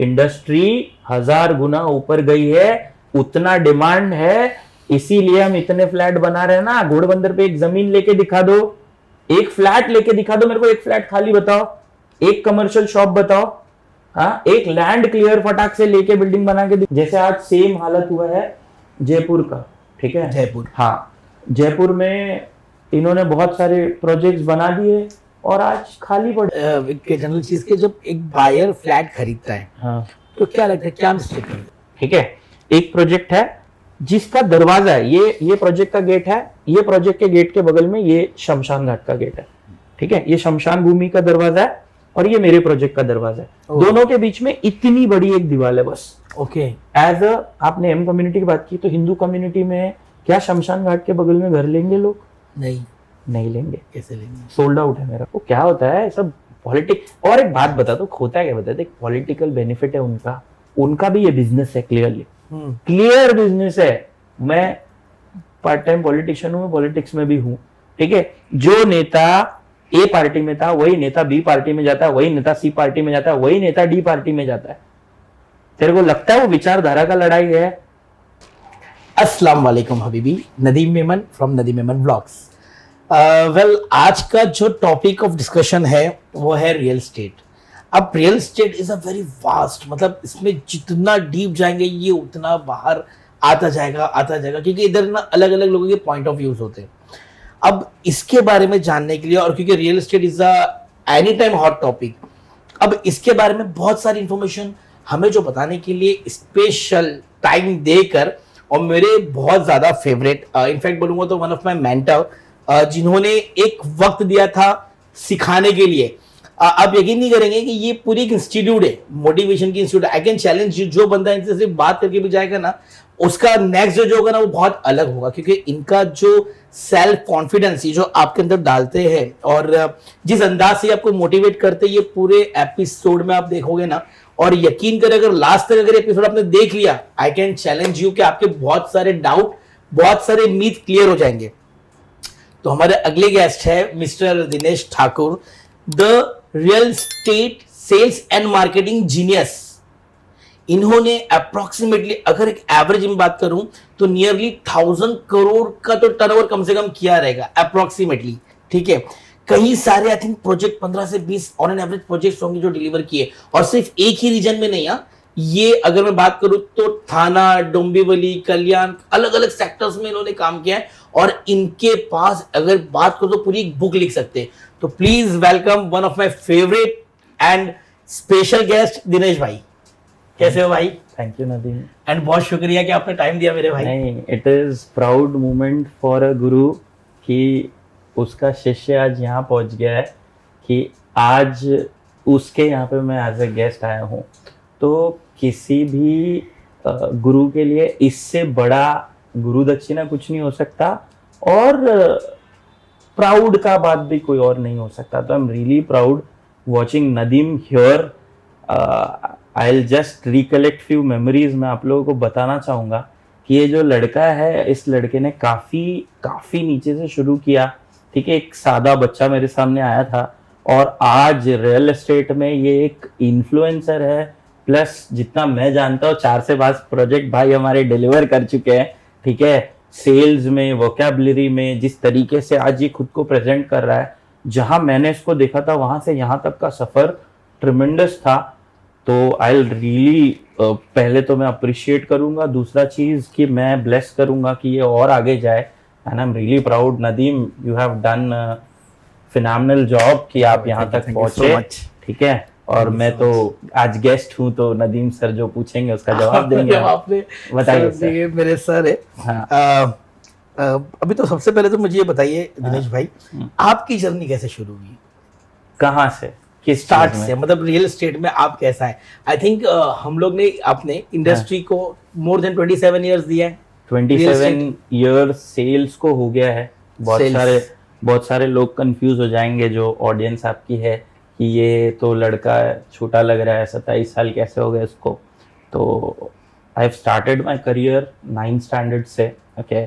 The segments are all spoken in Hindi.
इंडस्ट्री 1000 गुना ऊपर गई है, उतना डिमांड है, इसीलिए हम इतने फ्लैट बना रहे हैं ना। घोड़बंदर पे एक जमीन लेके दिखा दो, एक फ्लैट लेके दिखा दो मेरे को, एक फ्लैट खाली बताओ, एक कमर्शियल शॉप बताओ, हाँ, एक लैंड क्लियर फटाक से लेके बिल्डिंग बना के जैसे आज सेम हालत हुआ है जयपुर का, ठीक है, जयपुर, हाँ, जयपुर में इन्होंने बहुत सारे प्रोजेक्ट्स बना दिए और आज खाली पड़े। जनरल चीज के जब एक बायर फ्लैट खरीदता है, हाँ, तो क्या लगता है क्या मिस्टेक है? ठीक है, एक प्रोजेक्ट है जिसका दरवाजा है, ये प्रोजेक्ट का गेट है, ये प्रोजेक्ट के गेट के बगल में ये शमशान घाट का गेट है, ठीक है, ये शमशान भूमि का दरवाजा है और ये मेरे प्रोजेक्ट का दरवाजा है। दोनों के बीच में इतनी बड़ी एक दीवार है बस। ओके, एज अ आपने एम कम्युनिटी की बात की, तो हिंदू कम्युनिटी में क्या शमशान घाट के बगल में घर लेंगे लोग? नहीं लेंगे। कैसे लेंगे? सोल्ड आउट है मेरा। वो क्या होता है सब पॉलिटिक्स। और एक बात बता दो, होता है क्या, बता दे, पॉलिटिकल बेनिफिट है उनका भी ये बिजनेस है, क्लियर बिजनेस है। मैं पार्ट टाइम पॉलिटिशियन हूँ, पॉलिटिक्स में भी हूँ, ठीक है। जो नेता ए पार्टी में था वही नेता बी पार्टी में जाता है, वही नेता सी पार्टी में जाता है, वही नेता डी पार्टी में जाता है। तेरे को लगता है वो विचारधारा का लड़ाई है? अस्सलाम वालेकुम Habibi, Nadeem Memon from Nadeem Memon vlogs. Well, आज का जो टॉपिक ऑफ डिस्कशन है वो है रियल एस्टेट। अब real estate is a very vast, मतलब इसमें जितना डीप जाएंगे ये उतना बाहर आता जाएगा, क्योंकि इधर ना अलग अलग लोगों के पॉइंट ऑफ व्यूज होते हैं। अब इसके बारे में जानने के लिए, और क्योंकि real estate is a any time hot topic, अब इसके बारे में बहुत सारी इंफॉर्मेशन हमें जो बताने के लिए स्पेशल टाइम देकर, और मेरे बहुत ज्यादा फेवरेट, इनफैक्ट बोलूंगा तो वन ऑफ माय मेंटर, जिन्होंने एक वक्त दिया था सिखाने के लिए। आप यकीन नहीं करेंगे कि ये पूरी एक इंस्टीट्यूट है, मोटिवेशन की इंस्टीट्यूट। आई कैन चैलेंज जो बंदा इनसे सिर्फ बात करके भी जाएगा ना, उसका नेक्स्ट जो होगा ना वो बहुत अलग होगा, क्योंकि इनका जो सेल्फ कॉन्फिडेंस जो आपके अंदर डालते हैं और जिस अंदाज से आपको मोटिवेट करते हैं, ये पूरे एपिसोड में आप देखोगे ना, और यकीन करें अगर लास्ट तक अगर एपिसोड आपने देख लिया, आई कैन चैलेंज यू कि आपके बहुत सारे डाउट, बहुत सारे मीथ क्लियर हो जाएंगे। तो हमारे अगले गेस्ट है mister Dinesh Thakur, the real estate sales and marketing genius. इन्होंने अप्रोक्सीमेटली, अगर एक एवरेज में बात करूं तो नियरली 1000 करोड़ का तो टर्नओवर कम से कम किया रहेगा अप्रोक्सीमेटली, ठीक है। कई सारे आई थिंक प्रोजेक्ट 15 से 20 ऑन एन एवरेज प्रोजेक्ट्स होंगे जो डिलीवर किए, और सिर्फ एक ही रीजन में नहीं। ये अगर मैं बात करूं तो थाना, डोंबिवली, कल्याण, अलग अलग सेक्टर्स में इन्होंने काम किया है, और इनके पास अगर बात करो तो पूरी एक बुक लिख सकते हैं। तो please welcome one of my favourite and special guest Dinesh भाई। कैसे हो भाई? थैंक यू नदीम, एंड बहुत शुक्रिया कि आपने टाइम दिया मेरे भाई। नहीं, it is proud moment for a गुरु कि उसका शिष्य आज यहाँ पहुंच गया है, कि आज उसके यहाँ पे मैं एज ए गेस्ट आया हूँ। तो किसी भी गुरु के लिए इससे बड़ा गुरु दक्षिणा कुछ नहीं हो सकता, और प्राउड का बात भी कोई और नहीं हो सकता। तो I am really proud watching Nadeem here. I will just recollect few memories. मैं आप लोगों को बताना चाहूँगा कि ये जो लड़का है, इस लड़के ने काफ़ी नीचे से शुरू किया, ठीक है। एक सादा बच्चा मेरे सामने आया था, और आज रियल एस्टेट में ये एक इन्फ्लुएंसर है। प्लस जितना मैं जानता हूँ 4 से 5 प्रोजेक्ट भाई हमारे डिलीवर कर चुके हैं, ठीक है। सेल्स में, वोकैबुलरी में, जिस तरीके से आज ये खुद को प्रेजेंट कर रहा है, जहां मैंने इसको देखा था वहां से यहाँ तक का सफर ट्रिमेंडस था। तो आई विल रियली, पहले तो मैं अप्रिशिएट करूंगा, दूसरा चीज कि मैं ब्लेस करूंगा कि ये और आगे जाए। And I am really proud Nadeem, you have done phenomenal job कि आप यहाँ तक पहुंचे, ठीक है। और मैं तो आज गेस्ट हूँ, तो नदीम सर जो पूछेंगे उसका जवाब देंगे। आपने बताइए सर। मेरे सर है। हाँ। अभी तो सबसे पहले तो मुझे ये बताइए दिनेश भाई, आपकी जर्नी कैसे शुरू हुई? कहाँ से, किस स्टार्ट से, मतलब रियल एस्टेट में आप कैसा है? आई थिंक हम लोग ने अपने इंडस्ट्री को मोर देन 27 इयर्स दिया है। 27 ईयर सेल्स को हो गया है। बहुत सारे लोग कंफ्यूज हो जाएंगे जो ऑडियंस आपकी है कि ये तो लड़का छोटा लग रहा है, 27 साल कैसे हो गए इसको। तो I have started my career 9th standard से, ओके।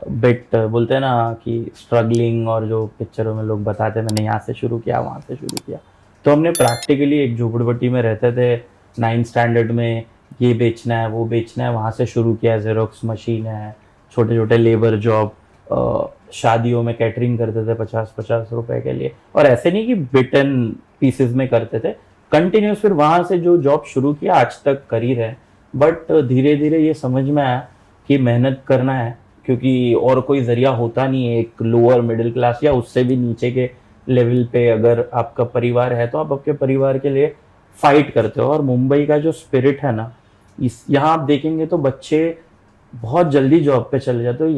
बिट बोलते हैं ना कि स्ट्रगलिंग, और जो पिक्चरों में लोग बताते हैं मैंने यहाँ से शुरू किया, वहाँ से शुरू किया। तो हमने प्रैक्टिकली एक झोपड़पट्टी में रहते थे, 9th स्टैंडर्ड में ये बेचना है वो बेचना है, वहाँ से शुरू किया। जेरोक्स मशीन है, छोटे छोटे लेबर जॉब, शादियों में कैटरिंग करते थे 50-50 रुपए के लिए, और ऐसे नहीं कि बिट एंड पीसेस में करते थे, कंटिन्यूस। फिर वहाँ से जो जॉब शुरू किया आज तक कर ही रहे। बट धीरे धीरे ये समझ में आया कि मेहनत करना है, क्योंकि और कोई जरिया होता नहीं है। एक लोअर मिडिल क्लास या उससे भी नीचे के लेवल पे अगर आपका परिवार है तो आप आपके परिवार के लिए फाइट करते हो। और मुंबई का जो स्पिरिट है ना, इस यहाँ आप देखेंगे तो बच्चे बहुत जल्दी जॉब पे चले जाते हो।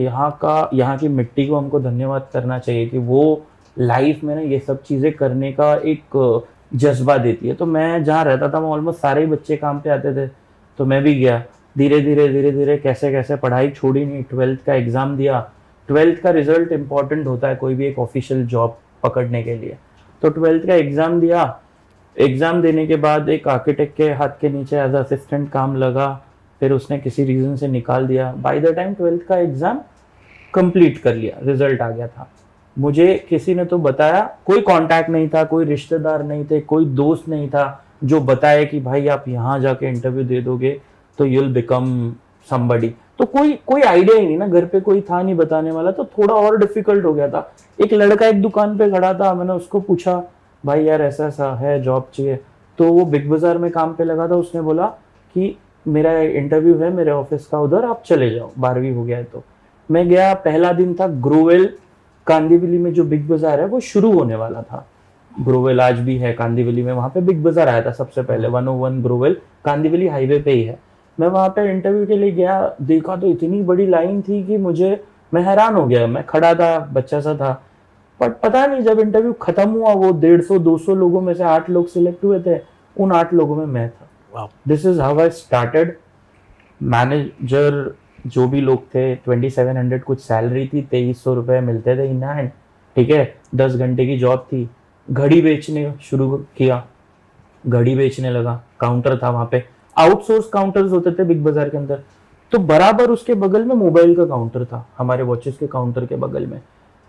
यहाँ की मिट्टी को हमको धन्यवाद करना चाहिए कि वो लाइफ में ना ये सब चीज़ें करने का एक जज्बा देती है। तो मैं जहाँ रहता था वहाँ ऑलमोस्ट सारे ही बच्चे काम पे आते थे, तो मैं भी गया। धीरे धीरे कैसे कैसे पढ़ाई छोड़ी नहीं, 12th का एग्ज़ाम दिया। 12th का रिजल्ट इंपॉर्टेंट होता है कोई भी एक ऑफिशियल जॉब पकड़ने के लिए। तो 12th का एग्ज़ाम दिया। एग्ज़ाम देने के बाद एक आर्किटेक्ट के हाथ के नीचे एज असिस्टेंट काम लगा, फिर उसने किसी रीज़न से निकाल दिया। बाय द टाइम 12th का एग्ज़ाम कंप्लीट कर लिया, रिजल्ट आ गया था। मुझे किसी ने तो बताया, कोई कांटेक्ट नहीं था, कोई रिश्तेदार नहीं थे, कोई दोस्त नहीं था जो बताए कि भाई आप यहाँ जाके इंटरव्यू दे दोगे तो यूल बिकम समबडी। तो कोई आइडिया ही नहीं ना, घर पे कोई था नहीं बताने वाला, तो थोड़ा और डिफिकल्ट हो गया था। एक लड़का एक दुकान पे खड़ा था, मैंने उसको पूछा भाई यार ऐसा ऐसा है, जॉब चाहिए। तो वो बिग बाजार में काम पे लगा था, उसने बोला कि मेरा इंटरव्यू है मेरे ऑफिस का उधर, आप चले जाओ, 12वीं हो गया है। तो मैं गया, पहला दिन था। ग्रोवेल कांदीवली में जो बिग बाजार है वो शुरू होने वाला था। ग्रोवेल आज भी है कांदीवली में, वहाँ पे बिग बाजार आया था सबसे पहले। 101 ग्रोवेल कांदीवली हाईवे पे ही है। मैं वहाँ पे इंटरव्यू के लिए गया, देखा तो इतनी बड़ी लाइन थी कि मैं हैरान हो गया। मैं खड़ा था, बच्चा सा था, बट पता नहीं जब इंटरव्यू खत्म हुआ वो 150-200 लोगों में से 8 लोग सिलेक्ट हुए थे, उन 8 लोगों में मैं था। This is how I started. Manager जो भी लोग थे 2700 कुछ सैलरी थी, 2300 रुपये मिलते थे इन हैंड, ठीक है। 10 घंटे की जॉब थी। घड़ी बेचने शुरू किया, घड़ी बेचने लगा। काउंटर था वहाँ पे, आउटसोर्स काउंटर्स होते थे बिग बाजार के अंदर, तो बराबर उसके बगल में मोबाइल का काउंटर था, हमारे वॉचेस के काउंटर के बगल में।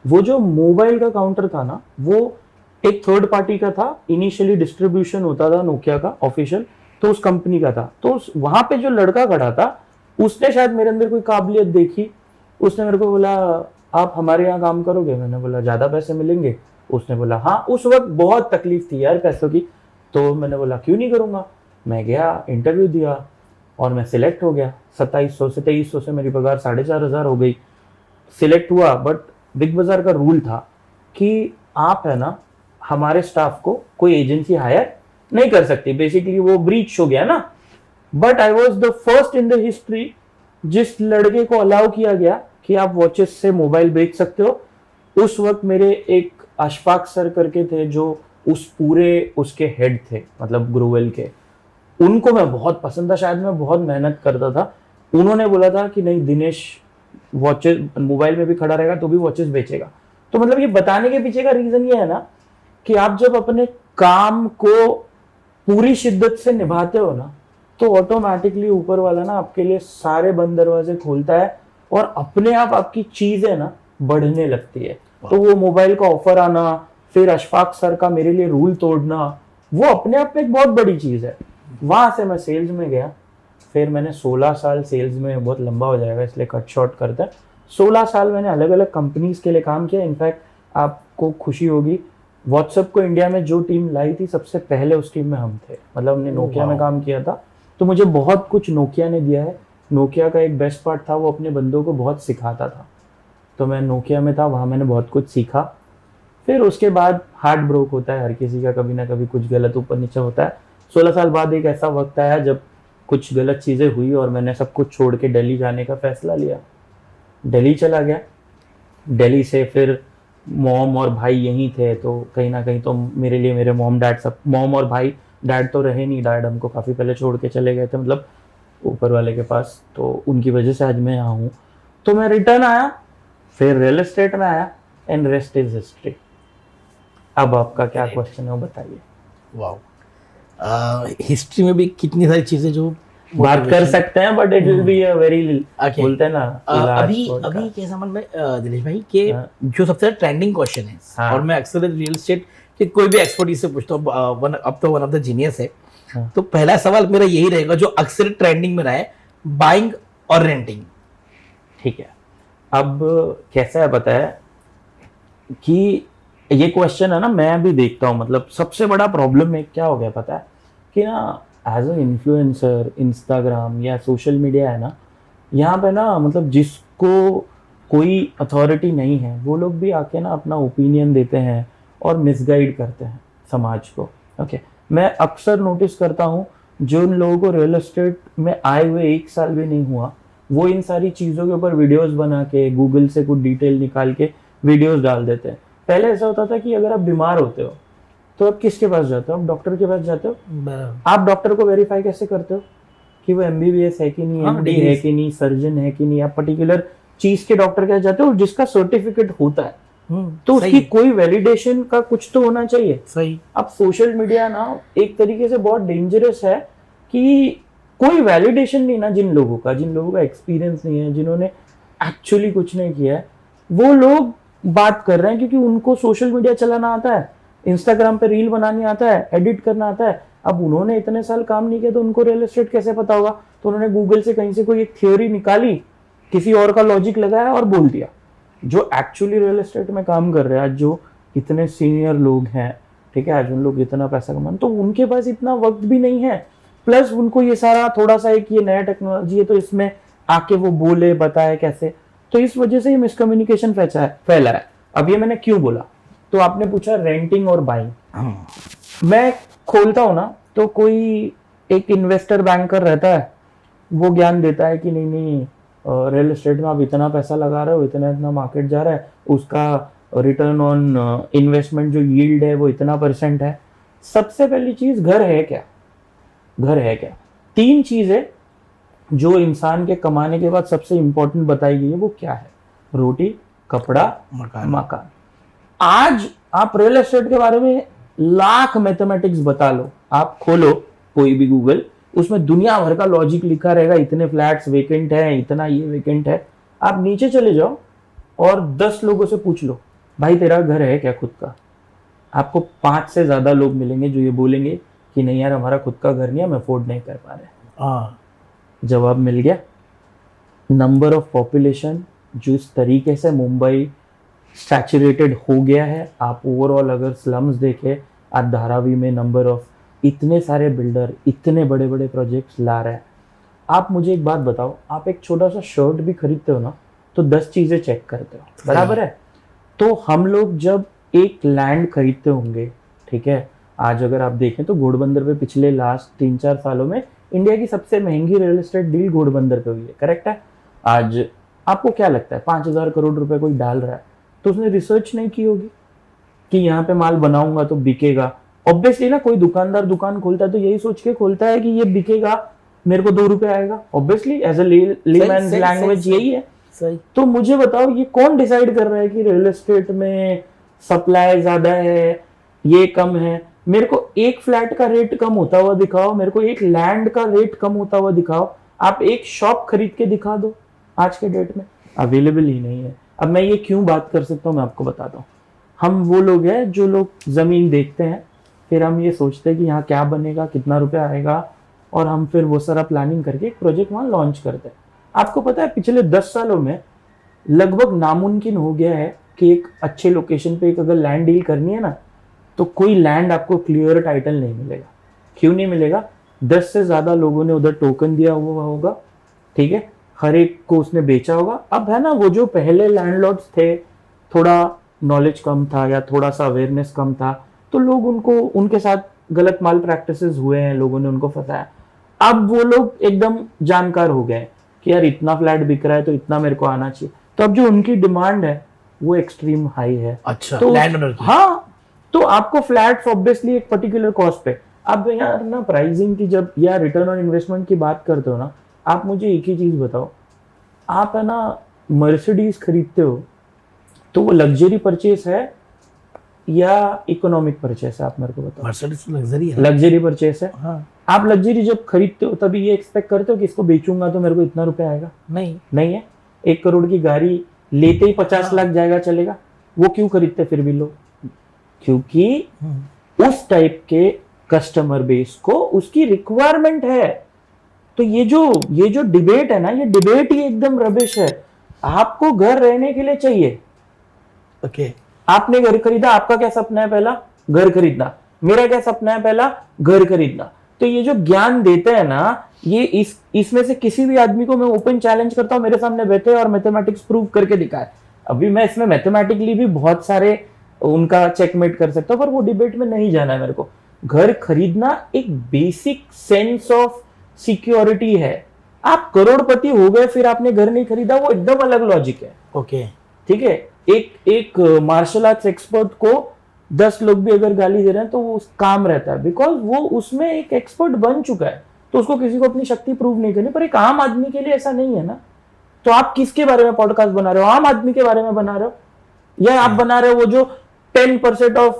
वो जो मोबाइल का काउंटर था ना, वो एक थर्ड पार्टी का था। इनिशियली डिस्ट्रीब्यूशन होता था नोकिया का ऑफिशियल, तो उस कंपनी का था। तो वहां पे जो लड़का खड़ा था उसने शायद मेरे अंदर कोई काबिलियत देखी, उसने मेरे को बोला आप हमारे यहाँ काम करोगे? मैंने बोला ज्यादा पैसे मिलेंगे? उसने बोला हाँ। उस वक्त बहुत तकलीफ थी यार पैसों की, तो मैंने बोला क्यों नहीं करूंगा। मैं गया, इंटरव्यू दिया और मैं सिलेक्ट हो गया। 2700 से 2300 से मेरी पगार 4500 हो गई। सिलेक्ट हुआ। बट बिग बाजार का रूल था कि आप है ना हमारे स्टाफ को कोई एजेंसी हायर नहीं कर सकती। बेसिकली वो ब्रीच हो गया ना। But I was the first in the history जिस लड़के को अलाउ किया गया कि आप वॉचेस से मोबाइल बेच सकते हो। उस वक्त मेरे एक अशफाक सर करके थे जो उस पूरे उसके हेड थे, मतलब ग्रोवेल के। उनको मैं बहुत पसंद था, शायद मैं बहुत मेहनत करता था। उन्होंने बोला था कि नहीं दिनेश वॉचेस मोबाइल में भी खड़ा रहेगा तो भी वॉचेस बेचेगा। तो मतलब ये बताने के पीछे का रीजन ये है ना कि आप जब अपने काम को पूरी शिद्दत से निभाते हो ना, तो ऑटोमेटिकली ऊपर वाला ना आपके लिए सारे बंद दरवाजे खोलता है और अपने आप आपकी चीजें ना बढ़ने लगती है। तो वो मोबाइल का ऑफर आना, फिर अशफाक सर का मेरे लिए रूल तोड़ना, वो अपने आप में एक बहुत बड़ी चीज है। वहां से मैं सेल्स में गया। फिर मैंने 16 साल सेल्स में, बहुत लंबा हो जाएगा इसलिए कट शॉर्ट करते हैं, 16 साल मैंने अलग अलग कंपनीज के लिए काम किया। इनफैक्ट आपको खुशी होगी, व्हाट्सएप को इंडिया में जो टीम लाई थी सबसे पहले उस टीम में हम थे। मतलब हमने नोकिया में काम किया था, तो मुझे बहुत कुछ नोकिया ने दिया है। नोकिया का एक बेस्ट पार्ट था, वो अपने बंदों को बहुत सिखाता था। तो मैं नोकिया में था, वहाँ मैंने बहुत कुछ सीखा। फिर उसके बाद हार्ट ब्रोक होता है हर किसी का, कभी ना कभी कुछ गलत ऊपर नीचे होता है। 16 साल बाद एक ऐसा वक्त आया जब कुछ गलत चीज़ें हुई और मैंने सब कुछ छोड़ के दिल्ली जाने का फैसला लिया। दिल्ली चला गया। दिल्ली से फिर मॉम और भाई यहीं थे, तो कहीं ना कहीं तो मेरे लिए मेरे मॉम डैड सब, मॉम और भाई, डैड तो रहे नहीं, डैड हमको काफ़ी पहले छोड़ के चले गए थे, मतलब ऊपर वाले के पास। तो उनकी वजह से आज मैं यहाँ हूँ। तो मैं रिटर्न आया, फिर रियल एस्टेट में आया, एंड रेस्ट इज हिस्ट्री। अब आपका क्या क्वेश्चन है वो बताइए। वाह, हिस्ट्री में भी कितनी सारी चीजें जो बात कर सकते हैं, but it will be a very, बोलते हैं ना अभी क्या समझ में दिनेश भाई के जो सबसे ट्रेंडिंग क्वेश्चन है, और मैं अक्सर रियल एस्टेट के कोई भी एक्सपर्ट से पूछता हूँ, अब तो वन ऑफ द जीनियस है, हाँ। तो पहला सवाल मेरा यही रहेगा जो अक्सर ट्रेंडिंग में रहा है, बाइंग और रेंटिंग। ठीक है, अब कैसा है पता है कि ये क्वेश्चन है ना, मैं भी देखता हूँ, मतलब सबसे बड़ा प्रॉब्लम में क्या हो गया पता है कि ना, एज अ इन्फ्लुएंसर इंस्टाग्राम या सोशल मीडिया है ना, यहाँ पे ना मतलब जिसको कोई अथॉरिटी नहीं है वो लोग भी आके ना अपना ओपिनियन देते हैं और मिसगाइड करते हैं समाज को। ओके, मैं अक्सर नोटिस करता हूँ जो उन लोगों को रियल एस्टेट में आए हुए 1 साल भी नहीं हुआ, वो इन सारी चीज़ों के ऊपर वीडियोस बना के गूगल से कुछ डिटेल निकाल के वीडियोस डाल देते हैं। पहले ऐसा होता था कि अगर आप बीमार होते हो तो आप किसके पास जाते हो? आप डॉक्टर के पास जाते हो। आप डॉक्टर को वेरीफाई कैसे करते हो कि वो MBBS है कि नहीं, हाँ, MD है कि नहीं, सर्जन है कि नहीं? आप पर्टिकुलर चीज के डॉक्टर के पास जाते हो जिसका सर्टिफिकेट होता है, तो उसकी कोई वैलिडेशन का कुछ तो होना चाहिए। सही। अब सोशल मीडिया ना एक तरीके से बहुत डेंजरस है कि कोई वैलिडेशन नहीं ना, जिन लोगों का एक्सपीरियंस नहीं है, जिन्होंने एक्चुअली कुछ नहीं किया है, वो लोग बात कर रहे हैं क्योंकि उनको सोशल मीडिया चलाना आता है, इंस्टाग्राम पे रील बनानी आता है, एडिट करना आता है। अब उन्होंने इतने साल काम नहीं किया तो उनको रियल एस्टेट कैसे पता होगा? तो उन्होंने गूगल से कहीं से कोई एक थ्योरी निकाली, किसी और का लॉजिक लगाया और बोल दिया। जो एक्चुअली रियल एस्टेट में काम कर रहे हैं, आज जो इतने सीनियर लोग हैं, ठीक है, आज उन लोग इतना पैसा कमान, तो उनके पास इतना वक्त भी नहीं है, प्लस उनको ये सारा थोड़ा सा एक ये नया टेक्नोलॉजी है तो इसमें आके वो बोले बताए कैसे, तो इस वजह से ये मिसकम्युनिकेशन फैला है। अब ये मैंने क्यों बोला, तो आपने पूछा रेंटिंग और बाइंग। मैं खोलता हूँ ना तो कोई एक इन्वेस्टर बैंकर रहता है, वो ज्ञान देता है कि नहीं नहीं रियल एस्टेट में आप इतना पैसा लगा रहे हो, इतना इतना मार्केट जा रहा है, उसका रिटर्न ऑन इन्वेस्टमेंट जो यील्ड है वो इतना % है। सबसे पहली चीज, घर है क्या? घर है क्या? 3 चीजें जो इंसान के कमाने के बाद सबसे इंपॉर्टेंट बताई गई है, वो क्या है? रोटी, कपड़ा, मकान। आज आप रियल एस्टेट के बारे में लाख मैथमेटिक्स बता लो, आप खोलो कोई भी गूगल, उसमें दुनिया भर का लॉजिक लिखा रहेगा, इतने फ्लैट्स वेकेंट है, इतना ये वेकेंट है। आप नीचे चले जाओ और 10 लोगों से पूछ लो, भाई तेरा घर है क्या खुद का? आपको 5 से ज्यादा लोग मिलेंगे जो ये बोलेंगे कि नहीं यार हमारा खुद का घर नहीं है, हम अफोर्ड नहीं कर पा रहे। जवाब मिल गया। नंबर ऑफ पॉपुलेशन जो इस तरीके से मुंबई सैचुरेटेड हो गया है, आप ओवरऑल अगर स्लम्स देखें, आज धारावी में नंबर ऑफ इतने सारे बिल्डर इतने बड़े बड़े प्रोजेक्ट्स ला रहे हैं। आप मुझे एक बात बताओ, आप एक छोटा सा शर्ट भी खरीदते हो ना तो 10 चीजें चेक करते हो, बराबर है? तो हम लोग जब एक लैंड खरीदते होंगे, ठीक है, आज अगर आप देखें तो घोड़बंदर पे पिछले लास्ट 3-4 सालों में इंडिया की सबसे महंगी रियल एस्टेट डील घोड़बंदर पे हुई है, करेक्ट है? आज आपको क्या लगता है 5,000 करोड़ रुपए कोई डाल रहा है तो उसने रिसर्च नहीं की होगी कि यहाँ पे माल बनाऊंगा तो बिकेगा? ऑब्वियसली ना, कोई दुकानदार दुकान खोलता है तो यही सोच के खोलता है कि ये बिकेगा, मेरे को 2 रुपए आएगा। Obviously as a layman language यही है। सही। तो मुझे बताओ ये कौन डिसाइड कर रहा है कि रियल एस्टेट में सप्लाई ज्यादा है, ये कम है? मेरे को एक फ्लैट का रेट कम होता हुआ दिखाओ, मेरे को एक लैंड का रेट कम होता हुआ दिखाओ, आप एक शॉप खरीद के दिखा दो, आज के डेट में अवेलेबल ही नहीं है। अब मैं ये क्यों बात कर सकता हूँ, मैं आपको बताता हूँ। हम वो लोग हैं जो लोग जमीन देखते हैं, फिर हम ये सोचते हैं कि यहाँ क्या बनेगा, कितना रुपया आएगा, और हम फिर वो सारा प्लानिंग करके एक प्रोजेक्ट वहाँ लॉन्च करते हैं। आपको पता है पिछले 10 सालों में लगभग नामुमकिन हो गया है कि एक अच्छे लोकेशन पे एक अगर लैंड डील करनी है ना तो कोई लैंड आपको क्लियर टाइटल नहीं मिलेगा। क्यों नहीं मिलेगा? 10 से ज्यादा लोगों ने उधर टोकन दिया हुआ होगा, ठीक है, हर एक को उसने बेचा होगा। अब है ना, वो जो पहले लैंडलॉर्ड्स थे, थोड़ा नॉलेज कम था या थोड़ा सा अवेयरनेस कम था, तो लोग उनके साथ गलत माल प्रैक्टिसेस हुए हैं, लोगों ने उनको फंसाया। अब वो लोग एकदम जानकार हो गए कि यार इतना फ्लैट बिक रहा है तो इतना मेरे को आना चाहिए, तो अब जो उनकी डिमांड है वो एक्सट्रीम हाई है। अच्छा, तो लैंडओनर की। हाँ, तो आपको फ्लैट्स ऑब्वियसली एक पर्टिकुलर कॉस्ट पे, अब यार ना प्राइसिंग की जब या रिटर्न ऑन इन्वेस्टमेंट की बात करते हो ना, आप मुझे एक ही चीज बताओ, आप है ना मर्सिडीज खरीदते हो तो वो लग्जरी परचेस है या इकोनॉमिक परचेस है? आप मेरे को बताओ। मर्सिडीज लग्जरी है। लग्जरी परचेस है। हाँ। आप लग्जरी जब खरीदते हो तभी ये एक्सपेक्ट करते हो कि इसको बेचूंगा तो मेरे को इतना रुपया आएगा? नहीं है। 1 करोड़ की गाड़ी लेते ही 50 लाख जाएगा, चलेगा? वो क्यों खरीदते फिर भी लोग? क्योंकि उस टाइप के कस्टमर बेस को, उसकी रिक्वायरमेंट है। तो ये जो डिबेट है ना, ये डिबेट ही एकदम रबिश है। आपको घर रहने के लिए चाहिए, ओके, आपने घर खरीदा, आपका क्या सपना है? पहला घर खरीदना। मेरा क्या सपना है? पहला घर खरीदना। तो ये जो ज्ञान देते हैं ना, ये इसमें से किसी भी आदमी को मैं ओपन चैलेंज करता हूं, मेरे सामने बैठे और मैथमेटिक्स प्रूव करके दिखाए। अभी मैं इसमें मैथमेटिकली भी बहुत सारे उनका चेकमेट कर सकता हूं, पर वो डिबेट में नहीं जाना है मेरे को। घर खरीदना एक बेसिक सेंस ऑफ सिक्योरिटी है। आप करोड़पति हो गए फिर आपने घर नहीं खरीदा, वो एकदम अलग लॉजिक है। ओके, ठीक है, एक मार्शल आर्ट्स एक्सपर्ट को 10 लोग भी अगर गाली दे रहे हैं तो वो काम रहता है, बिकॉज वो उसमें एक एक्सपर्ट बन चुका है। तो उसको किसी को अपनी शक्ति प्रूव नहीं करनी। पर एक आम आदमी के लिए ऐसा नहीं है ना। तो आप किसके बारे में पॉडकास्ट बना रहे हो? आम आदमी के बारे में बना रहे हो, या आप बना रहे हो वो जो 10% ऑफ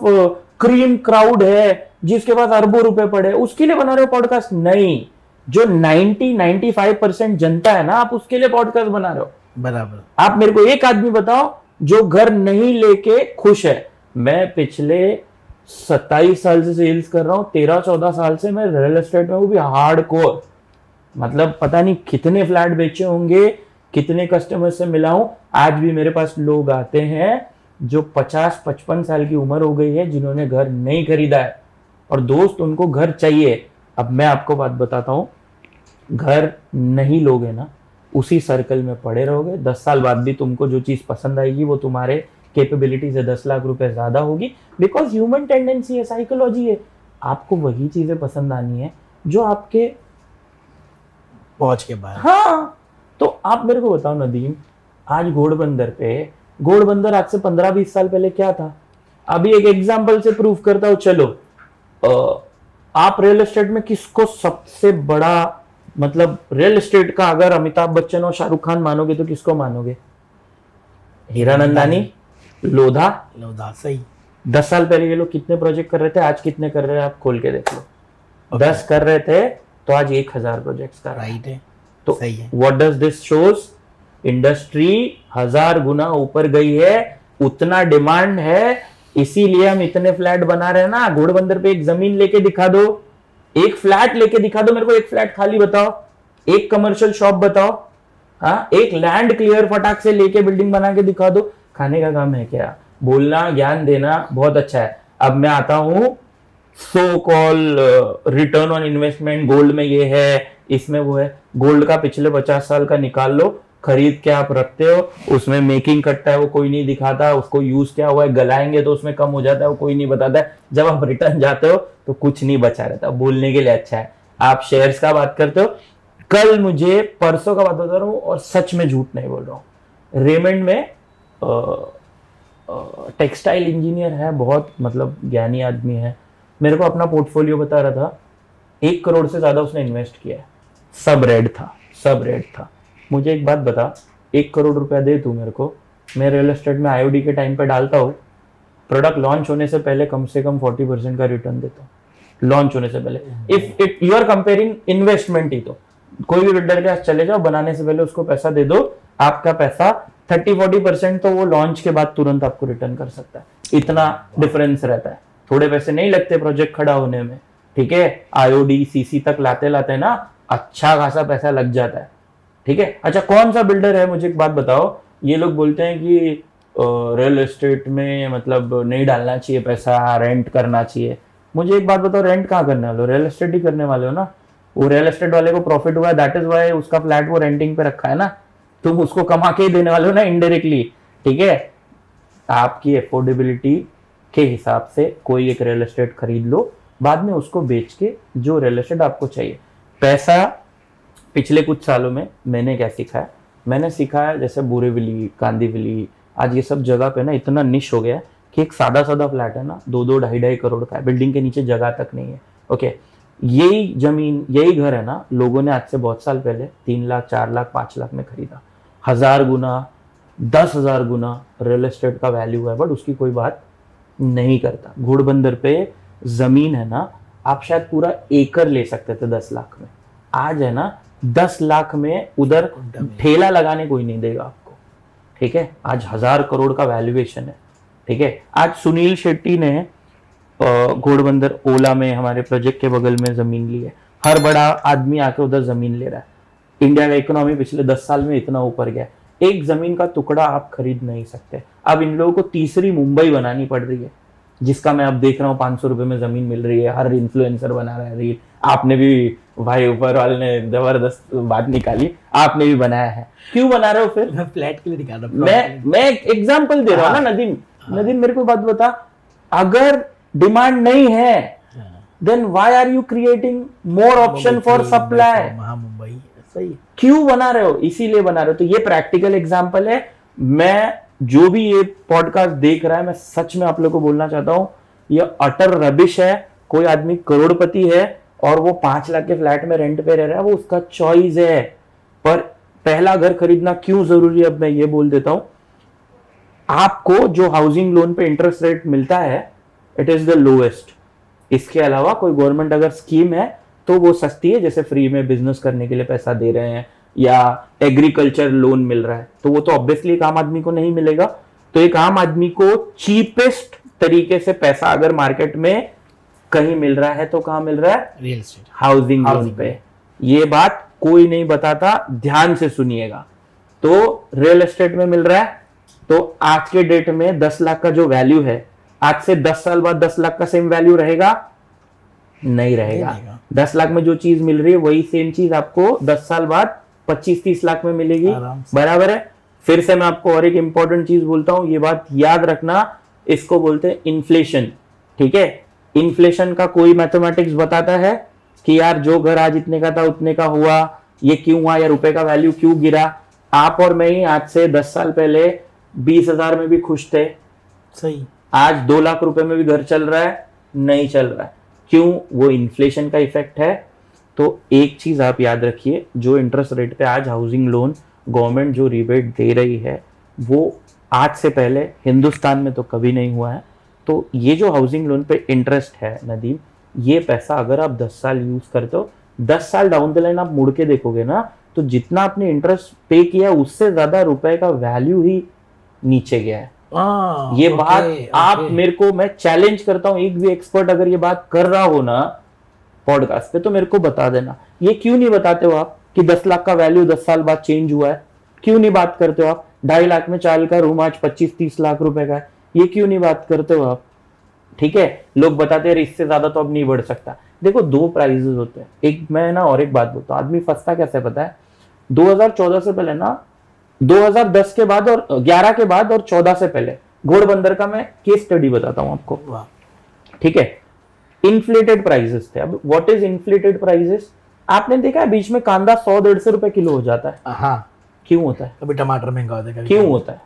क्रीम क्राउड है जिसके पास अरबों रुपए पड़े, उसके लिए बना रहे हो पॉडकास्ट? नहीं, जो 90-95% जनता है ना, आप उसके लिए पॉडकास्ट बना रहे हो। बराबर। आप मेरे को एक आदमी बताओ जो घर नहीं लेके खुश है। मैं पिछले 27 साल से सेल्स कर रहा हूं, 13-14 साल से मैं रियल एस्टेट में, वो भी हार्डकोर। मतलब पता नहीं कितने फ्लैट बेचे होंगे, कितने कस्टमर से मिला हूं। आज भी मेरे पास लोग आते हैं जो 50-55 साल की उम्र हो गई है, जिन्होंने घर नहीं खरीदा है, और दोस्त उनको घर चाहिए। अब मैं आपको बात बताता हूं, घर नहीं लोगे ना, उसी सर्कल में पड़े रहोगे। 10 साल बाद भी तुमको जो चीज पसंद आएगी वो तुम्हारे कैपेबिलिटी से 10 लाख रुपए ज्यादा होगी, बिकॉज ह्यूमन टेंडेंसी है, साइकोलॉजी है। आपको वही चीजें पसंद आनी है जो आपके पहुंच के बाद। हाँ, तो आप मेरे को बताओ नदीम, आज घोड़बंदर आज से 15-20 साल पहले क्या था? अभी एक एग्जाम्पल से प्रूव करता हूं। चलो, आप रियल एस्टेट में किसको सबसे बड़ा, मतलब रियल एस्टेट का अगर अमिताभ बच्चन और शाहरुख खान मानोगे तो किसको मानोगे? हीरानंदानी, लोधा। सही। 10 साल पहले ये लोग कितने प्रोजेक्ट कर रहे थे, आज कितने कर रहे हैं? आप खोल के देख लो। 10 कर रहे थे तो आज 1000 प्रोजेक्ट्स कर रहे हैं। राइट है, तो सही है। What does this shows? Industry 1000 गुना ऊपर गई है, उतना डिमांड है, इसीलिए हम इतने फ्लैट बना रहे हैं ना। घोड़बंदर पे एक जमीन लेके दिखा दो, एक फ्लैट लेके दिखा दो मेरे को, एक फ्लैट खाली बताओ, एक कमर्शियल शॉप बताओ, हाँ, एक लैंड क्लियर फटाक से लेके बिल्डिंग बना के दिखा दो। खाने का काम है क्या? बोलना, ज्ञान देना बहुत अच्छा है। अब मैं आता हूं, so call return on investment gold में ये है, इसमें वो है। गोल्ड का पिछले 50 साल का निकाल लो, खरीद के आप रखते हो, उसमें मेकिंग कटता है वो कोई नहीं दिखाता, उसको यूज क्या हुआ है, गलाएंगे तो उसमें कम हो जाता है वो कोई नहीं बताता है। जब आप रिटर्न जाते हो तो कुछ नहीं बचा रहता, बोलने के लिए अच्छा है। आप शेयर्स का बात करते हो, कल मुझे, परसों का बात बता रहा हूँ और सच में झूठ नहीं बोल रहा हूँ, रेमंड में टेक्सटाइल इंजीनियर है, बहुत मतलब ज्ञानी आदमी है, मेरे को अपना पोर्टफोलियो बता रहा था। 1 करोड़ से ज्यादा उसने इन्वेस्ट किया है, सब रेड था। मुझे एक बात बता, 1 करोड़ रुपया दे तू मेरे को, मैं रियल एस्टेट में आईओडी के टाइम पे डालता हूँ, प्रोडक्ट लॉन्च होने से पहले कम से कम 40% का रिटर्न देता हूँ, लॉन्च होने से पहले। If you are comparing investment ही, तो कोई भी बिल्डर के पास चले जाओ, बनाने से पहले उसको पैसा दे दो, आपका पैसा 30-40% तो वो लॉन्च के बाद तुरंत आपको रिटर्न कर सकता है। इतना डिफरेंस रहता है, थोड़े पैसे नहीं लगते प्रोजेक्ट खड़ा होने में, ठीक है। आईओडी सीसी तक लाते ना अच्छा खासा पैसा लग जाता है, ठीक है। अच्छा, कौन सा बिल्डर है, मुझे एक बात बताओ, ये लोग बोलते हैं कि रियल एस्टेट में मतलब नहीं डालना चाहिए पैसा, रेंट करना चाहिए। मुझे एक बात बताओ, रेंट कहाँ करने वाले हो? रियल एस्टेट ही करने वाले हो ना। वो रियल एस्टेट वाले को प्रॉफिट हुआ है, दैट इज वाई उसका फ्लैट वो रेंटिंग पे रखा है ना, तुम उसको कमा के ही देने वाले हो ना इनडायरेक्टली, ठीक है। आपकी एफोर्डेबिलिटी के हिसाब से कोई एक रियल एस्टेट खरीद लो, बाद में उसको बेच के जो रियल एस्टेट आपको चाहिए। पैसा पिछले कुछ सालों में मैंने क्या सीखा है, मैंने सीखा है जैसे बोरीवली, कांदीवली, आज ये सब जगह पे ना इतना निश हो गया है कि एक सादा फ्लैट है ना 2-2, 2.5 करोड़ का है, बिल्डिंग के नीचे जगह तक नहीं है। ओके, यही जमीन, यही घर है ना, लोगों ने आज से बहुत साल पहले 3 लाख, 4 लाख, 5 लाख में खरीदा। 1000 गुना, 10,000 गुना रियल एस्टेट का वैल्यू है, बट उसकी कोई बात नहीं करता। घोड़बंदर पे जमीन है ना, आप शायद पूरा एकड़ ले सकते थे 10 लाख में, आज है ना 10 लाख में उधर ठेला लगाने कोई नहीं देगा आपको, ठीक है। आज 1000 करोड़ का वैल्यूएशन है, ठीक है। आज सुनील शेट्टी ने घोड़बंदर ओला में हमारे प्रोजेक्ट के बगल में जमीन ली है, हर बड़ा आदमी आके उधर जमीन ले रहा है। इंडिया का इकोनॉमी पिछले 10 साल में इतना ऊपर गया, एक जमीन का टुकड़ा आप खरीद नहीं सकते। अब इन लोगों को तीसरी मुंबई बनानी पड़ रही है, जिसका मैं अब देख रहा हूँ 500 रुपए में जमीन मिल रही है, हर इन्फ्लुएंसर बना रहा है रील। आपने भी, भाई ऊपर वाले ने जबरदस्त बात निकाली, आपने भी बनाया है, क्यों बना रहे हो फिर? मैं फ्लैट के लिए निकाल रहा हूँ। मैं एग्जाम्पल दे रहा हूँ ना नदीम। नदीम मेरे को बात बता, अगर डिमांड नहीं है then why are you creating more option for supply? Mumbai सही, क्यों बना रहे हो? इसीलिए बना रहे हो। तो ये प्रैक्टिकल एग्जांपल है। मैं जो भी ये पॉडकास्ट देख रहा है, मैं सच में आप लोगों को बोलना चाहता हूं, ये अटर रबिश है। कोई आदमी करोड़पति है और वो 5 लाख के फ्लैट में रेंट पे रह रहा है, वो उसका चॉइस है। पर पहला घर खरीदना क्यों जरूरी है, अब मैं ये बोल देता हूं। आपको जो हाउसिंग लोन पे इंटरेस्ट रेट मिलता है, इट इज द लोएस्ट। इसके अलावा कोई गवर्नमेंट अगर स्कीम है तो वो सस्ती है, जैसे फ्री में बिजनेस करने के लिए पैसा दे रहे हैं या एग्रीकल्चर लोन मिल रहा है, तो वो तो ऑब्वियसली एक आम आदमी को नहीं मिलेगा। तो एक आम आदमी को चीपेस्ट तरीके से पैसा अगर मार्केट में कहीं मिल रहा है तो कहां मिल रहा है? रियल एस्टेट, हाउसिंग लोन पे। ये बात कोई नहीं बताता, ध्यान से सुनिएगा। तो रियल एस्टेट में मिल रहा है, तो आज के डेट में 10 लाख का जो वैल्यू है, आज से 10 साल बाद 10 लाख का सेम वैल्यू रहेगा? नहीं रहेगा। 10 लाख में जो चीज मिल रही है वही सेम चीज आपको 10 साल बाद 25-30 लाख में मिलेगी, बराबर है। फिर से मैं आपको और एक इंपॉर्टेंट चीज बोलता हूं, ये बात याद रखना, इसको बोलते हैं इन्फ्लेशन। ठीक है, इन्फ्लेशन का कोई मैथमेटिक्स बताता है कि यार जो घर आज इतने का था उतने का हुआ, ये क्यों हुआ, या रुपए का वैल्यू क्यों गिरा? आप और मैं ही आज से 10 साल पहले 20,000 में भी खुश थे, सही। आज 2 लाख रुपए में भी घर चल रहा है? नहीं चल रहा है। क्यों? वो इन्फ्लेशन का इफेक्ट है। तो एक चीज आप याद रखिए, जो इंटरेस्ट रेट पे आज हाउसिंग लोन गवर्नमेंट जो रिबेट दे रही है, वो आज से पहले हिंदुस्तान में तो कभी नहीं हुआ है। तो ये जो हाउसिंग लोन पे इंटरेस्ट है नदीम, ये पैसा अगर आप 10 साल यूज करते हो, 10 साल डाउन द लाइन आप मुड़ के देखोगे ना, तो जितना आपने इंटरेस्ट पे किया उससे ज्यादा रुपए का वैल्यू ही नीचे गया है। ये बात आप मेरे को, मैं चैलेंज करता हूं, एक भी एक्सपर्ट अगर ये बात कर रहा हो ना पॉडकास्ट पे, तो मेरे को बता देना। ये क्यों नहीं बताते हो आप कि 10 लाख का वैल्यू 10 साल बाद चेंज हुआ है? क्यों नहीं बात करते हो आप 2.5 लाख में चाल का रूम आज 25-30 लाख रुपए का है? ये क्यों नहीं बात करते हो आप? ठीक है, लोग बताते हैं इससे ज्यादा तो अब नहीं बढ़ सकता। देखो, 2 प्राइजेस होते हैं। एक मैं ना और एक बात बोलता हूँ, आदमी फंसता कैसे पता है? 2014 से पहले ना, 2010 के बाद और 11 के बाद और 14 से पहले घोड़बंदर का मैं केस स्टडी बताता हूं आपको। ठीक है, इन्फ्लेटेड प्राइसेस थे। अब व्हाट इज इन्फ्लेटेड प्राइसेस? आपने देखा है बीच में कांदा 100-150 रुपए किलो हो जाता है। हाँ, क्यों होता है? कभी टमाटर महंगा होता है, क्यों होता है?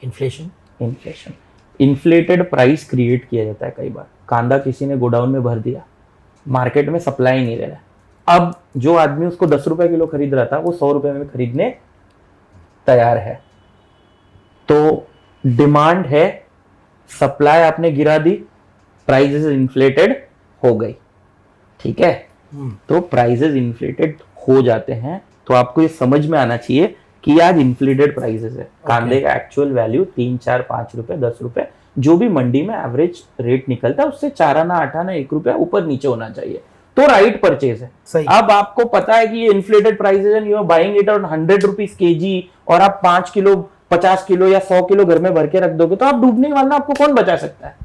इन्फ्लेशन। इन्फ्लेटेड प्राइस क्रिएट किया जाता है। कई बार कांदा किसी ने गोडाउन में भर दिया, मार्केट में सप्लाई नहीं दे रहा, अब जो आदमी उसको 10 रुपए किलो खरीद रहा था वो 100 रुपए में खरीदने तैयार है। तो डिमांड है, सप्लाई आपने गिरा दी, प्राइसेस इन्फ्लेटेड हो गई। ठीक है, तो प्राइसेस इन्फ्लेटेड हो जाते हैं। तो आपको ये समझ में आना चाहिए कि आज इन्फ्लेटेड प्राइसेस है। कांदे का एक्चुअल वैल्यू 3, 4, 5 रुपए, 10 रुपए, जो भी मंडी में एवरेज रेट निकलता है उससे 4 आना, 8 आना, 1 रुपया ऊपर नीचे होना चाहिए, तो राइट परचेज है। सही। अब आपको पता है कि ये inflated prices and you are buying it on 100 rupees KG, और आप 5 किलो, 50 किलो या 100 किलो घर में भर के रख दोगे, तो आप डूबने वाला, आपको कौन बचा सकता है?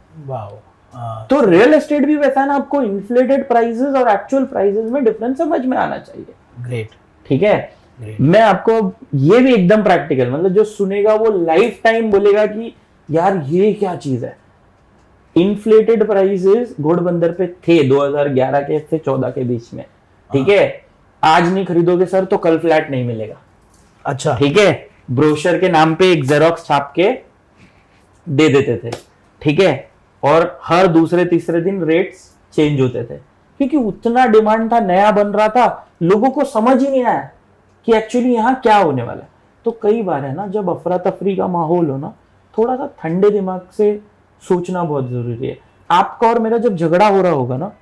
तो रियल एस्टेट भी वैसा है ना, आपको इन्फ्लेटेड प्राइसेस और एक्चुअल प्राइसेस में डिफरेंस समझ में आना चाहिए। ग्रेट। ठीक है, मैं आपको ये भी एकदम प्रैक्टिकल, मतलब जो सुनेगा वो लाइफ टाइम बोलेगा कि यार ये क्या चीज है। इन्फ्लेटेड प्राइसेस घोड़बंदर पे थे 2011 के से 14 के बीच में। ठीक है, आज नहीं खरीदोगे सर तो कल फ्लैट नहीं मिलेगा। अच्छा, ठीक है, ब्रोशर के नाम पे एक जेरोक्स छाप के दे देते थे। ठीक है, और हर दूसरे तीसरे दिन रेट्स चेंज होते थे, क्योंकि उतना डिमांड था, नया बन रहा था, लोगों को समझ ही नहीं आया कि एक्चुअली यहाँ क्या होने वाला है। तो कई बार है ना, जब अफरा तफरी का माहौल हो ना, थोड़ा सा ठंडे दिमाग से सोचना बहुत जरूरी है। आपका और मेरा जब झगड़ा हो रहा होगा ना,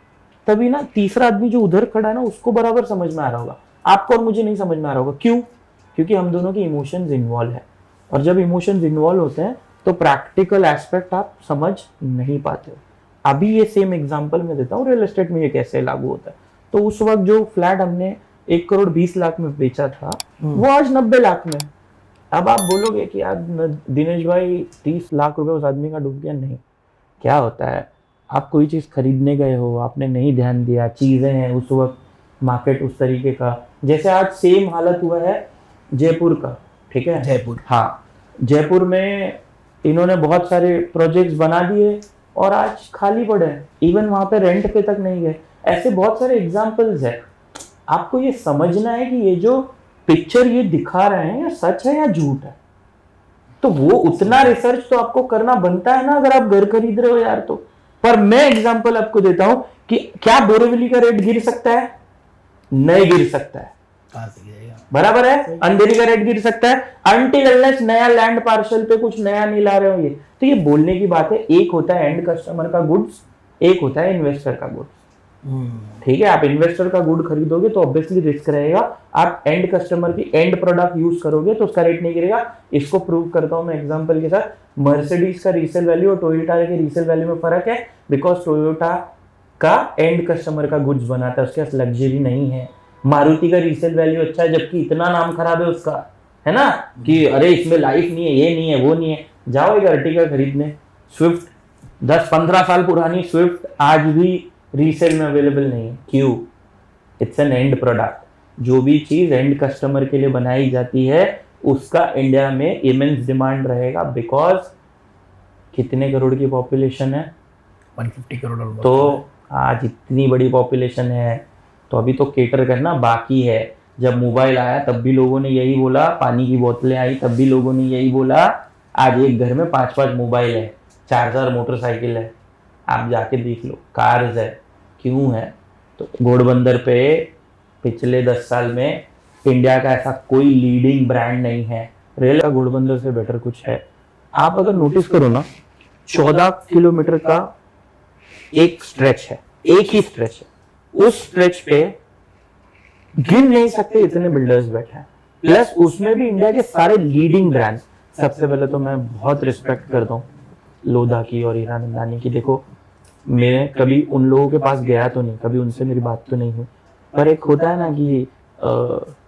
तभी ना तीसरा आदमी जो उधर खड़ा है ना, उसको बराबर समझ में आ रहा होगा, आपको और मुझे नहीं समझ में आ रहा होगा। क्यों? क्योंकि हम दोनों की इमोशंस इन्वॉल्व है, और जब इमोशंस इन्वॉल्व होते हैं तो प्रैक्टिकल एस्पेक्ट आप समझ नहीं पाते हो। अभी ये सेम एग्जांपल मैं देता हूँ रियल एस्टेट में ये कैसे लागू होता है। तो उस वक्त जो फ्लैट हमने 1,20,00,000 में बेचा था वो आज 90 लाख में। अब आप बोलोगे कि यार दिनेश भाई 30 लाख रुपए उस आदमी का डूब गया। नहीं, क्या होता है, आप कोई चीज खरीदने गए हो, आपने नहीं ध्यान दिया, चीजें हैं उस वक्त मार्केट उस तरीके का। जैसे आज सेम हालत हुआ है जयपुर का, ठीक है, जयपुर, हाँ, जयपुर में इन्होंने बहुत सारे प्रोजेक्ट्स बना दिए और आज खाली पड़े हैं, इवन वहां पे रेंट पे तक नहीं गए। ऐसे बहुत सारे एग्जांपल्स है। आपको ये समझना है कि ये जो पिक्चर ये दिखा रहे हैं ये सच है या झूठ है। तो वो उतना रिसर्च तो आपको करना बनता है ना, अगर आप घर खरीद रहे हो यार तो। पर मैं एग्जांपल आपको देता हूं कि क्या बोरीवली का रेट गिर सकता है? नहीं गिर सकता है, कहां से गिरेगा? बराबर है। अंधेरी का रेट गिर सकता है अनटिल अनलेस नया लैंड पार्सल पे कुछ नया नहीं ला रहे हो। ये तो ये बोलने की बात है। एक होता है एंड कस्टमर का गुड्स, एक होता है इन्वेस्टर का गुड्स। ठीक है, आप इन्वेस्टर का गुड खरीदोगे तो ऑब्वियसली रिस्क रहेगा। आप एंड कस्टमर की एंड प्रोडक्ट यूज करोगे तो उसका रेट नहीं गिरेगा। इसको प्रूव करता हूं मैं एग्जांपल के साथ। मर्सिडीज का रीसेल वैल्यू और टोयोटा के रीसेल वैल्यू में फर्क है, बिकॉज टोयोटा का एंड कस्टमर का गुड्स बनाता है, उसके पास लग्जरी नहीं है। मारुति का रीसेल वैल्यू अच्छा है, जबकि इतना नाम खराब है उसका, है ना, कि अरे इसमें लाइफ नहीं है, ये नहीं है, वो नहीं है। जाओ एक अर्टिगा खरीदने, स्विफ्ट 10-15 साल पुरानी स्विफ्ट आज भी रीसेल में अवेलेबल नहीं है। क्यों? It's an and product. जो भी चीज एंड कस्टमर के लिए बनाई जाती है उसका इंडिया में इमेंस डिमांड रहेगा, बिकॉज कितने करोड़ की पॉपुलेशन है? 150 करोड़। तो आज इतनी बड़ी पॉपुलेशन है तो अभी तो केटर करना बाकी है। जब मोबाइल आया तब भी लोगों ने यही बोला, पानी की बोतलें आई तब भी लोगों ने यही बोला। आज एक घर में 5-5 मोबाइल है, 4-4 मोटरसाइकिल है, आप जाके देख लो, कार्स है। क्यों है? तो घोड़बंदर पे पिछले 10 साल में इंडिया का ऐसा कोई लीडिंग ब्रांड नहीं है। रेल का घोड़बंदर से बेटर कुछ है? आप अगर नोटिस करो ना, 14 किलोमीटर का एक स्ट्रेच है, एक ही स्ट्रेच है। उस स्ट्रेच पे गिन नहीं सकते इतने बिल्डर्स बैठे हैं, प्लस उसमें भी इंडिया के सारे लीडिंग ब्रांड्स। सबसे पहले तो मैं बहुत रिस्पेक्ट करता हूँ लोधा की और हीरानंदानी की। देखो, मैं कभी उन लोगों के पास गया तो नहीं, कभी उनसे मेरी बात तो नहीं हुई, पर एक होता है ना कि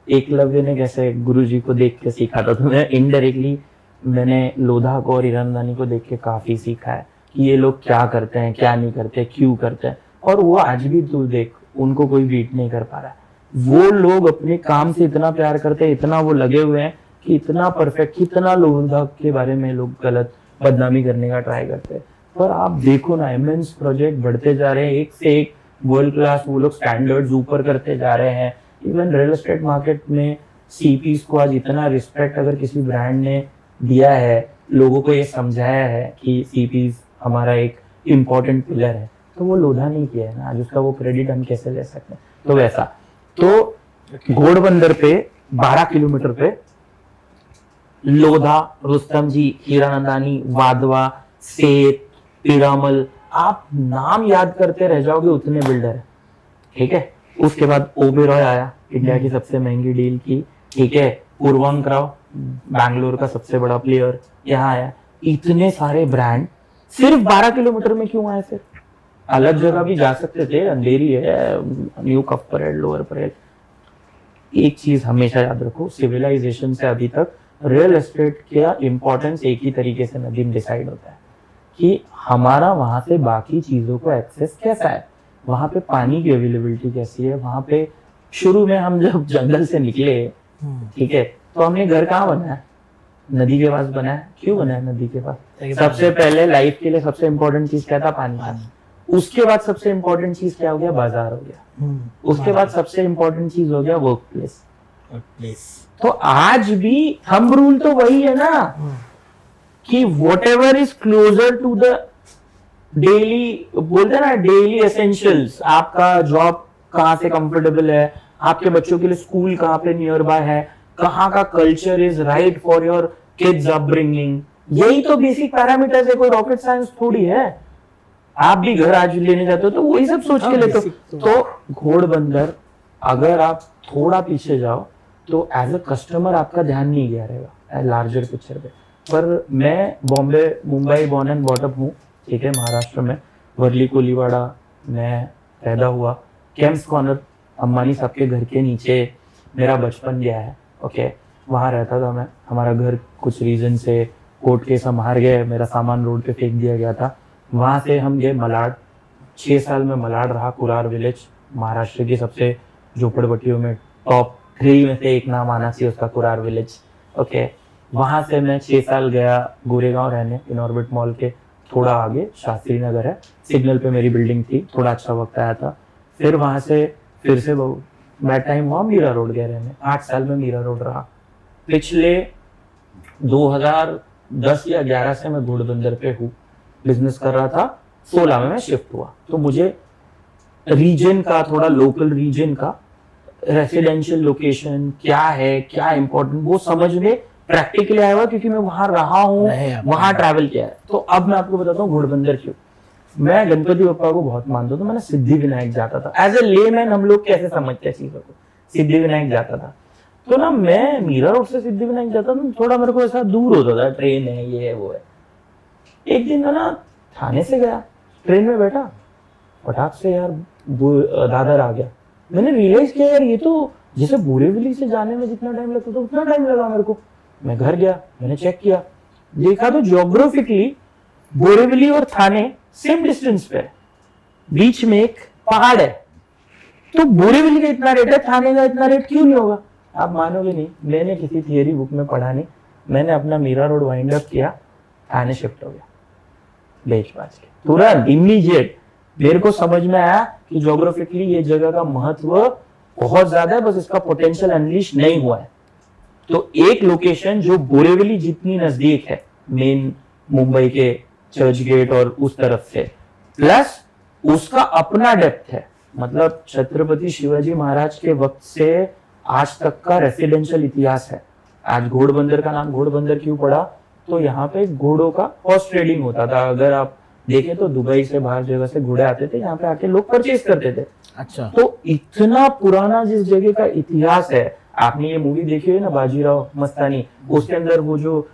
एकलव्य ने कैसे गुरुजी को देख के सीखा था, तो मैं इनडायरेक्टली मैंने लोधा को और हीरानंदानी को देख के काफी सीखा है कि ये लोग क्या करते हैं, क्या नहीं करते, क्यों करते हैं। और वो आज भी तू देख, उनको कोई बीट नहीं कर पा रहा है। वो लोग अपने काम से इतना प्यार करते हैं, इतना वो लगे हुए हैं कि इतना परफेक्ट, कितना लोधा के बारे में लोग गलत बदनामी करने का ट्राई करते हैं। पर आप देखो ना, इमेंस प्रोजेक्ट बढ़ते जा रहे हैं, एक से एक वर्ल्ड क्लास वो लोग स्टैंडर्ड्स ऊपर करते जा रहे हैं। इवन रियल एस्टेट मार्केट में सीपीज को आज इतना रिस्पेक्ट अगर किसी ब्रांड ने दिया है, लोगों को ये समझाया है कि सीपीज हमारा एक इम्पोर्टेंट पिलर है, तो वो लोधा नहीं किया है ना, आज उसका वो क्रेडिट हम कैसे ले सकते हैं। तो वैसा तो घोड़बंदर पे 12 किलोमीटर पे लोधा, रुस्तम जी, हीरानंदानी, वाधवा, सेठ, पीरामल, आप नाम याद करते रह जाओगे, उतने बिल्डर है। ठीक है, उसके बाद ओबेरॉय आया, इंडिया की सबसे महंगी डील की। ठीक है, पूर्वांकराव बैंगलोर का सबसे बड़ा प्लेयर यहाँ आया। इतने सारे ब्रांड सिर्फ 12 किलोमीटर में क्यों आए? सिर्फ अलग जगह भी जा सकते थे, अंधेरी है, new cup parade, lower parade. एक चीज हमेशा याद रखो, सिविलाइजेशन से अभी तक रियल एस्टेट का इंपॉर्टेंस एक ही तरीके से नदीम डिसाइड होता है कि हमारा वहां से बाकी चीजों को एक्सेस कैसा है, वहां पे पानी की अवेलेबिलिटी कैसी है। वहां पे शुरू में हम जब जंगल से निकले, ठीक है, तो हमने घर कहाँ बनाया? नदी के पास बनाया। क्यों बनाया नदी के पास? सबसे पहले लाइफ के लिए सबसे इंपॉर्टेंट चीज क्या था? पानी। उसके बाद सबसे इंपॉर्टेंट चीज क्या हो गया? बाजार हो गया। उसके बाद सबसे इंपॉर्टेंट चीज हो गया वर्क प्लेस। तो आज भी थंब रूल तो वही है ना कि whatever is closer to the daily, बोलते हैं ना डेली एसेंशियल्स, आपका जॉब कहाँ से कंफर्टेबल है, आपके बच्चों के लिए स्कूल कहाँ पे नियर बाय है, कहाँ का culture is right for your kids upbringing, यही तो बेसिक पैरामीटर्स है। कोई रॉकेट साइंस थोड़ी है। आप भी घर आज लेने जाते हो तो वही सब सोच के लेते हो। तो घोड़बंदर, अगर आप थोड़ा पीछे जाओ तो एज अ कस्टमर आपका ध्यान नहीं गया रहेगा लार्जर पिक्चर पे। पर मैं Bombay, Mumbai born and bought up हूँ, ठीक है, महाराष्ट्र में। वर्ली कोलीवाड़ा में पैदा हुआ। केम्स कॉर्नर अंबानी साहब के घर के नीचे मेरा बचपन गया है। ओके, वहाँ रहता था मैं। हमारा घर कुछ रीजन से कोर्ट केस हम हार गए, मेरा सामान रोड पे फेंक दिया गया था। वहाँ से हम गए मलाड। 6 साल में मलाड रहा, कुरार विलेज, महाराष्ट्र की सबसे झोपड़पट्टियों में टॉप 3 में से एक नाम आना चाहिए उसका, कुरार विलेज। ओके, वहाँ से मैं 6 साल गया गोरेगांव रहने, इनऑर्बिट मॉल के थोड़ा आगे शास्त्री नगर है, सिग्नल पे मेरी बिल्डिंग थी, थोड़ा अच्छा वक्त आया था। फिर वहाँ से फिर से बैड टाइम हुआ, मीरा रोड गए रहने। 8 साल में मीरा रोड रहा। पिछले 2010 या 11 से मैं घोड़बंदर पे हूँ, बिजनेस कर रहा था। 16 में मैं शिफ्ट हुआ। तो मुझे रीजन का, थोड़ा लोकल रीजन का, रेसिडेंशियल लोकेशन क्या है, क्या इंपॉर्टेंट, वो समझ में प्रैक्टिकली आया हुआ, क्योंकि मैं वहां रहा हूँ, वहां ट्रैवल किया है। तो अब मैं आपको बताता हूँ घोड़बंदर क्यों। मैं गणपति बप्पा को बहुत मानता था। मैंने सिद्धि विनायक जाता था। एज ए लेमैन हम लोग कैसे समझते हैं चीजों को, सिद्धि विनायक जाता था। तो ना मैं मीरा रोड से सिद्धि विनायक जाता था, थोड़ा मेरे को ऐसा दूर होता था, ट्रेन है, ये है, वो है। एक दिन मैं ना थाने से गया, ट्रेन में बैठा, फटाक से यार दादर आ गया। मैंने रियलाइज किया यार ये तो जैसे बोरीवली से जाने में जितना टाइम लगता था उतना टाइम लगा मेरे को। मैं घर गया, मैंने चेक किया, देखा तो ज्योग्राफिकली बोरीवली और थाने सेम डिस्टेंस पे है, बीच में एक पहाड़ है। तो बोरीवली का इतना रेट है, थाने का इतना रेट क्यों नहीं होगा? आप मानोगे नहीं, मैंने किसी थियरी बुक में पढ़ा नहीं, मैंने अपना मीरा रोड वाइंड अप किया, थाने शिफ्ट हो गया बेच बाज के तुरंत, इमीडिएट। मेरे को समझ में आया कि ज्योग्राफिकली ये जगह का महत्व बहुत ज्यादा है, बस इसका पोटेंशियल अनलीश नहीं हुआ है। तो एक लोकेशन जो बोरीवली जितनी नजदीक है मेन मुंबई के चर्च गेट और उस तरफ से, प्लस उसका अपना डेप्थ है, मतलब छत्रपति शिवाजी महाराज के वक्त से आज तक का रेसिडेंशियल इतिहास है। आज घोड़बंदर का नाम घोड़बंदर क्यों पड़ा? तो यहाँ पे घोड़ों का हॉर्स ट्रेडिंग होता था। अगर आप देखें तो दुबई से, बाहर जगह से घोड़े आते थे, यहाँ पे आके लोग परचेज करते थे। अच्छा, तो इतना पुराना जिस जगह का इतिहास है, आपने ये मूवी देखी है ना बाजीराव मस्तानी, उसके अंदर वो जो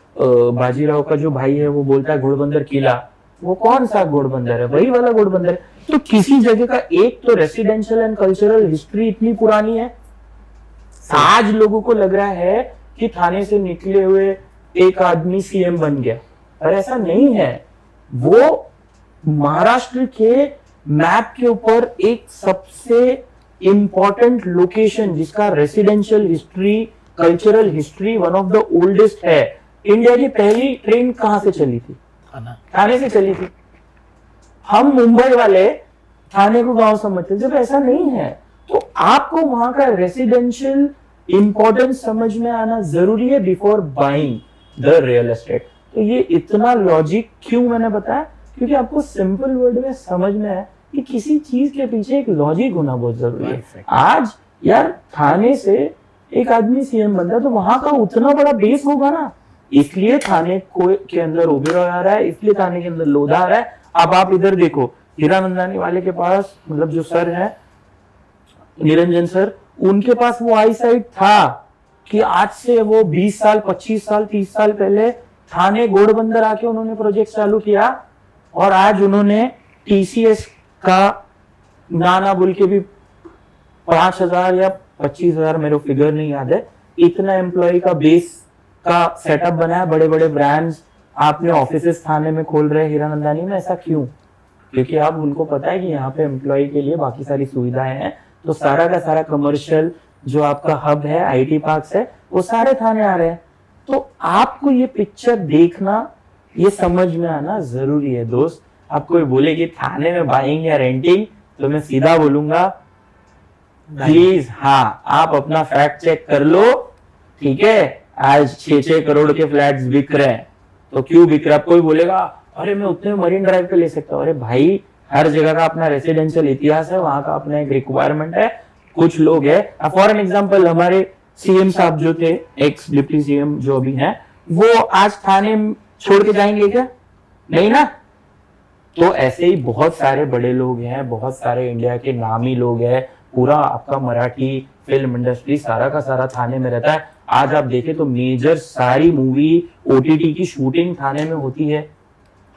बाजीराव का जो भाई है वो बोलता है घोड़बंदर किला, वो कौन सा घोड़बंदर है? वही वाला घोड़बंदर है। तो किसी जगह का एक तो रेसिडेंशियल एंड कल्चरल हिस्ट्री इतनी पुरानी है, आज लोगों को लग रहा है कि थाने से निकले हुए एक आदमी सीएम बन गया, पर ऐसा नहीं है। वो महाराष्ट्र के मैप के ऊपर एक सबसे इंपॉर्टेंट लोकेशन, जिसका residential history, cultural history one of the oldest है। इंडिया की पहली ट्रेन कहां से चली थी? थाने से चली थी। हम मुंबई वाले थाने को गांव समझते, जब ऐसा नहीं है। तो आपको वहां का रेसिडेंशियल इंपॉर्टेंस समझ में आना जरूरी है before buying the real estate. तो ये इतना लॉजिक क्यों मैंने बताया? क्योंकि आपको सिंपल वर्ड में समझ में है कि किसी चीज के पीछे एक लॉजिक होना बहुत जरूरी है। आज यार थाने से एक आदमी सीएम बनता है तो वहां का उतना बड़ा बेस होगा ना, इसलिए थाने के अंदर ओबेरॉय आ रहा है, इसलिए थाने के अंदर लोधा आ रहा है। अब आप इधर देखो, हीरानंदानी वाले के पास, मतलब जो सर है निरंजन सर, उनके पास वो आई साइट था कि आज से वो 20 साल, 25 साल, 30 साल पहले थाने घोड़बंदर आके उन्होंने प्रोजेक्ट चालू किया, और आज उन्होंने टीसीएस का नाना बोल के भी 5,000 या 25,000, मेरे फिगर नहीं याद है, इतना एम्प्लॉय का बेस का सेटअप बनाया। बड़े बड़े ब्रांड्स आपने ऑफिसेस थाने में खोल रहे हैं हीरानंदानी में। ऐसा क्यों? क्योंकि अब उनको पता है कि यहाँ पे एम्प्लॉय के लिए बाकी सारी सुविधाएं हैं। तो सारा का सारा कमर्शियल जो आपका हब है, आईटी पार्क्स है, वो सारे थाने आ रहे हैं। तो आपको ये पिक्चर देखना, ये समझ में आना जरूरी है दोस्त। आप कोई बोले कि थाने में बाइंग या रेंटिंग, तो मैं सीधा बोलूंगा प्लीज, हाँ, आप अपना फैक्ट चेक कर लो, ठीक है। आज 6-6 करोड़ के फ्लैट्स बिक रहे हैं, तो क्यों बिक रहा है? कोई बोलेगा अरे मैं उतने मरीन ड्राइव पे ले सकता हूँ। अरे भाई, हर जगह का अपना रेसिडेंशियल इतिहास है, वहां का अपना एक रिक्वायरमेंट है। कुछ लोग है, फॉर एन एग्जाम्पल, हमारे सीएम साहब जो थे, एक्स डिप्टी सीएम जो भी हैं, वो आज थाने छोड़ के जाएंगे क्या? नहीं ना। तो ऐसे ही बहुत सारे बड़े लोग हैं, बहुत सारे इंडिया के नामी लोग हैं। पूरा आपका मराठी फिल्म इंडस्ट्री सारा का सारा थाने में रहता है। आज आप देखें तो मेजर सारी मूवी ओटीटी की शूटिंग थाने में होती है।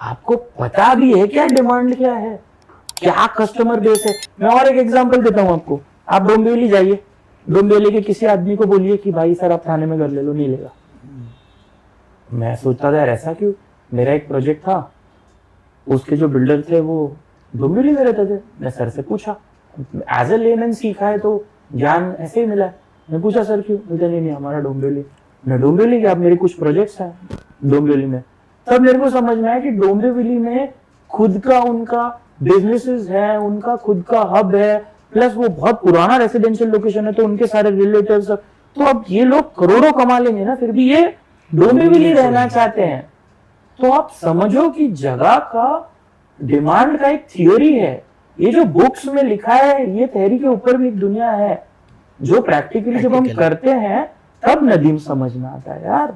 आपको पता भी है क्या डिमांड क्या है? क्या कस्टमर बेस है। मैं और एक एग्जांपल देता हूँ आपको, आप डोंबिवली जाइए, डोंबिवली के किसी आदमी को बोलिए कि भाई सर आप थाने में घर ले लो, नहीं लेगा। मैं सोचता था यार ऐसा क्यों। मेरा एक प्रोजेक्ट था, उसके जो बिल्डर थे वो डोंबिवली में रहते थे। मैं सर से पूछा, एज ए लेमैन सीखा है तो ज्ञान ऐसे ही मिला है। मैं पूछा सर क्यों, बोलते नहीं हमारा डोंबिवली। मैं डोंबिवली के, आप मेरे कुछ प्रोजेक्ट्स हैं डोंबिवली में। तब मेरे को समझ में आया कि डोंबिवली में खुद का उनका बिजनेसेस है, उनका खुद का हब है, प्लस वो बहुत पुराना रेसिडेंशियल लोकेशन है, तो उनके सारे रिलेटिव्स। तो अब ये लोग करोड़ों कमा लेंगे ना, फिर भी ये डोंबिवली रहना चाहते हैं। तो आप समझो कि जगह का डिमांड का एक थियोरी है। ये जो बुक्स में लिखा है, ये थियोरी के ऊपर भी एक दुनिया है जो प्रैक्टिकली जब हम करते हैं तब नदीम समझ में आता है यार।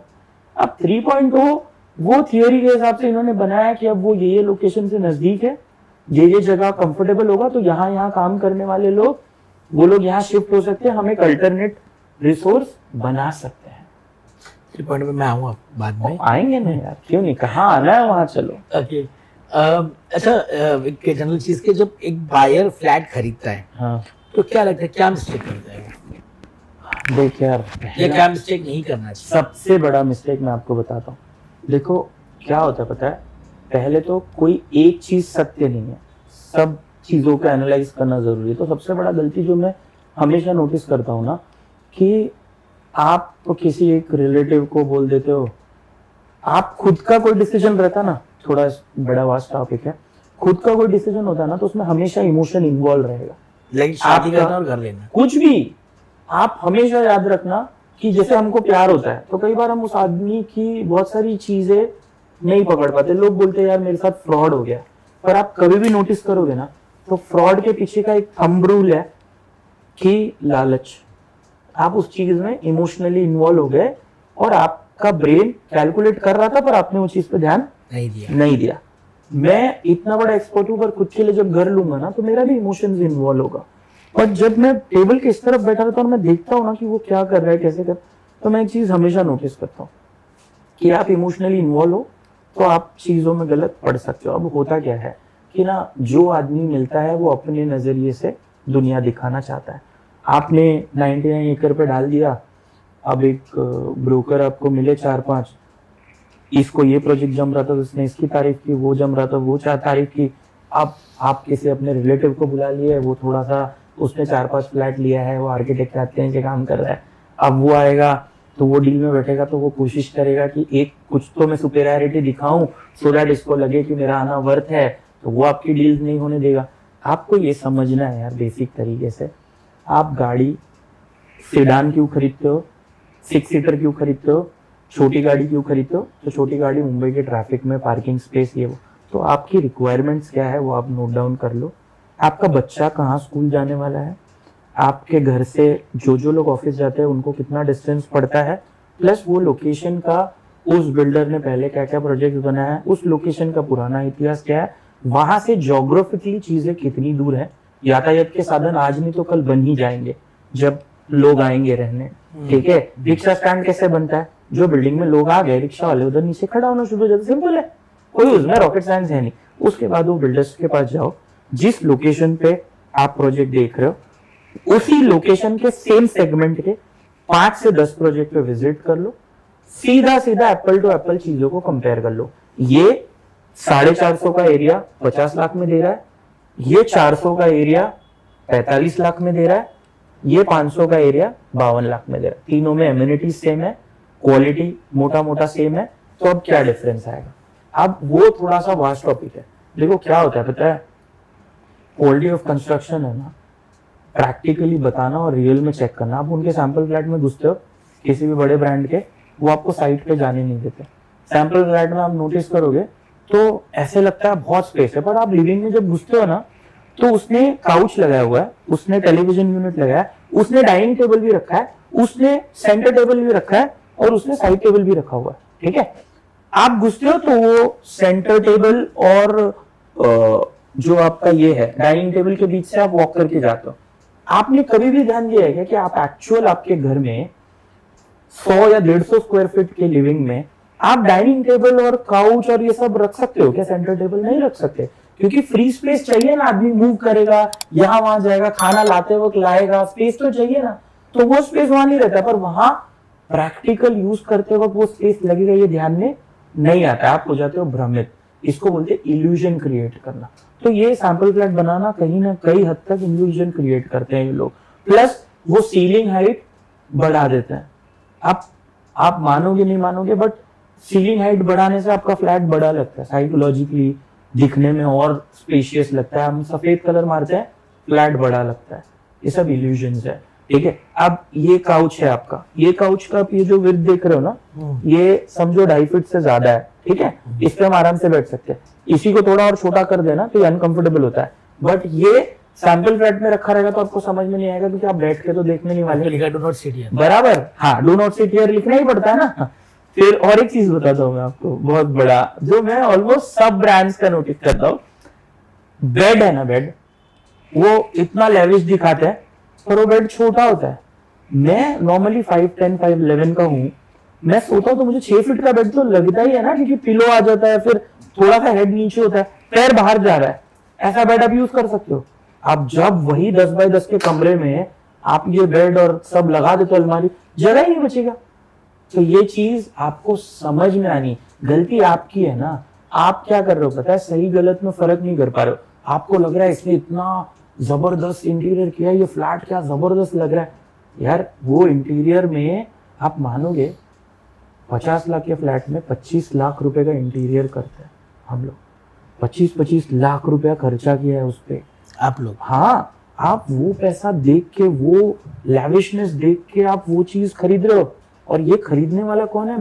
अब 3.0 वो थियोरी के हिसाब से इन्होंने बनाया कि अब वो ये लोकेशन से नजदीक है, ये जगह कंफर्टेबल होगा, तो यहाँ काम करने वाले लोग, वो लोग यहाँ शिफ्ट हो सकते हैं, हम एक अल्टरनेट रिसोर्स बना सकते हैं। 3.0 में मैं आऊंगा बाद में। आएंगे ना यार, क्यों नहीं, कहाँ आना है वहां चलो। ओके अच्छा, एक जनरल चीज के, जब एक बायर फ्लैट खरीदता है, हाँ तो क्या लगता है क्या मिस्टेक करता है वो? देख यार, या क्या मिस्टेक नहीं करना चाहिए? सबसे बड़ा मिस्टेक मैं आपको बताता हूँ। देखो क्या होता है पता है, पहले तो कोई एक चीज सत्य नहीं है, सब चीजों को एनालाइज करना जरूरी है। तो सबसे बड़ा गलती जो मैं हमेशा नोटिस करता हूँ ना, कि आप तो किसी एक रिलेटिव को बोल देते हो, आप खुद का कोई डिसीजन रहता ना, थोड़ा बड़ा वास्ट टॉपिक है, खुद का कोई डिसीजन होता है ना, तो उसमें हमेशा इमोशन इन्वॉल्व रहेगा। लाइक शादी करना और घर लेना, कुछ भी आप हमेशा याद रखना कि जैसे हमको प्यार होता है, तो कई बार हम उस आदमी की बहुत सारी चीजें नहीं पकड़ पाते। लोग बोलते हैं यार मेरे साथ फ्रॉड हो गया, पर आप कभी भी नोटिस करोगे ना, तो फ्रॉड के पीछे का एक थंब रूल है कि लालच। आप उस चीज में इमोशनली इन्वॉल्व हो गए और आपका ब्रेन कैलकुलेट कर रहा था, पर आपने उस चीज पे ध्यान नहीं दिया। मैं इतना बड़ा एक्सपर्ट हूं, पर खुद के लिए जब घर लूंगा ना, तो मेरा भी इमोशंस इन्वॉल्व होगा। और जब मैं टेबल के इस तरफ बैठा रहता हूँ और मैं देखता हूँ ना कि वो क्या कर रहा है, कैसे कर, तो मैं एक चीज हमेशा नोटिस करता हूँ कि आप इमोशनली इन्वॉल्व हो तो आप चीजों में गलत पड़ सकते हो। अब होता क्या है कि ना, जो आदमी मिलता है वो अपने नजरिए से दुनिया दिखाना चाहता है। आपने 99 एकड़ पे डाल दिया, अब एक ब्रोकर आपको मिले 4-5, इसको ये प्रोजेक्ट जम रहा था तो उसने इसकी तारीफ की, वो जम रहा था वो तारीफ की। अब आप किसी अपने रिलेटिव को बुला लिए, वो थोड़ा सा, उसने 4-5 फ्लैट लिया है, वो आर्किटेक्ट आते हैं कि काम कर रहा है, अब वो आएगा तो वो डील में बैठेगा, तो वो कोशिश करेगा कि एक कुछ तो मैं सुपेरियरिटी दिखाऊं, सो दैट इसको लगे कि मेरा आना वर्थ है, तो वो आपकी डील नहीं होने देगा। आपको ये समझना है यार बेसिक तरीके से, आप गाड़ी सेडान क्यों खरीदते हो, 6 सीटर क्यों खरीदते हो, छोटी गाड़ी क्यों खरीदते हो? तो छोटी गाड़ी मुंबई के ट्रैफिक में पार्किंग स्पेस, ये वो। तो आपकी रिक्वायरमेंट्स क्या है वो आप नोट डाउन कर लो। आपका बच्चा कहाँ स्कूल जाने वाला है, आपके घर से जो लोग ऑफिस जाते हैं उनको कितना डिस्टेंस पड़ता है, प्लस वो लोकेशन का उस बिल्डर ने पहले क्या क्या प्रोजेक्ट बनाया है, उस लोकेशन का पुराना इतिहास क्या है, वहां से ज्योग्राफिकली चीजें कितनी दूर है। यातायात के साधन आज नहीं तो कल बन ही जाएंगे जब लोग आएंगे रहने, ठीक है। रिक्शा स्टैंड कैसे बनता है, जो बिल्डिंग में लोग आ गए, रिक्शा वाले उधर नीचे खड़ा होना शुरू हो जाता, सिंपल है, कोई उसमें रॉकेट साइंस है नहीं। उसके बाद वो बिल्डर्स के पास जाओ, जिस लोकेशन पे आप प्रोजेक्ट देख रहे हो उसी लोकेशन के सेम सेगमेंट के 5 से 10 प्रोजेक्ट पे विजिट कर लो, सीधा एप्पल टू एप्पल चीजों को कंपेयर कर लो। ये 450 का एरिया 50 लाख में दे रहा है, ये 400 का एरिया 45 लाख में दे रहा है, ये 500 का एरिया 52 लाख में दे रहा है। तीनों में एमिनिटीज सेम है, क्वालिटी मोटा सेम है, तो अब क्या डिफरेंस आएगा? अब वो थोड़ा सा वास्ट टॉपिक है। देखो क्या होता है पता है, क्वालिटी ऑफ कंस्ट्रक्शन है ना, प्रैक्टिकली बताना और रियल में चेक करना। आप उनके सैंपल फ्लैट में घुसते हो किसी भी बड़े ब्रांड के, वो आपको साइट पे जाने नहीं देते। सैंपल फ्लैट में आप नोटिस करोगे तो ऐसे लगता है बहुत स्पेस है, पर आप लिविंग में जब घुसते हो ना, तो उसने काउच लगाया हुआ है, उसने टेलीविजन यूनिट लगाया है, उसने डाइनिंग टेबल भी रखा है, उसने सेंटर टेबल भी रखा है, और उसने साइड टेबल भी रखा हुआ है, ठीक है। आप घुसते हो तो वो सेंटर टेबल और जो आपका ये है डाइनिंग टेबल के बीच से आप वॉक करके जाते हो। आपने कभी भी ध्यान दिया है क्या कि आप एक्चुअल आपके घर में 100 या 150 स्क्वायर फीट के लिविंग में आप डाइनिंग टेबल और काउच और ये सब रख सकते हो क्या? सेंटर टेबल नहीं रख सकते, क्योंकि फ्री स्पेस चाहिए ना, आदमी मूव करेगा, यहाँ वहां जाएगा, खाना लाते वक्त लाएगा, स्पेस तो चाहिए ना, तो वो स्पेस वहां नहीं रहता, पर वहां प्रैक्टिकल यूज करते वक्त वो स्पेस लगेगा, ये ध्यान में नहीं आता, आप हो जाते हो भ्रमित। इसको बोलते हैं इल्यूजन क्रिएट करना। तो ये सैंपल फ्लैट बनाना कहीं ना कहीं हद तक इल्यूजन क्रिएट करते हैं ये लोग। प्लस वो सीलिंग हाइट बढ़ा देते हैं। आप मानोगे नहीं मानोगे, बट सीलिंग हाइट बढ़ाने से आपका फ्लैट बड़ा लगता है, साइकोलॉजिकली दिखने में और स्पेशियस लगता है। हम सफेद कलर मारते हैं, फ्लैट बड़ा लगता है। ये सब इल्यूजन्स है, ठीक है। अब ये काउच है आपका, ये काउच का ये जो विड्थ देख रहे हो ना, ये समझो 2.5 फीट से ज्यादा है, ठीक है। इस पे हम आराम से बैठ सकते हैं। इसी को थोड़ा और छोटा कर देना तो ये अनकंफर्टेबल होता है, बट ये सैंपल फ्लैट में रखा रहेगा तो आपको समझ में नहीं आएगा, क्योंकि आप बैठ के तो देखने नहीं वाले। लिखा डू नॉट सिट हियर, बराबर, हाँ, डू नॉट सिट हियर लिखना ही पड़ता है ना। फिर और एक चीज बताता हूँ मैं आपको बहुत बड़ा, जो मैं ऑलमोस्ट सब ब्रांड्स का नोटिस करता हूँ। बेड है ना, बेड वो इतना लेविश दिखाते हैं, पर वो बेड छोटा होता है। मैं नॉर्मली 5'10", 5'11" का हूँ, मैं सोता हूँ तो मुझे 6 फीट का बेड तो लगता ही है ना, क्योंकि पिलो आ जाता है, फिर थोड़ा सा हेड नीचे होता है, पैर बाहर जा रहा है। ऐसा बेड आप यूज कर सकते हो। आप जब वही 10 बाय 10 के कमरे में आप ये बेड और सब लगा देते हो, अलमारी, जगह ही नहीं बचेगा। तो ये चीज आपको समझ में आनी, गलती आपकी है ना। आप क्या कर रहे हो पता है, सही गलत में फर्क नहीं कर पा रहे हो। आपको लग रहा है इसने इतना जबरदस्त इंटीरियर किया, ये फ्लैट क्या जबरदस्त लग रहा है। यार वो इंटीरियर में आप मानोगे 50 लाख के फ्लैट में 25 लाख रुपए का इंटीरियर करते हैं हम लोग। 25-25 लाख रुपया खर्चा किया है उस पे आप लोग। हाँ, आप वो पैसा देख के, वो लैविशनेस देख के आप वो चीज खरीद रहे हो। और ये खरीदने वाला कौन है,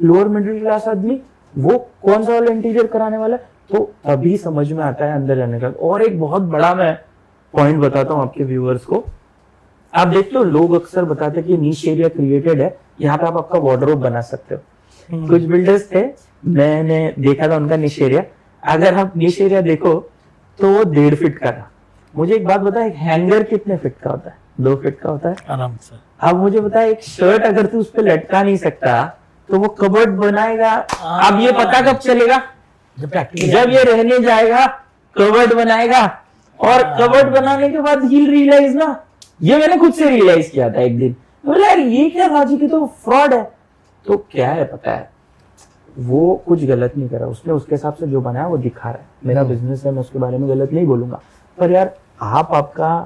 लोअर मिडिल क्लास आदमी। वो कौन सा वाला इंटीरियर कराने वाला है, तो तभी समझ में आता है अंदर जाने का। और एक बहुत बड़ा मैं पॉइंट बताता हूँ आपके व्यूअर्स को। आप देखते हो लोग अक्सर बताते हैं कि नीश एरिया क्रिएटेड है, यहाँ पे आप आपका वार्डरोब बना सकते हो। कुछ बिल्डर्स थे, मैंने देखा था उनका नीश एरिया। अगर आप नीश एरिया देखो तो वो 1.5 फीट का था। मुझे एक बात बता, एक हैंगर कितने फीट का होता है? 2 फीट का होता है आराम से। अब मुझे बता, एक शर्ट अगर तू उस पे लटका नहीं सकता तो वो कबर्ड बनाएगा। अब ये पता कब चलेगा, जब ये रहने जाएगा, कबर्ड बनाएगा। और कबर्ड बनाने के बाद ही रियलाइज ना, ये मैंने खुद से रियलाइज किया था एक दिन, बोला यार ये क्या राजी की तो फ्रॉड है। तो क्या है पता है, वो कुछ गलत नहीं करा उसने, उसके हिसाब से जो बनाया वो दिखा रहा है। मेरा बिजनेस है, मैं उसके बारे में गलत नहीं बोलूंगा। पर यार आपका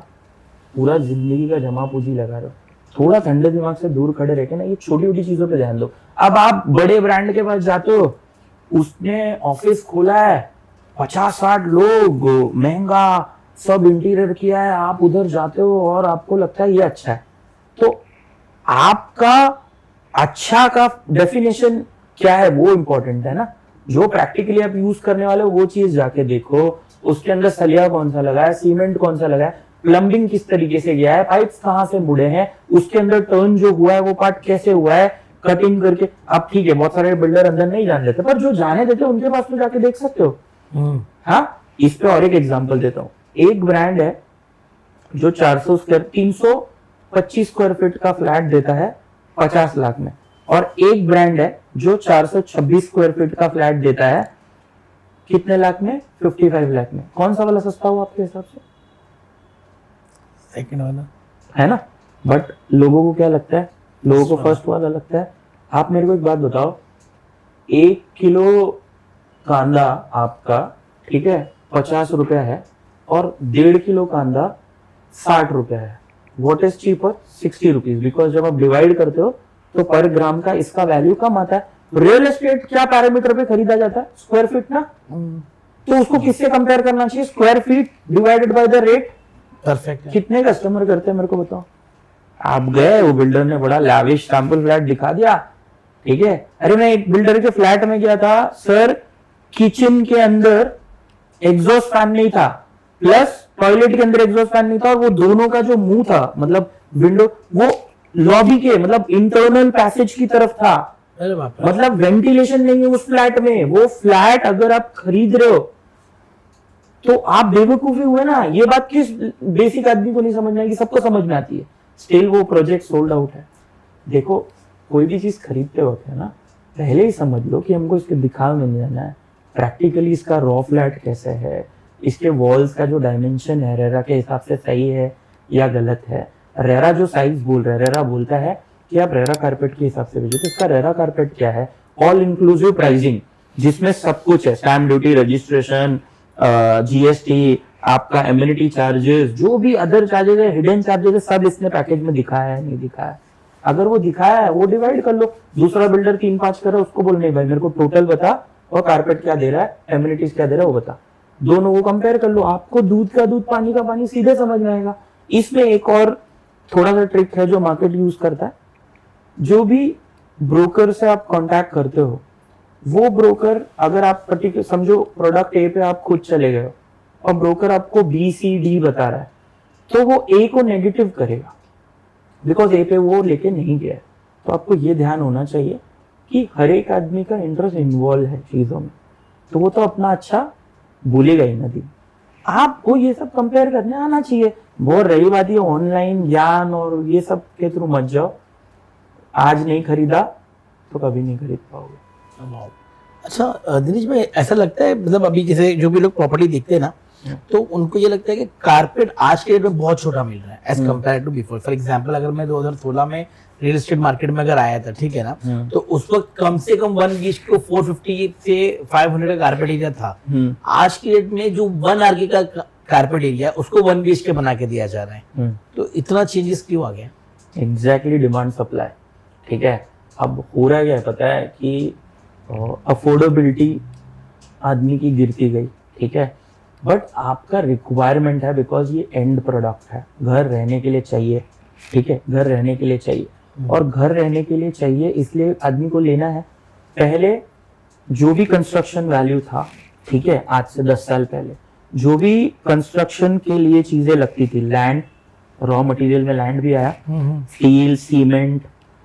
पूरा जिंदगी का जमा पूंजी लगा रहे हो, थोड़ा ठंडे दिमाग से दूर खड़े रह के ना ये छोटी छोटी चीजों पे ध्यान दो। अब आप बड़े ब्रांड के पास जाते हो, उसने ऑफिस खोला है, 50-60 लोग, महंगा सब इंटीरियर किया है, आप उधर जाते हो और आपको लगता है ये अच्छा है। तो आपका अच्छा का डेफिनेशन क्या है वो इंपॉर्टेंट है ना। जो प्रैक्टिकली आप यूज करने वाले हो वो चीज जाके देखो, उसके अंदर सलिया कौन सा लगा है, सीमेंट कौन सा लगा है, प्लम्बिंग किस तरीके से गया है, पाइप्स कहाँ से मुड़े हैं, उसके अंदर टर्न जो हुआ है वो पार्ट कैसे हुआ है, कटिंग करके। अब ठीक है, बहुत सारे बिल्डर अंदर नहीं जाने देते, पर जो जाने देते उनके पास तो जाके देख सकते हो। हाँ, इस पे और एक एग्जांपल देता हूँ। एक ब्रांड है जो 325 स्क्वायर फीट का फ्लैट देता है 50 लाख में, और एक ब्रांड है जो 426 स्क्वायर फीट का फ्लैट देता है कितने लाख में, 55 लाख में। कौन सा वाला सस्ता हुआ आपके हिसाब से? सेकंड वाला है ना। बट लोगों को क्या लगता है, लोगों को फर्स्ट वाला लगता है। आप मेरे को एक बात बताओ, 1 किलो कांदा आपका, ठीक है, 50 रुपया है, और 1.5 किलो कांदा 60 रुपया है। What is cheaper? 60 rupees. Because जब आप डिवाइड करते हो तो पर ग्राम का इसका वैल्यू कम आता है। रियल एस्टेट क्या पैरामीटर पे खरीदा जाता है? स्क्वायर फीट ना। तो उसको किससे कंपेयर करना चाहिए? Square feet divided by the rate. Perfect है। कितने कस्टमर करते हैं मेरे को बताओ। आप गए, वो बिल्डर ने बड़ा लैविश सैंपल फ्लैट दिखा दिया, ठीक है। अरे मैं एक बिल्डर के फ्लैट में गया था सर, किचन के अंदर एग्जॉस्ट फैन नहीं था, प्लस टॉयलेट के अंदर एग्जॉस्ट फैन नहीं था, और वो दोनों का जो मुंह था, मतलब विंडो, वो लॉबी के मतलब इंटरनल पैसेज की तरफ था। अरे बाप रे। मतलब वेंटिलेशन नहीं है उस फ्लैट में। वो फ्लैट अगर आप खरीद रहे हो तो आप बेवकूफी हुए ना। ये बात किस बेसिक आदमी को नहीं समझ में आएगी, सबको समझ में आती है। स्टिल वो प्रोजेक्ट सोल्ड आउट है। देखो, कोई भी चीज खरीदते वक्त है ना, पहले ही समझ लो कि हमको इसके दिखावे में नहीं जाना है, प्रैक्टिकली इसका रॉ फ्लैट कैसे है, इसके वॉल्स का जो डायमेंशन है रेरा के हिसाब से सही है या गलत है। रेरा जो साइज बोल रहा है, रेरा बोलता है कि आप रेरा कारपेट के हिसाब से भेजो, तो इसका रेरा कारपेट क्या है, ऑल इंक्लूसिव प्राइसिंग, जिसमें सब कुछ है, स्टैम्प ड्यूटी, रजिस्ट्रेशन, जीएसटी, आपका एम्यूनिटी चार्जेस, जो भी अदर चार्जेस है, हिडन चार्जेस है, सब इसने पैकेज में दिखाया है नहीं दिखाया है। अगर वो दिखाया है वो डिवाइड कर लो। दूसरा बिल्डर 3-5 कर रहा है, उसको बोल नहीं भाई मेरे को टोटल बता और कारपेट क्या दे रहा है, एम्यूनिटीज क्या दे रहा है वो बता। दोनों को कंपेयर कर लो, आपको दूध का दूध पानी का पानी सीधे समझ में आएगा। इसमें एक और थोड़ा सा ट्रिक है जो मार्केट यूज करता है। जो भी ब्रोकर से आप कांटेक्ट करते हो, वो ब्रोकर अगर आप पर्टिकुलर समझो प्रोडक्ट ए पे आप खुद चले गए हो और ब्रोकर आपको बी सी डी बता रहा है, तो वो ए को नेगेटिव करेगा बिकॉज ए पे वो लेके नहीं गया है। तो आपको ये ध्यान होना चाहिए कि हर एक आदमी का इंटरेस्ट इन्वॉल्व है चीजों में, तो वो तो अपना अच्छा भूलेगा ही नहीं। आपको ये सब कंपेयर करने आना चाहिए। वो रही बात ये ऑनलाइन ज्ञान और ये सब के थ्रू मत जाओ। आज नहीं खरीदा तो कभी नहीं खरीद पाओगे। अच्छा दिनेश भाई, ऐसा लगता है मतलब अभी जैसे जो भी लोग प्रॉपर्टी देखते हैं ना, तो उनको ये लगता है कि कारपेट आज के डेट में बहुत छोटा मिल रहा है as compared to before. For example अगर मैं 2016 में रियल एस्टेट मार्केट में अगर आया था, ठीक है ना, तो उस वक्त कम से कम 1 BHK को 450 से 500 का कारपेट एरिया था। आज की डेट में जो 1 RK का कारपेट एरिया उसको 1 BHK बना के दिया जा रहा है। तो इतना चेंजेस क्यों आ गया? एग्जैक्टली डिमांड सप्लाई, ठीक है। अब हो रहा क्या है पता है कि अफोर्डेबिलिटी आदमी की गिरती गई, ठीक है, बट आपका रिक्वायरमेंट है बिकॉज ये एंड प्रोडक्ट है, घर रहने के लिए चाहिए, ठीक है, घर रहने के लिए चाहिए। और घर रहने के लिए चाहिए इसलिए आदमी को लेना है। पहले जो भी कंस्ट्रक्शन वैल्यू था, ठीक है, आज से 10 साल पहले जो भी कंस्ट्रक्शन के लिए चीजें लगती थी, लैंड, रॉ मटेरियल में लैंड भी आया, स्टील, सीमेंट,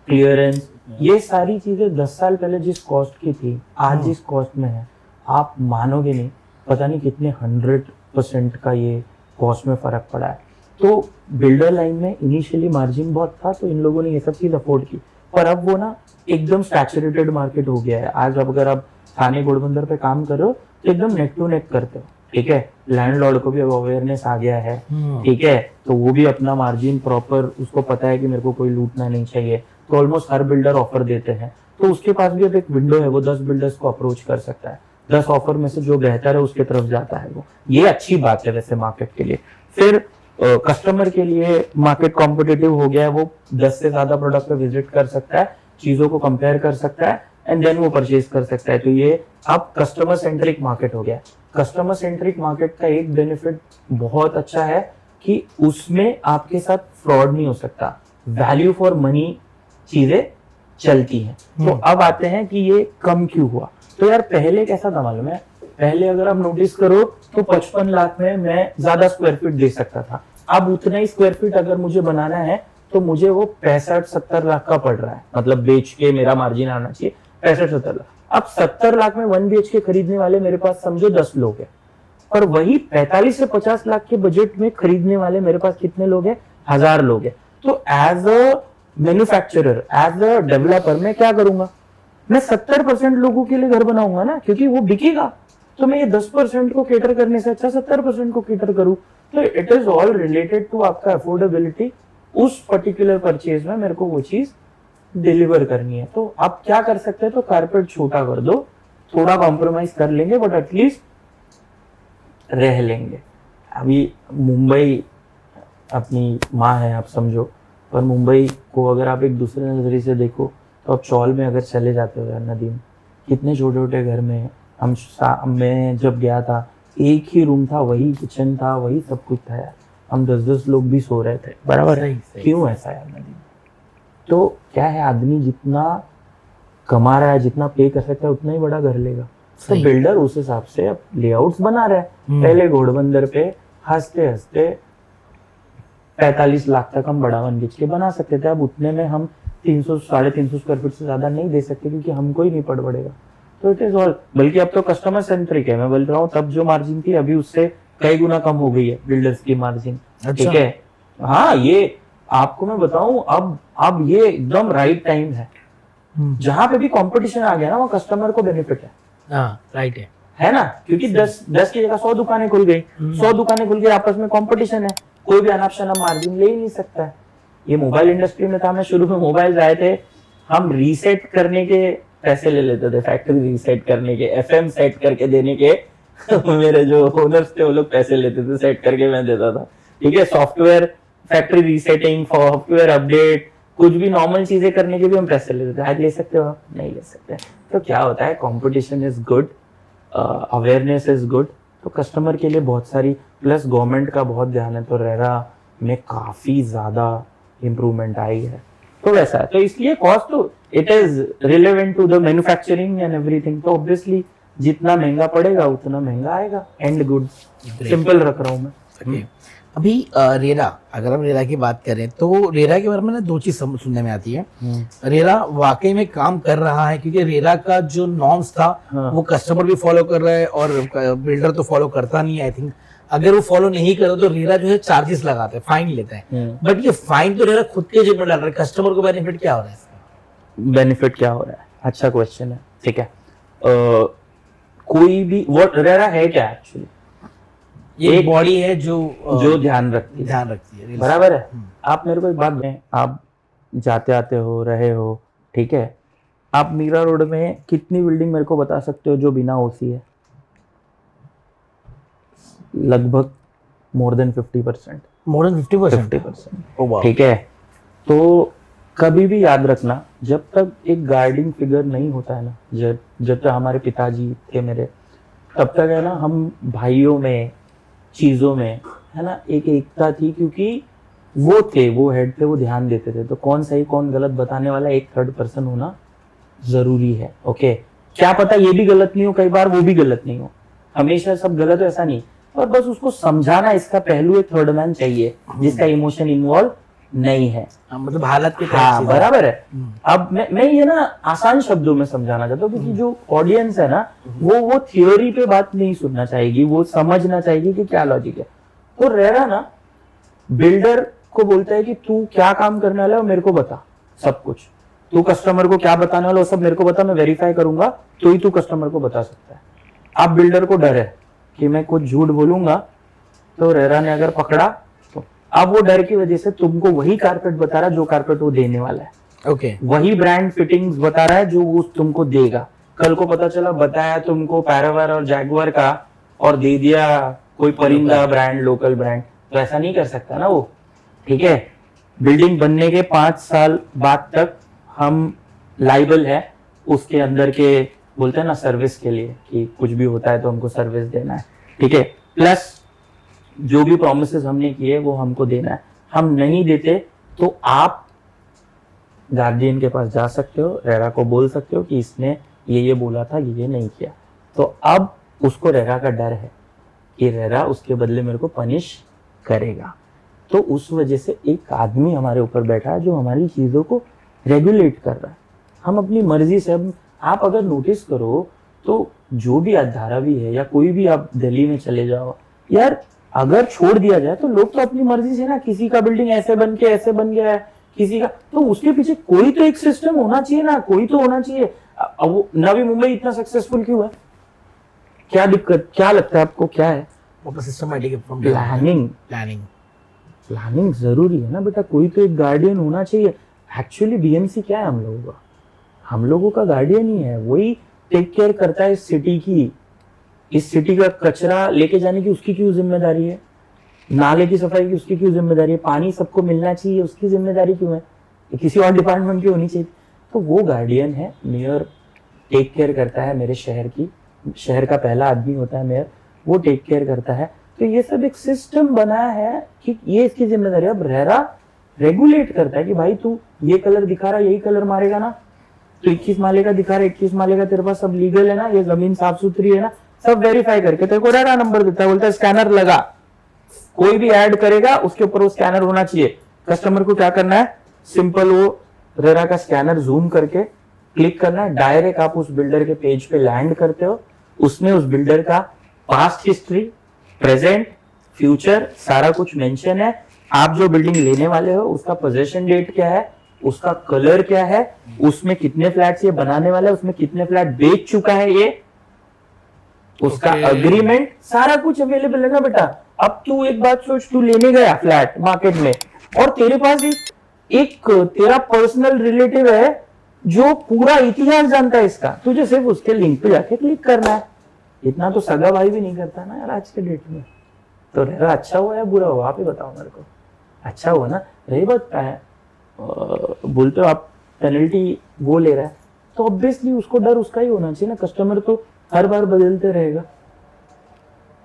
क्लियरेंस, ये सारी चीजें 10 साल पहले जिस कॉस्ट की थी आज जिस कॉस्ट में है, आप मानोगे नहीं, पता नहीं कितने 100% का ये कॉस्ट में फर्क पड़ा है। तो बिल्डर लाइन में इनिशियली मार्जिन बहुत था, तो इन लोगों ने ये सब चीज अफोर्ड की, पर अब वो ना एकदम सैचुरेटेड मार्केट हो गया है। आज अब अगर आप थाने घोड़बंदर पे काम कर रहे हो तो एकदम नेक टू नेक करते हो, ठीक है, लैंडलॉर्ड को भी अब अवेयरनेस आ गया है, ठीक है, तो वो भी अपना मार्जिन प्रॉपर, उसको पता है कि मेरे को कोई लूटना नहीं चाहिए, तो ऑलमोस्ट हर बिल्डर ऑफर देते हैं। तो उसके पास भी अब एक विंडो है, वो 10 बिल्डर्स को अप्रोच कर सकता है, 10 ऑफर में से जो बेहतर है उसके तरफ जाता है वो। ये अच्छी बात है वैसे मार्केट के लिए। फिर कस्टमर के लिए मार्केट कॉम्पिटिटिव हो गया है, वो 10 से ज्यादा प्रोडक्ट पे विजिट कर सकता है, चीजों को कंपेयर कर सकता है एंड देन वो परचेज कर सकता है। तो ये अब कस्टमर सेंट्रिक मार्केट हो गया है। कस्टमर सेंट्रिक मार्केट का एक बेनिफिट बहुत अच्छा है कि उसमें आपके साथ फ्रॉड नहीं हो सकता, वैल्यू फॉर मनी चीजें चलती हैं। तो अब आते हैं कि ये कम क्यों हुआ। तो यार पहले कैसा था मालूम है, पहले अगर आप नोटिस करो तो 55 लाख में मैं ज्यादा स्क्वायर फीट दे सकता था। अब उतना ही स्क्वायर फीट अगर मुझे बनाना है तो मुझे वो 65-70 लाख का पड़ रहा है, मतलब बेच के मेरा मार्जिन आना चाहिए 65-70 लाख। अब 70 लाख में 1 BHK खरीदने वाले मेरे पास समझो 10 लोग हैं, और वही 45 से 50 लाख के बजट में खरीदने वाले मेरे पास कितने लोग हैं, 1000 लोग हैं। तो as a manufacturer, as a developer मैं क्या करूंगा, मैं 70% लोगों के लिए घर बनाऊंगा ना, क्योंकि वो बिकेगा। तो मैं ये 10% को केटर करने से अच्छा 70% को केटर करूं। तो it is all related to आपका अफोर्डेबिलिटी। उस पर्टिकुलर परचेज में मेरे को वो चीज डिलीवर करनी है। तो आप क्या कर सकते हैं, तो कारपेट छोटा कर दो, थोड़ा कॉम्प्रोमाइज कर लेंगे बट एटलीस्ट रह लेंगे। अभी मुंबई अपनी माँ है आप समझो, पर मुंबई को अगर आप एक दूसरे नजरिए से देखो तो आप चौल में अगर चले जाते हो यार, नदी में कितने छोटे छोटे घर में मैं जब गया था एक ही रूम था, वही किचन था, वही सब कुछ था यार, हम 10-10 लोग भी सो रहे थे, बराबर है। क्यों ऐसा यार नदी में? तो क्या है, आदमी जितना कमा रहा है, जितना पे कर सकता है, उतना ही बड़ा घर लेगा। तो बिल्डर उस हिसाब से अब लेआउट्स बना रहा है। पहले घोड़बंदर पे हंसते हंसते 45 लाख तक हम बड़ा 1 BHK बना सकते थे। अब उतने में हम 300-350 स्क्वायर फीट से ज्यादा नहीं दे सकते, क्योंकि हमको ही नहीं पड़ पड़ेगा। तो इट इज ऑल, बल्कि अब तो कस्टमर सेंट्रिक है। मैं बोल रहा हूँ तब जो मार्जिन थी अभी उससे कई गुना कम हो गई है बिल्डर्स की मार्जिन, ठीक है। हाँ, ये आपको मैं बताऊं, अब ये एकदम राइट टाइम है। जहां पे भी कंपटीशन आ गया ना, वहाँ कस्टमर को बेनिफिट है। हाँ राइट है। है ना, क्योंकि 10 की जगह 100 दुकानें खुल गई, 100 दुकानें खुल गई, आपस में कंपटीशन है, कोई भी अनाप शनाप मार्जिन ले ही नहीं सकता है। ये मोबाइल इंडस्ट्री में था, मैं शुरू में मोबाइल आए थे, हम रीसेट करने के पैसे ले लेते थे, फैक्ट्री रीसेट करने के, एफएम सेट करके देने के मेरे जो ओनर्स थे वो लोग पैसे लेते थे, सेट करके मैं देता था, ठीक है। Software factory resetting, software update, कुछ भी नॉर्मल चीजें करने के भी हम पैसे लेते थे। आज ले सकते हो आप? नहीं ले सकते। तो क्या होता है, competition is good, awareness is good, तो कस्टमर के लिए बहुत सारी, प्लस गवर्नमेंट का बहुत ध्यान है, तो रेरा में काफी ज्यादा इम्प्रूवमेंट आई है। तो वैसा है, तो इसलिए कॉस्ट तो it is relevant to the manufacturing and everything, तो ऑब्वियसली जितना महंगा पड़ेगा उतना महंगा आएगा, एंड गुड, सिंपल रख रहा हूँ मैं। Okay. अभी रेरा, अगर हम रेरा की बात करें तो रेरा के बारे में ना दो चीज सुनने में आती है। रेरा वाकई में काम कर रहा है, क्योंकि रेरा का जो नॉर्म्स था वो कस्टमर भी फॉलो कर रहा है और बिल्डर तो फॉलो करता नहीं है। आई थिंक अगर वो फॉलो नहीं करे तो रेरा जो है चार्जेस लगाता है, फाइन लेता है, बट ये फाइन तो रेरा खुद के जेब में डाल रहा है। कस्टमर को बेनिफिट क्या हो रहा है इसका? बेनिफिट क्या हो रहा है, अच्छा क्वेश्चन है, ठीक है। कोई भी वो रेरा है क्या एक्चुअली, ये एक बॉडी है जो ध्यान रखती है, बराबर है। आप मेरे को एक बात दें, आप जाते आते हो, रहे हो, ठीक है, आप मीरा रोड में कितनी बिल्डिंग मेरे को बता सकते हो जो बिना ओसी है? लगभग मोर देन 50%। मोर देन 50%, ठीक है। तो कभी भी याद रखना, जब तक एक गाइडिंग फिगर नहीं होता है ना, जब तक हमारे पिताजी थे मेरे, तब तक है ना, हम भाइयों में, चीजों में, है ना, एक एकता थी, क्योंकि वो थे, वो हेड थे, वो ध्यान देते थे। तो कौन सही कौन गलत बताने वाला एक थर्ड पर्सन होना जरूरी है। ओके, क्या पता ये भी गलत नहीं हो, कई बार वो भी गलत नहीं हो, हमेशा सब गलत हो ऐसा नहीं, और बस उसको समझाना, इसका पहलू एक थर्ड मैन चाहिए जिसका इमोशन इन्वॉल्व नहीं है, मतलब हालत के हाँ बराबर है। अब मैं ये ना आसान शब्दों में समझाना चाहता हूँ, क्योंकि जो ऑडियंस है ना, वो थियोरी पे बात नहीं सुनना चाहेगी, वो समझना चाहेगी कि क्या लॉजिक है। तो रेरा ना बिल्डर को बोलता है कि तू क्या काम करने वाला है मेरे को बता, सब कुछ तू कस्टमर को क्या बताने वाला, वो सब मेरे को बता, मैं वेरीफाई करूंगा, तो ही तू कस्टमर को बता सकता है। अब बिल्डर को डर है कि मैं कुछ झूठ बोलूंगा तो रेरा ने अगर पकड़ा, तो अब वो डर की वजह से तुमको वही कारपेट बता रहा है जो कारपेट वो देने वाला है। ओके, वही ब्रांड फिटिंग्स बता रहा है जो वो तुमको देगा। कल को पता चला बताया तुमको पैरावर और जैगुआर का और दे दिया कोई परिंदा ब्रांड, लोकल ब्रांड, तो ऐसा नहीं कर सकता ना वो, ठीक है। बिल्डिंग बनने के 5 साल बाद तक हम लाइबल है उसके अंदर के, बोलते हैं ना, सर्विस के लिए, कि कुछ भी होता है तो हमको सर्विस देना है, ठीक है। प्लस जो भी प्रोमिसेस हमने किए वो हमको देना है, हम नहीं देते तो आप गार्जियन के पास जा सकते हो, रेरा को बोल सकते हो कि इसने ये बोला था, ये नहीं किया। तो अब उसको रेरा का डर है कि रेरा उसके बदले मेरे को पनिश करेगा। तो उस वजह से एक आदमी हमारे ऊपर बैठा है जो हमारी चीजों को रेगुलेट कर रहा है। हम अपनी मर्जी से, अब आप अगर नोटिस करो तो जो भी धारावी है या कोई भी, आप दिल्ली में चले जाओ यार, अगर छोड़ दिया जाए तो लोग तो अपनी मर्जी से ना, किसी का बिल्डिंग ऐसे बन के ऐसे बन गया है, किसी का, तो उसके पीछे कोई तो एक सिस्टम होना चाहिए ना, कोई तो होना चाहिए। अब वो नवी मुंबई इतना सक्सेसफुल क्यों है? क्या दिक्कत, क्या लगता है आपको, क्या है? सिस्टमेटिक प्लानिंग जरूरी है ना बेटा, कोई तो एक गार्डियन होना चाहिए। एक्चुअली बीएमसी क्या है हम लोगों का? हम लोगों का गार्डियन ही है, वही टेक केयर करता है इस सिटी की। इस सिटी का कचरा लेके जाने की उसकी क्यों जिम्मेदारी है? नाले की सफाई की उसकी क्यों जिम्मेदारी है? पानी सबको मिलना चाहिए, उसकी जिम्मेदारी क्यों है? ये किसी और डिपार्टमेंट की होनी चाहिए। तो वो गार्डियन है, मेयर टेक केयर करता है मेरे शहर की, शहर का पहला आदमी होता है मेयर, वो टेक केयर करता है। तो ये सब एक सिस्टम बनाया है कि ये इसकी जिम्मेदारी। अब रेरा रेगुलेट करता है कि भाई तू ये कलर दिखा रहा, यही कलर मारेगा ना, तो 21 माले का दिखा रहा, 21 माले का तेरे पास सब लीगल है ना, ये जमीन साफ सुथरी है ना, सब वेरीफाई करके तेरे को रेरा नंबर देता है, बोलता है स्कैनर लगा, कोई भी ऐड करेगा उसके ऊपर वो स्कैनर होना चाहिए। कस्टमर को क्या करना है, सिंपल वो रेरा का स्कैनर जूम करके क्लिक करना है, डायरेक्ट आप उस बिल्डर के पेज पे लैंड करते हो। उसमें उस बिल्डर का पास्ट हिस्ट्री, प्रेजेंट, फ्यूचर सारा कुछ मेंशन है। आप जो बिल्डिंग लेने वाले हो उसका पोजेशन डेट क्या है, उसका कलर क्या है, उसमें कितने फ्लैट्स ये बनाने वाला है, उसमें कितने फ्लैट बेच चुका है ये, उसका Okay. अग्रीमेंट सारा कुछ अवेलेबल है ना बेटा। अब तू एक बात सोच, तू लेने गया फ्लैट मार्केट में और तेरे पास एक तेरा पर्सनल रिलेटिव है जो पूरा इतिहास जानता है इसका, तुझे सिर्फ उसके लिंक पे जाके क्लिक करना है। इतना तो सगा भाई भी नहीं करता ना यार आज के डेट में। तो रेरा अच्छा हुआ या बुरा हुआ आप ही बताओ मेरे को। अच्छा हुआ ना। रही बात बोलते हो आप पेनल्टी वो ले रहा है, तो ऑब्वियसली उसको डर उसका ही होना चाहिए ना। कस्टमर तो हर बार बदलते रहेगा,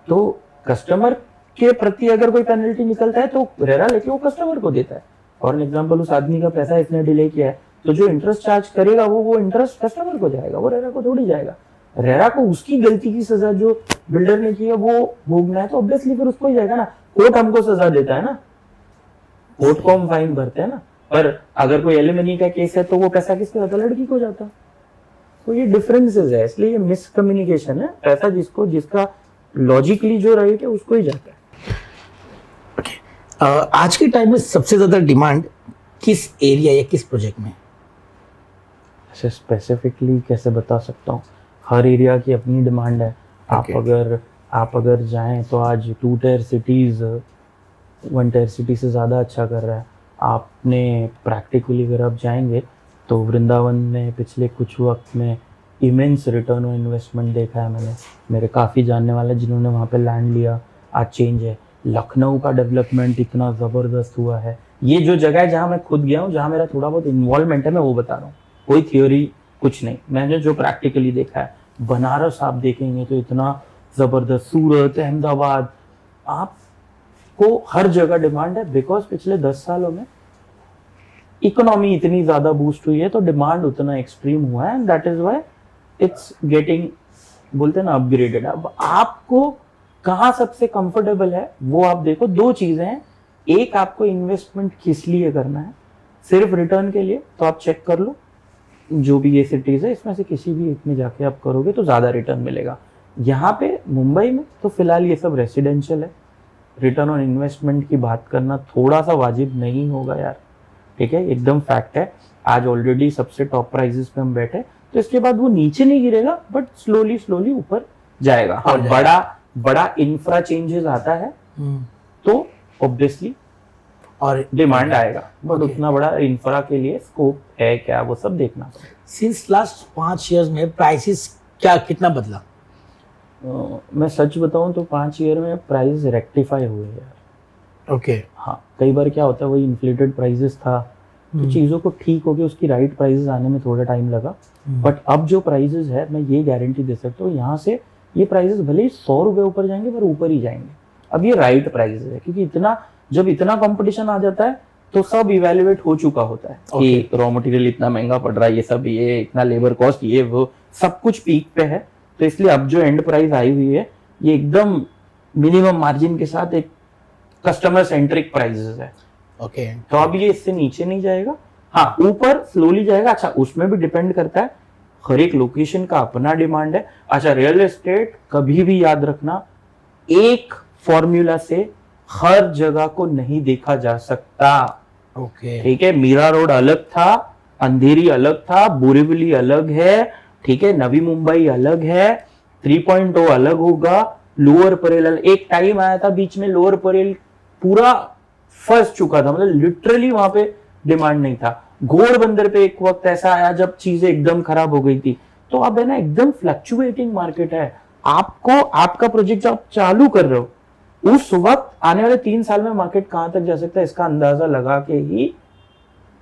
तो कस्टमर के प्रति अगर कोई पेनल्टी निकलता है तो रेरा लेके वो कस्टमर को देता है। फॉर एग्जाम्पल उस आदमी का पैसा इसने डिले किया है, तो जो इंटरेस्ट चार्ज करेगा वो इंटरेस्ट कस्टमर को जाएगा, वो रेरा को थोड़ी जाएगा। रेरा को उसकी गलती की सजा जो बिल्डर ने की है वो भोगना है, तो ऑब्वियसली फिर उसको ही जाएगा ना। कोर्ट हमको सजा देता है ना, कोर्ट को हम फाइन भरते हैं ना। पर अगर कोई एलिमनी का केस है तो वो पैसा किसको जाता है? लड़की को जाता। तो ये डिफरेंसेस है, इसलिए ये मिसकम्युनिकेशन है। पैसा जिसका लॉजिकली जो राइट है उसको ही जाता है। आज के टाइम में सबसे ज्यादा डिमांड किस एरिया या किस प्रोजेक्ट में? ऐसे स्पेसिफिकली कैसे बता सकता हूँ, हर एरिया की अपनी डिमांड है। आप अगर जाएं तो आज 2 टायर सिटीज 1 टायर सिटी से ज़्यादा अच्छा कर रहा है। आपने प्रैक्टिकली अगर आप जाएंगे तो वृंदावन में पिछले कुछ वक्त में इमेंस रिटर्न ऑन इन्वेस्टमेंट देखा है मैंने। मेरे काफ़ी जानने वाले जिन्होंने वहाँ पे लैंड लिया, आज चेंज है। लखनऊ का डेवलपमेंट इतना ज़बरदस्त हुआ है। ये जो जगह है जहाँ मैं खुद गया हूँ, जहाँ मेरा थोड़ा बहुत इन्वॉल्वमेंट है, मैं वो बता रहा हूँ, कोई थियोरी कुछ नहीं। मैंने जो प्रैक्टिकली देखा है, बनारस आप देखेंगे तो इतना ज़बरदस्त, सूरत, अहमदाबाद, आपको हर जगह डिमांड है। बिकॉज पिछले 10 सालों में इकोनॉमी इतनी ज़्यादा बूस्ट हुई है, तो डिमांड उतना एक्सट्रीम हुआ है, and that is why it's getting, बोलते हैं ना, अपग्रेडेड। अब आपको कहाँ सबसे कंफर्टेबल है वो आप देखो। 2 चीज़ें हैं, एक आपको इन्वेस्टमेंट किस लिए करना है, सिर्फ रिटर्न के लिए, तो आप चेक कर लो जो भी ये सिटीज़ है इसमें से किसी भी एक में जाके आप करोगे तो ज़्यादा रिटर्न मिलेगा। यहाँ पे मुंबई में तो फिलहाल ये सब रेसिडेंशियल है, रिटर्न ऑन इन्वेस्टमेंट की बात करना थोड़ा सा वाजिब नहीं होगा यार, ठीक है, एकदम फैक्ट है। आज ऑलरेडी सबसे टॉप प्राइसेस पे हम बैठे, तो इसके बाद वो नीचे नहीं गिरेगा, बट स्लोली ऊपर जाएगा। हाँ, बड़ा इंफ्रा चेंजेस आता है तो ऑब्वियसली और डिमांड आएगा, बट उतना बड़ा इंफ्रा के लिए स्कोप है क्या, वो सब देखना पड़ेगा। सिंस लास्ट 5 इयर्स में प्राइसेस कितना बदला? मैं सच बताऊं तो 5 ईयर में प्राइस रेक्टिफाई हुए यार। ओके। हाँ, कई बार क्या होता है, वही इन्फ्लेटेड प्राइसेस था, तो चीज़ों को ठीक होके उसकी राइट प्राइसेस आने में थोड़ा टाइम लगा। बट अब जो प्राइसेस है, मैं ये गारंटी दे सकता हूँ, यहाँ से ये प्राइसेस भले ही 100 रुपये ऊपर जाएंगे पर ऊपर ही जाएंगे। अब ये राइट प्राइसेस है, क्योंकि जब इतना कंपटीशन आ जाता है तो सब इवेल्युएट हो चुका होता है कि रॉ मटेरियल इतना महंगा पड़ रहा है, ये सब, ये इतना लेबर कॉस्ट, ये वो सब कुछ पीक पे है। तो इसलिए अब जो एंड प्राइस आई हुई है ये एकदम मिनिमम मार्जिन के साथ एक कस्टमर सेंट्रिक प्राइसेस है। ओके। तो अब ये इससे नीचे नहीं जाएगा, हाँ ऊपर स्लोली जाएगा। अच्छा, उसमें भी डिपेंड करता है, हर एक लोकेशन का अपना डिमांड है। अच्छा, रियल एस्टेट कभी भी याद रखना, एक फॉर्मूला से हर जगह को नहीं देखा जा सकता। ओके। ठीक है, मीरा रोड अलग था, अंधेरी अलग था, बोरीवली अलग है, ठीक है, नवी मुंबई अलग है, 3.0 अलग होगा, लोअर परेल एक टाइम आया था बीच में, लोअर परेल पूरा फंस चुका था, मतलब लिटरली वहां पे डिमांड नहीं था। घोड़बंदर पे एक वक्त ऐसा आया जब चीजें एकदम खराब हो गई थी। तो अब है ना, एकदम फ्लक्चुएटिंग मार्केट है। आपको आपका प्रोजेक्ट जब चालू कर रहे हो, उस वक्त आने वाले 3 साल में मार्केट कहां तक जा सकता है इसका अंदाजा लगा के ही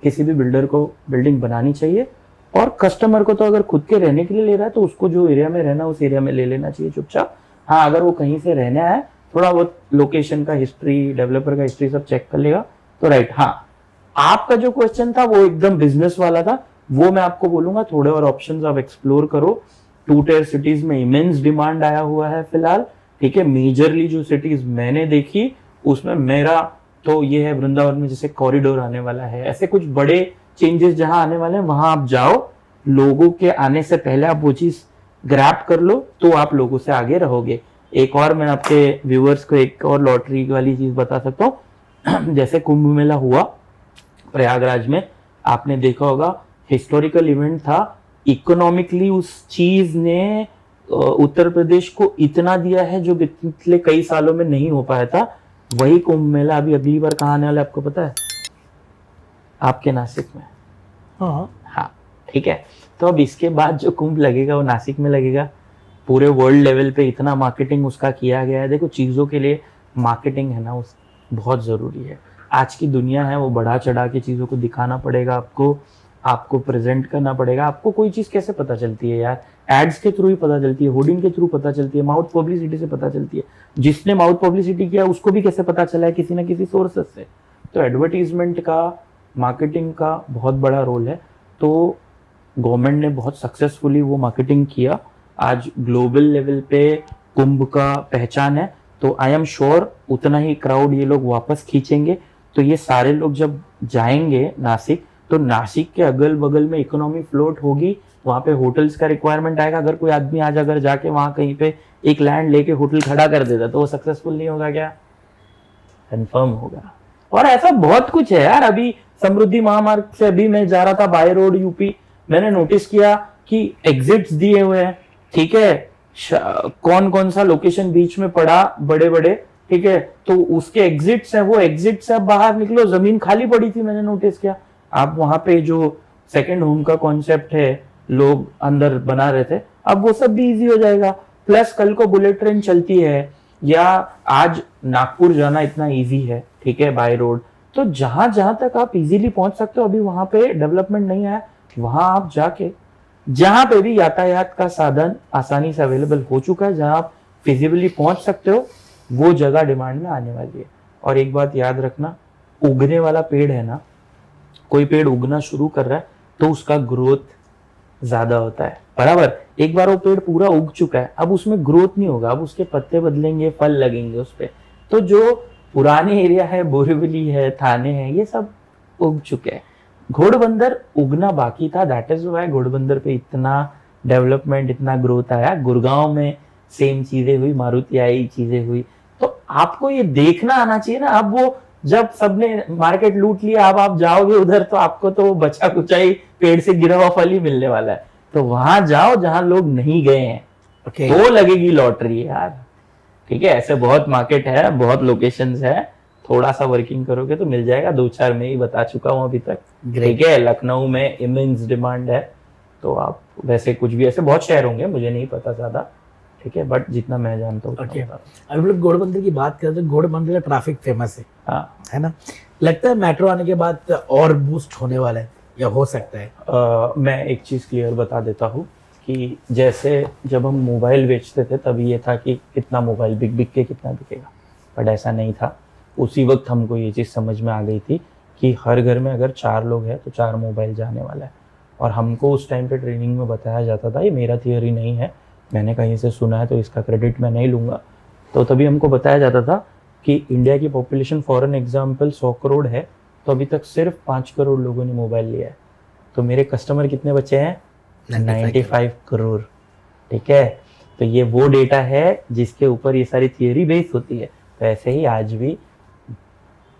किसी भी बिल्डर को बिल्डिंग बनानी चाहिए। और कस्टमर को तो अगर खुद के रहने के लिए ले रहा है तो उसको जो एरिया में रहना उस एरिया में ले लेना चाहिए चुपचाप। हाँ, अगर वो कहीं से रहने आया, थोड़ा बहुत लोकेशन का हिस्ट्री, डेवलपर का हिस्ट्री सब चेक कर लेगा तो राइट। हाँ, आपका जो क्वेश्चन था वो एकदम बिजनेस वाला था, वो मैं आपको बोलूंगा थोड़े और ऑप्शंस आप एक्सप्लोर करो। 2 टायर सिटीज में इमेंस डिमांड आया हुआ है फिलहाल, ठीक है। मेजरली जो सिटीज मैंने देखी उसमें मेरा तो ये है, वृंदावन में जैसे कॉरिडोर आने वाला है, ऐसे कुछ बड़े चेंजेस जहां आने वाले हैं वहां आप जाओ, लोगों के आने से पहले आप वो चीज ग्रैब कर लो तो आप लोगों से आगे रहोगे। एक और मैं आपके व्यूअर्स को एक और लॉटरी वाली चीज बता सकता हूँ। जैसे कुंभ मेला हुआ प्रयागराज में, आपने देखा होगा, हिस्टोरिकल इवेंट था, इकोनॉमिकली उस चीज ने उत्तर प्रदेश को इतना दिया है जो पिछले कई सालों में नहीं हो पाया था। वही कुंभ मेला अभी अगली बार कहाँ आने वाला है आपको पता है? आपके नासिक में। हाँ ठीक है। तो अब इसके बाद जो कुंभ लगेगा वो नासिक में लगेगा। पूरे वर्ल्ड लेवल पे इतना मार्केटिंग उसका किया गया है। देखो चीज़ों के लिए मार्केटिंग है ना उस बहुत ज़रूरी है। आज की दुनिया है वो बढ़ा चढ़ा के चीज़ों को दिखाना पड़ेगा आपको प्रेजेंट करना पड़ेगा। आपको कोई चीज़ कैसे पता चलती है यार? एड्स के थ्रू ही पता चलती है, होर्डिंग के थ्रू पता चलती है, माउथ पब्लिसिटी से पता चलती है। जिसने माउथ पब्लिसिटी किया उसको भी कैसे पता चला है? किसी ना किसी सोर्सेस से। तो एडवर्टीजमेंट का, मार्केटिंग का बहुत बड़ा रोल है। तो गवर्नमेंट ने बहुत सक्सेसफुली वो मार्केटिंग किया। आज ग्लोबल लेवल पे कुंभ का पहचान है। तो आई एम श्योर उतना ही क्राउड ये लोग वापस खींचेंगे। तो ये सारे लोग जब जाएंगे नासिक, तो नासिक के अगल बगल में इकोनॉमी फ्लोट होगी। वहाँ पे होटल्स का रिक्वायरमेंट आएगा। अगर कोई आदमी आज अगर जाके वहाँ कहीं पे एक लैंड लेके होटल खड़ा कर देता तो वो सक्सेसफुल नहीं होगा क्या? कंफर्म होगा। और ऐसा बहुत कुछ है यार। अभी समृद्धि महामार्ग से अभी मैं जा रहा था बाय रोड यूपी, मैंने नोटिस किया कि एग्जिट्स दिए हुए हैं। ठीक है, कौन कौन सा लोकेशन बीच में पड़ा बड़े बड़े, ठीक है, तो उसके एग्जिट्स हैं। वो एग्जिट से अब बाहर निकलो, जमीन खाली पड़ी थी, मैंने नोटिस किया। आप वहां पे जो सेकंड होम का कॉन्सेप्ट है लोग अंदर बना रहे थे, अब वो सब भी इजी हो जाएगा। प्लस कल को बुलेट ट्रेन चलती है, या आज नागपुर जाना इतना इजी है, ठीक है, बाय रोड। तो जहां जहां तक आप इजीली पहुंच सकते हो, अभी वहां पे डेवलपमेंट नहीं है, वहां आप जाके जहां पे भी यातायात का साधन आसानी से अवेलेबल हो चुका है, जहां आप फिजिबली पहुंच सकते हो, वो जगह डिमांड में आने वाली है। और एक बात याद रखना, उगने वाला पेड़ है ना, कोई पेड़ उगना शुरू कर रहा है तो उसका ग्रोथ ज्यादा होता है, बराबर। एक बार वो पेड़ पूरा उग चुका है, अब उसमें ग्रोथ नहीं होगा, अब उसके पत्ते बदलेंगे, फल लगेंगे उस पे। तो जो पुराने एरिया है, बोरीवली है, थाने है, ये सब उग चुके हैं। घोड़बंदर उगना बाकी था, दैट इज व्हाई घोड़बंदर पे इतना डेवलपमेंट, इतना ग्रोथ आया। गुड़गांव में सेम चीजें हुई, मारुति आई, चीजें हुई। तो आपको ये देखना आना चाहिए ना। अब वो जब सबने मार्केट लूट लिया, अब आप जाओगे उधर तो आपको तो बचा कुचा ही पेड़ से गिरा हुआ फल ही मिलने वाला है। तो वहां जाओ जहां लोग नहीं गए हैं, तो लगेगी लॉटरी यार। ठीक है, ऐसे बहुत मार्केट है, बहुत लोकेशंस है, थोड़ा सा वर्किंग करोगे तो मिल जाएगा। 2-4 में ही बता चुका हूँ अभी तक। ठीक है, लखनऊ में इमेंस डिमांड है, तो आप वैसे कुछ भी ऐसे बहुत शहर होंगे, मुझे नहीं पता ज्यादा, ठीक है, बट जितना मैं जानता हूँ। अभी लोग घोड़बंदर की बात करें तो घोड़बंदर का ट्रैफिक फेमस है, हाँ, है ना? लगता है मेट्रो आने के बाद और बूस्ट होने वाला है या हो सकता है? मैं एक चीज क्लियर बता देता हूँ कि जैसे जब हम मोबाइल बेचते थे तभी ये था कि कितना मोबाइल बिक के कितना बिकेगा, बट ऐसा नहीं था। उसी वक्त हमको ये चीज़ समझ में आ गई थी कि हर घर में अगर 4 लोग हैं तो 4 मोबाइल जाने वाला है। और हमको उस टाइम पे ट्रेनिंग में बताया जाता था, ये मेरा थियरी नहीं है, मैंने कहीं से सुना है तो इसका क्रेडिट मैं नहीं लूँगा। तो तभी हमको बताया जाता था कि इंडिया की population for an example 100 crore है, तो अभी तक सिर्फ 5 करोड़ लोगों ने मोबाइल लिया है। तो मेरे कस्टमर कितने बचे हैं? 95 करोड़। ठीक है, तो ये वो डेटा है जिसके ऊपर ये सारी थियरी बेस होती है। तो ऐसे ही आज भी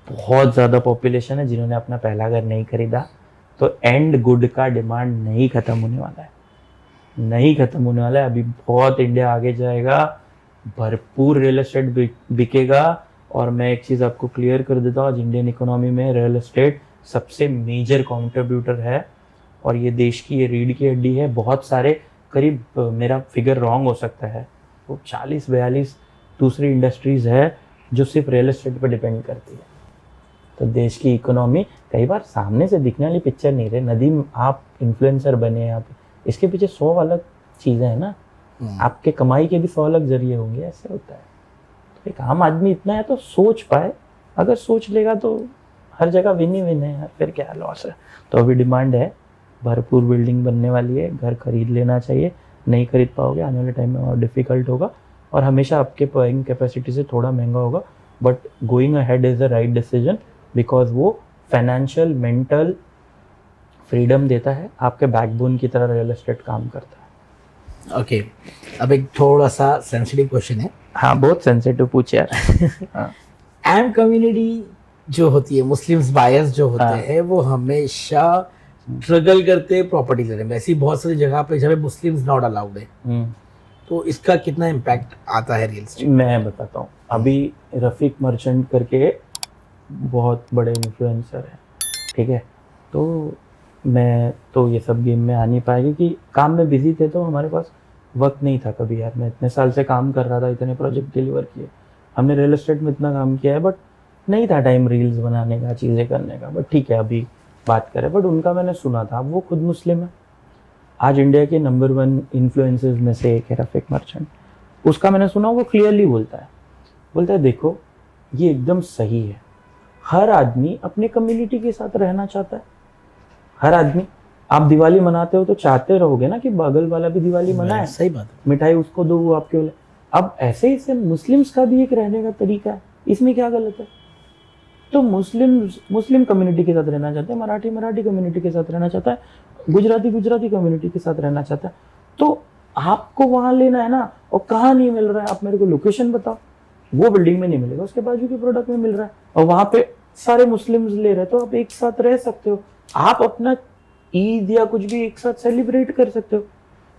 बहुत ज़्यादा पॉपुलेशन है जिन्होंने अपना पहला घर नहीं खरीदा। तो एंड गुड का डिमांड नहीं खत्म होने वाला है, नहीं खत्म होने वाला है। अभी बहुत इंडिया आगे जाएगा, भरपूर रियल एस्टेट बिकेगा। और मैं एक चीज़ आपको क्लियर कर देता हूँ, आज इंडियन इकोनॉमी में रियल एस्टेट सबसे मेजर कॉन्ट्रीब्यूटर है। और ये देश की ये रीढ़ की हड्डी है। बहुत सारे, करीब, मेरा फिगर रॉन्ग हो सकता है, वो 40-42 दूसरी इंडस्ट्रीज है जो सिर्फ रियल एस्टेट पर डिपेंड करती है। तो देश की इकोनॉमी कई बार सामने से दिखने वाली पिक्चर नहीं रहे। नदीम, आप इन्फ्लुएंसर बने, आप इसके पीछे 100 अलग चीज़ें हैं ना, आपके कमाई के भी 100 अलग जरिए होंगे, ऐसे होता है। तो एक आम आदमी इतना है तो सोच पाए, अगर सोच लेगा तो हर जगह विन ही विन है यार, फिर क्या लॉस है। तो अभी डिमांड है, भरपूर बिल्डिंग बनने वाली है, घर खरीद लेना चाहिए। नहीं खरीद पाओगे आने वाले टाइम में और डिफिकल्ट होगा, और हमेशा आपके बाइंग कैपेसिटी से थोड़ा महंगा होगा, but going ahead is the right decision, because वो फाइनेंशियल मेंटल फ्रीडम देता है, आपके बैकबोन की तरह रियल एस्टेट काम करता है। ओके, अब एक थोड़ा सा सेंसिटिव क्वेश्चन है। हाँ, बहुत सेंसिटिव पूछ यार। हाँ। एम कम्युनिटी जो होती है, मुस्लिम्स बायर्स जो होते हैं, वो हमेशा स्ट्रगल करते हैं प्रॉपर्टी लेने में। ऐसी बहुत सारी जगह पे जहाँ पे मुस्लिम्स नॉट अलाउड है, तो इसका कितना इम्पैक्ट आता है रियल एस्टेट? मैं बताता हूँ, अभी रफीक मर्चेंट करके बहुत बड़े इन्फ्लुएंसर हैं, ठीक है, तो मैं तो ये सब गेम में आ नहीं पाया क्योंकि काम में बिजी थे, तो हमारे पास वक्त नहीं था कभी यार। मैं इतने साल से काम कर रहा था, इतने प्रोजेक्ट डिलीवर किए, हमने रियल एस्टेट में इतना काम किया है, बट नहीं था टाइम रील्स बनाने का, चीज़ें करने का। बट ठीक है, अभी बात करें, बट उनका मैंने सुना था, वो खुद मुस्लिम है, आज इंडिया के नंबर 1 इन्फ्लुएंसर्स में से एक है रफीक मर्चेंट। उसका मैंने सुना, वो क्लियरली बोलता है देखो ये एकदम सही है, हर आदमी अपने कम्युनिटी के साथ रहना चाहता है। हर आदमी, आप दिवाली मनाते हो तो चाहते रहोगे ना कि बगल वाला भी दिवाली मनाए, सही बात है। मिठाई उसको दो, वो आपके बोले। अब ऐसे ही से मुस्लिम्स का भी एक रहने का तरीका है, इसमें क्या गलत है? तो मुस्लिम कम्युनिटी के साथ रहना चाहते हैं, मराठी कम्युनिटी के साथ रहना चाहता है, गुजराती कम्युनिटी के साथ रहना चाहता है, तो आपको वहां लेना है ना। और कहाँ नहीं मिल रहा है, आप मेरे को लोकेशन बताओ। वो बिल्डिंग में नहीं मिलेगा, उसके बाजू के प्रोडक्ट में मिल रहा है, और वहां पे सारे मुस्लिम्स ले रहे हैं, तो आप एक साथ रह सकते हो, आप अपना ईद या कुछ भी एक साथ सेलिब्रेट कर सकते हो।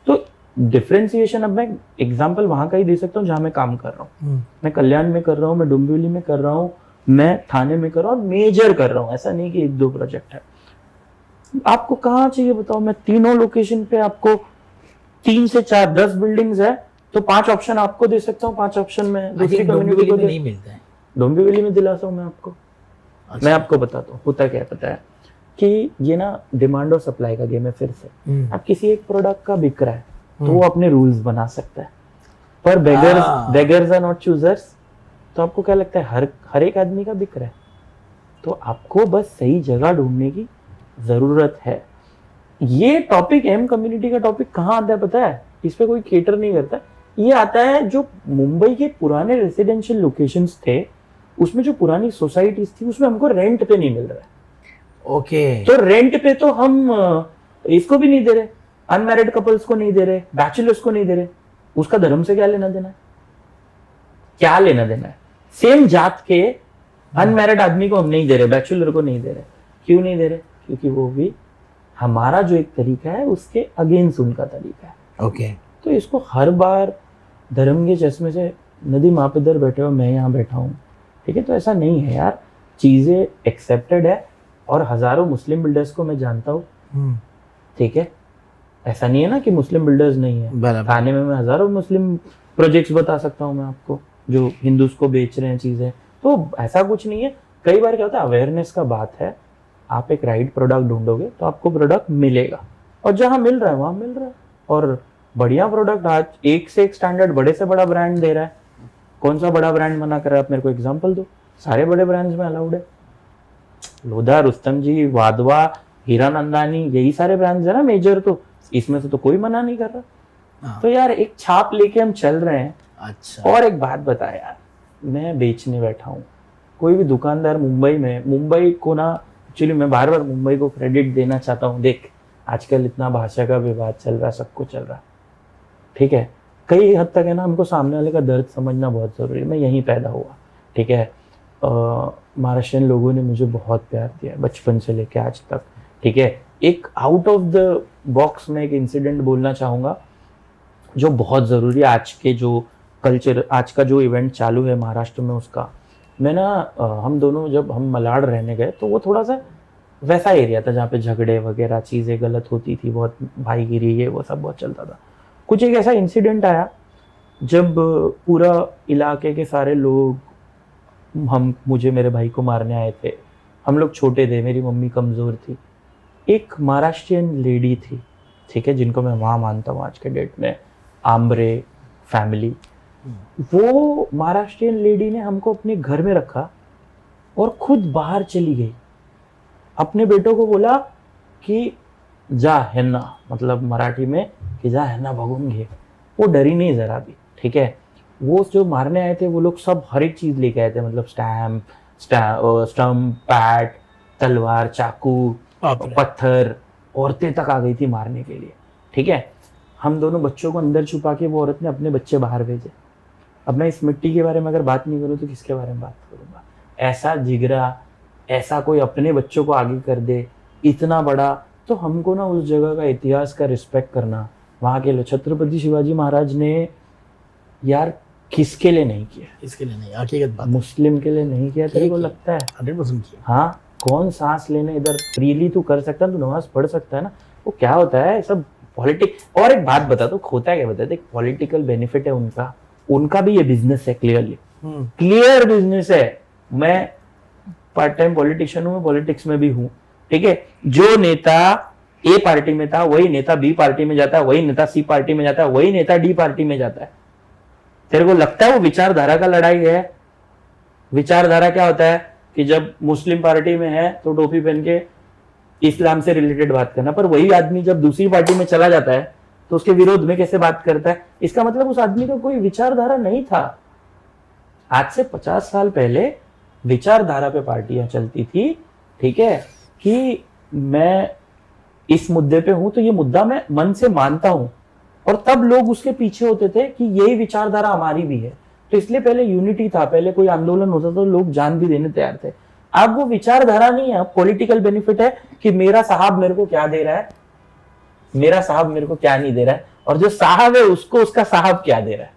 तो डिफ्रेंसिएशन, अब मैं एग्जांपल वहां का ही दे सकता हूँ जहां मैं काम कर रहा हूँ। मैं कल्याण में कर रहा हूँ, मैं डोंबिवली में कर रहा हूँ, मैं थाने में कर रहा हूँ, मेजर कर रहा हूँ, ऐसा नहीं कि 1-2 प्रोजेक्ट है। आपको कहाँ चाहिए बताओ? मैं तीनों लोकेशन पे आपको 3 से 4 10 बिल्डिंग्स है, तो 5 ऑप्शन आपको दे सकता हूँ, 5 ऑप्शन में दूसरी कम्युनिटी को नहीं मिलता है। डोंबिवली में दिलाता हूँ मैं आपको। अच्छा। मैं आपको बताता हूँ होता क्या है, पता है कि ये ना डिमांड और सप्लाई का गेम है। फिर से अब किसी एक प्रोडक्ट का बिक रहा है तो वो अपने रूल्स बना सकता है, पर बेगर्स आर नॉट चूजर्स। तो आपको क्या लगता है, हर एक आदमी का बिक रहा है? तो आपको बस सही जगह ढूंढने की जरूरत है। ये टॉपिक एम कम्युनिटी का टॉपिक कहाँ आता है पता है? इस पे कोई केटर नहीं करता। ये आता है जो मुंबई के पुराने रेसिडेंशियल लोकेशंस थे, उसमें जो पुरानी सोसाइटीज थी, उसमें हमको रेंट पे नहीं मिल रहा है। ओके। तो रेंट पे तो हम इसको भी नहीं दे रहे, अनमैरिड कपल्स को नहीं दे रहे, बैचलर्स को नहीं दे रहे। उसका धर्म से क्या लेना देना है? क्या लेना देना है? सेम जात के अनमैरिड आदमी को हम नहीं दे रहे, बैचलर को नहीं दे रहे। क्यों नहीं दे रहे? क्योंकि वो भी हमारा जो एक तरीका है उसके अगेंस्ट उनका तरीका है। ओके। तो इसको हर बार धर्म के चश्मे से, नदी माँ पे इधर बैठे हो, मैं यहाँ बैठा हूँ, ठीक है, तो ऐसा नहीं है यार। चीजें एक्सेप्टेड है, और हजारों मुस्लिम बिल्डर्स को मैं जानता हूँ, ठीक है। ऐसा नहीं है ना कि मुस्लिम बिल्डर्स नहीं है। थाने में मैं हजारों मुस्लिम प्रोजेक्ट्स बता सकता हूँ मैं आपको, जो हिंदूज को बेच रहे हैं चीजें। तो ऐसा कुछ नहीं है। कई बार क्या होता है, अवेयरनेस का बात है। आप एक राइट प्रोडक्ट ढूंढोगे तो आपको प्रोडक्ट मिलेगा, और जहां मिल रहा है वहां मिल रहा है। और बढ़िया प्रोडक्ट आज एक से एक स्टैंडर्ड, बड़े से बड़ा ब्रांड दे रहा है। कौन सा बड़ा ब्रांड मना कर रहा है? आप मेरे को एग्जांपल दो। सारे बड़े ब्रांड्स में अलाउड है। लोधा, रुस्तम जी, वाधवा, हीरा नंदानी, यही सारे ब्रांड्स है ना मेजर, तो इसमें से तो कोई मना नहीं कर रहा। तो यार एक छाप लेके हम चल रहे हैं। अच्छा। और एक बात बता यार, मैं बेचने बैठा हूँ, कोई भी दुकानदार मुंबई को ना, एक्चुअली मैं बार बार मुंबई को क्रेडिट देना चाहता हूँ। देख, आजकल इतना भाषा का विवाद चल रहा है, सब कुछ चल रहा है, ठीक है। कई हद तक है ना, हमको सामने वाले का दर्द समझना बहुत जरूरी है। मैं यहीं पैदा हुआ, ठीक है। महाराष्ट्रियन लोगों ने मुझे बहुत प्यार दिया बचपन से लेके आज तक, ठीक है। एक आउट ऑफ द बॉक्स में एक इंसिडेंट बोलना चाहूँगा जो बहुत ज़रूरी है आज के जो कल्चर, आज का जो इवेंट चालू है महाराष्ट्र में, उसका। मैं ना हम दोनों जब हम मलाड रहने गए तो वो थोड़ा सा वैसा एरिया था जहाँ पे झगड़े वगैरह चीज़ें गलत होती थी, बहुत भाईगिरी ये वो सब बहुत चलता था। कुछ एक ऐसा इंसिडेंट आया जब पूरा इलाके के सारे लोग मुझे मेरे भाई को मारने आए थे। हम लोग छोटे थे, मेरी मम्मी कमज़ोर थी। एक महाराष्ट्रियन लेडी थी, ठीक है, जिनको मैं वहाँ मानता हूँ आज के डेट में, आम्बरे फैमिली। वो महाराष्ट्रियन लेडी ने हमको अपने घर में रखा और खुद बाहर चली गई। अपने बेटों को बोला कि जा हेन्ना, मतलब मराठी में कि जा हेन्ना भगून घे। वो डरी नहीं जरा भी, ठीक है। वो जो मारने आए थे वो लोग सब हर एक चीज लेके आए थे, मतलब स्टम्प, पैट, तलवार, चाकू, पत्थर। औरतें तक आ गई थी मारने के लिए, ठीक है। हम दोनों बच्चों को अंदर छुपा के वो औरत ने अपने बच्चे बाहर भेजे। अब मैं इस मिट्टी के बारे में अगर बात नहीं करूँ तो किसके बारे में बात करूँगा? ऐसा जिगरा, ऐसा कोई अपने बच्चों को आगे कर दे, इतना बड़ा। तो हमको ना उस जगह का इतिहास का रिस्पेक्ट करना। वहाँ के छत्रपति शिवाजी महाराज ने यार किसके लिए नहीं किया? इसके लिए नहीं, हकीकत बात, मुस्लिम के लिए नहीं किया तेरे को लगता है? 100% किया। हाँ, कौन सांस लेने इधर फ्रीली तू कर सकता है, तू नमाज पढ़ सकता है ना। वो क्या होता है सब पॉलिटिक्स। और एक बात बता, तो होता है क्या बता, देख पॉलिटिकल बेनिफिट है उनका, उनका भी ये बिजनेस है, क्लियर बिजनेस है। मैं पार्ट टाइम पॉलिटिशियन हूँ, पॉलिटिक्स में भी हूँ, ठीक है। जो नेता ए पार्टी में था वही नेता बी पार्टी में जाता है, वही नेता सी पार्टी में जाता है, वही नेता डी पार्टी में जाता है। तेरे को लगता है वो विचारधारा का लड़ाई है? विचारधारा क्या होता है कि जब मुस्लिम पार्टी में है तो टोपी पहन के इस्लाम से रिलेटेड बात करना, पर वही आदमी जब दूसरी पार्टी में चला जाता है तो उसके विरोध में कैसे बात करता है? इसका मतलब उस आदमी का कोई विचारधारा नहीं था। आज से 50 साल पहले विचारधारा पे पार्टियां चलती थी, ठीक है, कि मैं इस मुद्दे पे हूं तो ये मुद्दा मैं मन से मानता हूं, और तब लोग उसके पीछे होते थे कि यही विचारधारा हमारी भी है। तो इसलिए पहले यूनिटी था, पहले कोई आंदोलन होता तो लोग जान भी देने तैयार थे। अब वो विचारधारा नहीं है, अब पॉलिटिकल बेनिफिट है कि मेरा साहब मेरे को क्या दे रहा है, मेरा साहब मेरे को क्या नहीं दे रहा है, और जो साहब है उसको उसका साहब क्या दे रहा है।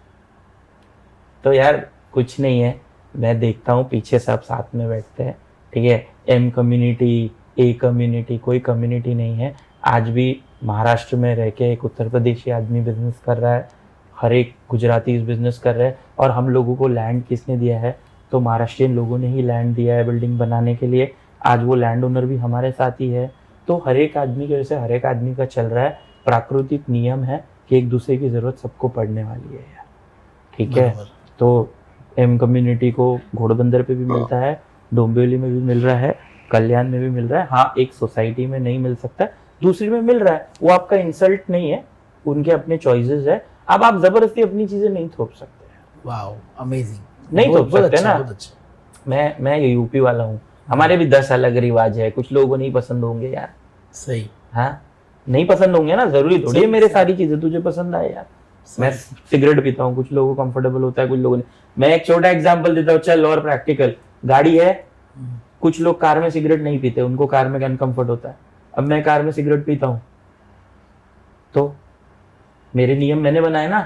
तो यार कुछ नहीं है, मैं देखता हूँ पीछे सब साथ में बैठते हैं, ठीक है। एम कम्युनिटी, ए कम्युनिटी, कोई कम्युनिटी नहीं है। आज भी महाराष्ट्र में रह के एक उत्तर प्रदेशी आदमी बिजनेस कर रहा है, हर एक गुजराती बिजनेस कर रहे हैं। और हम लोगों को लैंड किसने दिया है? तो महाराष्ट्रियन लोगों ने ही लैंड दिया है बिल्डिंग बनाने के लिए। आज वो लैंड ओनर भी हमारे साथ ही है। तो हर एक आदमी की वजह से हर एक आदमी का चल रहा है। प्राकृतिक नियम है कि एक दूसरे की जरूरत सबको पड़ने वाली है यार, ठीक है। तो एम कम्युनिटी को घोड़बंदर पे भी मिलता है, डोंबिवली में भी मिल रहा है, कल्याण में भी मिल रहा है। हाँ, एक सोसाइटी में नहीं मिल सकता, दूसरी में मिल रहा है। वो आपका इंसल्ट नहीं है, उनके अपने चॉइसेस है। अब आप जबरदस्ती अपनी चीजें नहीं थोप सकते। वाओ, अमेजिंग, नहीं थोप सकते ना। अच्छा। मैं यूपी वाला हूँ, हमारे भी 10 अलग रिवाज है, कुछ लोगों को नहीं पसंद होंगे यार। सही। हाँ, नहीं पसंद होंगे ना, जरूरी थोड़ी है मेरे सारी चीजें तुझे पसंद आए यार। मैं सिगरेट पीता हूँ, कुछ लोगों को कंफर्टेबल होता है, कुछ लोगों ने। मैं एक छोटा एग्जांपल देता हूँ, चल, और प्रैक्टिकल। गाड़ी है, कुछ लोग कार में सिगरेट नहीं पीते, उनको कार में अनकंफर्ट होता है। अब मैं कार में सिगरेट पीता हूँ, तो मेरे नियम मैंने बनाए ना।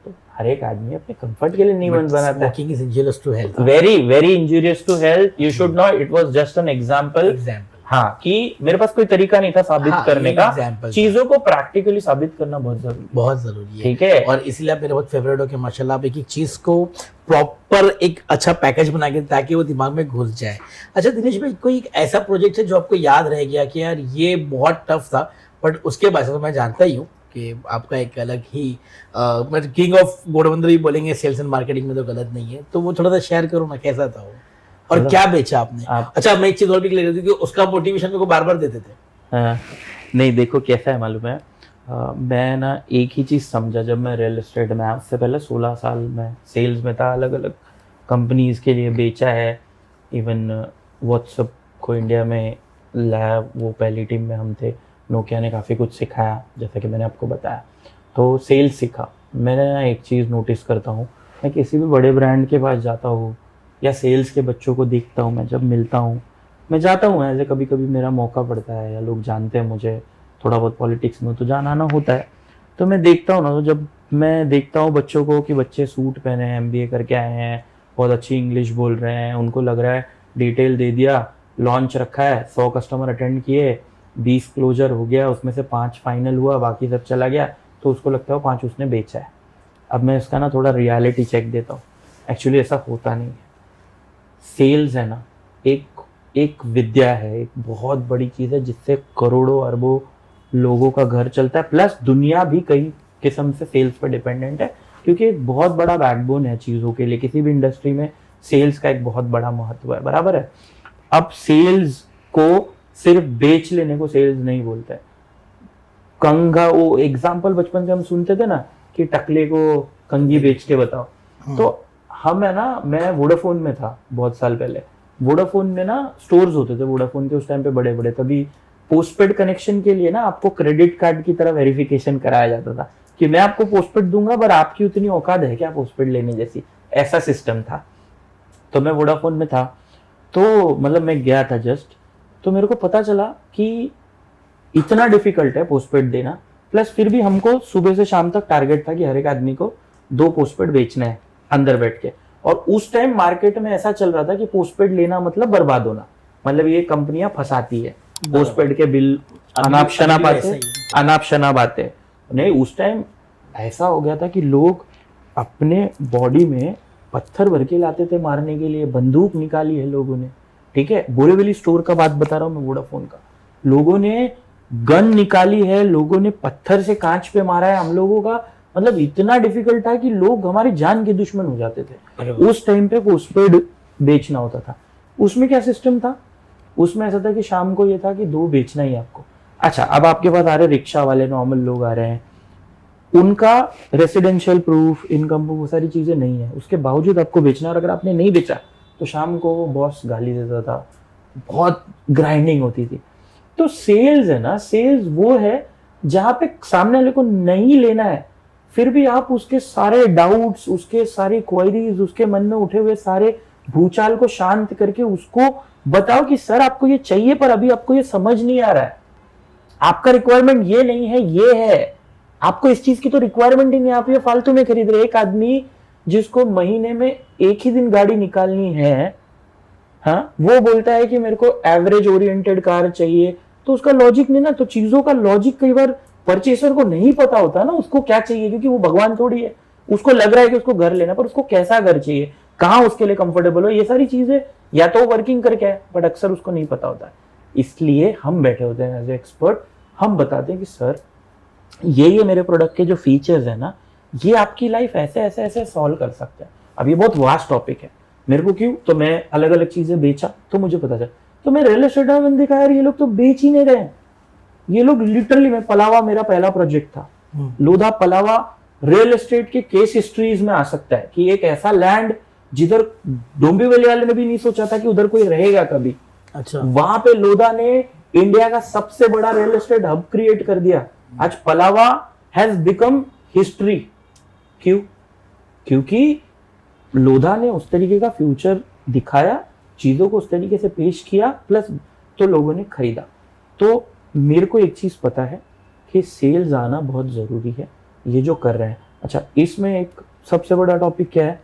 तो हर एक आदमी अपने कंफर्ट के लिए नियम बनाता है। Smoking is injurious to health, very very injurious to health, you should know. It was just an example. हाँ, कि मेरे पास कोई तरीका नहीं था साबित करने का। चीजों को प्रैक्टिकली साबित करना बहुत जरूरी है, ठीक है। और इसीलिए आप मेरे बहुत फेवरेट हो कि माशाल्लाह आप एक एक चीज को प्रॉपर एक अच्छा पैकेज बना के, ताकि वो दिमाग में घुस जाए। अच्छा दिनेश भाई, कोई एक ऐसा प्रोजेक्ट है जो आपको याद रह गया कि यार ये बहुत टफ था, बट उसके बाद तो मैं जानता ही हूँ कि आपका एक अलग ही मतलब किंग ऑफ घोड़बंदर ही बोलेंगे सेल्स एंड मार्केटिंग में, तो गलत नहीं है। तो वो थोड़ा सा शेयर करो ना, कैसा था वो और क्या बेचा आपने? अच्छा, मैं एक चीज और भी क्लियर कि उसका मोटिवेशन मेरे को बार बार देते थे। नहीं, देखो कैसा है मालूम है, मैं ना एक ही चीज़ समझा जब मैं रियल एस्टेट में, उससे पहले 16 साल में सेल्स में था, अलग अलग कंपनीज के लिए बेचा है। इवन व्हाट्सएप को इंडिया में लाया, वो पहली टीम में हम थे। नोकिया ने काफ़ी कुछ सिखाया, जैसा कि मैंने आपको बताया। तो सेल्स सीखा। मैंने ना एक चीज़ नोटिस करता हूँ, मैं किसी भी बड़े ब्रांड के पास जाता हूँ या सेल्स के बच्चों को देखता हूँ, मैं जब मिलता हूँ, मैं जाता हूँ ऐसे, कभी कभी मेरा मौका पड़ता है या लोग जानते हैं मुझे, थोड़ा बहुत पॉलिटिक्स में तो जाना आना होता है। तो मैं देखता हूँ ना, तो जब मैं देखता हूँ बच्चों को कि बच्चे सूट पहने हैं, MBA करके आए हैं, बहुत अच्छी इंग्लिश बोल रहे हैं, उनको लग रहा है डिटेल दे दिया, लॉन्च रखा है, 100 कस्टमर अटेंड किए, 20 क्लोजर हो गया, उसमें से 5 फाइनल हुआ, बाकी सब चला गया, तो उसको लगता है 5 उसने बेचा है। अब मैं इसका ना थोड़ा रियलिटी चेक देता हूँ, एक्चुअली ऐसा होता नहीं है। सेल्स है ना, एक विद्या है, एक बहुत बड़ी चीज़ है जिससे करोड़ों अरबों लोगों का घर चलता है, प्लस दुनिया भी कई किस्म से सेल्स पर डिपेंडेंट है, क्योंकि एक बहुत बड़ा बैकबोन है चीज़ों के लिए। किसी भी इंडस्ट्री में सेल्स का एक बहुत बड़ा महत्व है, बराबर है। अब सेल्स को सिर्फ बेच लेने को सेल्स नहीं बोलते। कंघा, वो एग्जाम्पल बचपन से हम सुनते थे ना कि टकले को कंघी बेच के बताओ। तो हम है ना, मैं वोडाफोन में था बहुत साल पहले। वोडाफोन में ना स्टोर्स होते थे, वोडाफोन के उस टाइम पे बड़े बड़े। तभी पोस्टपेड कनेक्शन के लिए ना आपको क्रेडिट कार्ड की तरह वेरिफिकेशन कराया जाता था कि मैं आपको पोस्टपेड दूंगा, पर आपकी उतनी औकात है क्या पोस्टपेड लेने जैसी, ऐसा सिस्टम था। तो मैं वोडाफोन में था, तो मतलब मैं गया था जस्ट, तो मेरे को पता चला कि इतना डिफिकल्ट है पोस्टपेड देना। प्लस फिर भी हमको सुबह से शाम तक टारगेट था कि हर एक आदमी को दो पोस्टपेड बेचने हैं अंदर बैठ के। और उस टाइम मार्केट में ऐसा चल रहा था कि पोस्टपेड लेना मतलब बर्बाद होना, मतलब ये कंपनियां फंसाती है, पोस्टपेड के बिल अनाप शनाप आते, अनाप शनाप आते। नहीं, उस टाइम ऐसा हो गया था कि लोग अपने बॉडी में पत्थर भर के लाते थे मारने के लिए, बंदूक निकाली है लोगों ने, ठीक है। बोरीवली स्टोर का बात बता रहा हूँ मैं, वोडाफोन का, लोगों ने गन निकाली है, लोगों ने पत्थर से कांच पे मारा है हम लोगों का, मतलब इतना डिफिकल्ट था कि लोग हमारी जान के दुश्मन हो जाते थे। उस टाइम पे पोस्टपेड बेचना होता था। उसमें क्या सिस्टम था, उसमें ऐसा था कि शाम को ये था कि दो बेचना ही आपको। अच्छा, अब आपके पास आ रहे रिक्शा वाले, नॉर्मल लोग आ रहे हैं, उनका रेसिडेंशियल प्रूफ, इनकम प्रूफ, वो सारी चीजें नहीं है, उसके बावजूद आपको बेचना। और अगर आपने नहीं बेचा तो शाम को वो बॉस गाली देता था, बहुत ग्राइंडिंग होती थी। तो सेल्स है ना, सेल्स वो है जहां पे सामने वाले को नहीं लेना है, फिर भी आप उसके सारे डाउट्स, उसके सारी क्वेरीज, उसके मन में उठे हुए सारे भूचाल को शांत करके उसको बताओ कि सर आपको ये चाहिए पर अभी आपको ये समझ नहीं आ रहा है, आपका रिक्वायरमेंट ये नहीं है, ये है, आपको इस चीज की तो रिक्वायरमेंट ही नहीं, आप ये फालतू में खरीद रहे। एक आदमी जिसको महीने में एक ही दिन गाड़ी निकालनी है, हाँ, वो बोलता है कि मेरे को एवरेज ओरिएंटेड कार चाहिए, तो उसका लॉजिक नहीं ना। तो चीजों का लॉजिक कई बार परचेसर को नहीं पता होता ना, उसको क्या चाहिए, क्योंकि वो भगवान थोड़ी है। उसको लग रहा है कि उसको घर लेना, पर उसको कैसा घर चाहिए, कहाँ उसके लिए कंफर्टेबल हो, ये सारी चीजें या तो वर्किंग करके है, बट अक्सर उसको नहीं पता होता है। इसलिए हम बैठे होते हैं एज ए एक्सपर्ट, हम बताते हैं कि सर ये मेरे प्रोडक्ट के जो फीचर्स है ना, ये आपकी लाइफ ऐसे ऐसे ऐसे सॉल्व कर सकते हैं। अब ये बहुत वास्ट टॉपिक है, मेरे को क्यों, तो मैं अलग अलग चीजें बेचा तो मुझे पता चला, तो मैं रियल एस्टेट में मैंने देखा यार ये लोग तो बेच ही नहीं रहे, ये लोग लिटरली, मैं पलावा मेरा पहला प्रोजेक्ट था, लोधा पलावा रियल एस्टेट के केस हिस्ट्रीज में आ सकता है कि एक ऐसा लैंड जिधर डोंबिवली वाले ने भी नहीं सोचा था कि उधर कोई रहेगा कभी। अच्छा, वहां पे लोधा ने इंडिया का सबसे बड़ा रियल एस्टेट हब क्रिएट कर दिया। आज पलावा हैज बिकम हिस्ट्री। क्यों? क्योंकि लोधा ने उस तरीके का फ्यूचर दिखाया, चीजों को उस तरीके से पेश किया, प्लस तो लोगों ने खरीदा। तो मेरे को एक चीज पता है कि सेल्स आना बहुत जरूरी है, ये जो कर रहे हैं। अच्छा, इसमें एक सबसे बड़ा टॉपिक क्या है,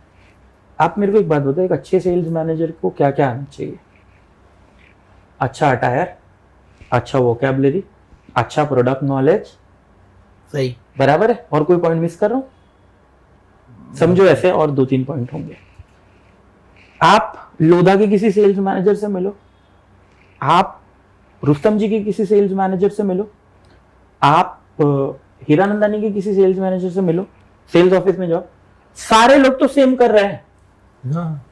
आप मेरे को एक बात बताओ, एक अच्छे सेल्स मैनेजर को क्या क्या आना चाहिए? अच्छा अटायर, अच्छा वोकैबुलरी, अच्छा प्रोडक्ट नॉलेज, सही, बराबर है? और कोई पॉइंट मिस कर रहा हूं? समझो ऐसे और 2-3 पॉइंट होंगे। आप लोधा के किसी सेल्स मैनेजर से मिलो, आप रुस्तम जी के किसी सेल्स मैनेजर से मिलो, आप हीरानंदानी के किसी सेल्स मैनेजर से मिलो, सेल्स ऑफिस में जाओ, सारे लोग तो सेम कर रहे हैं। हाँ,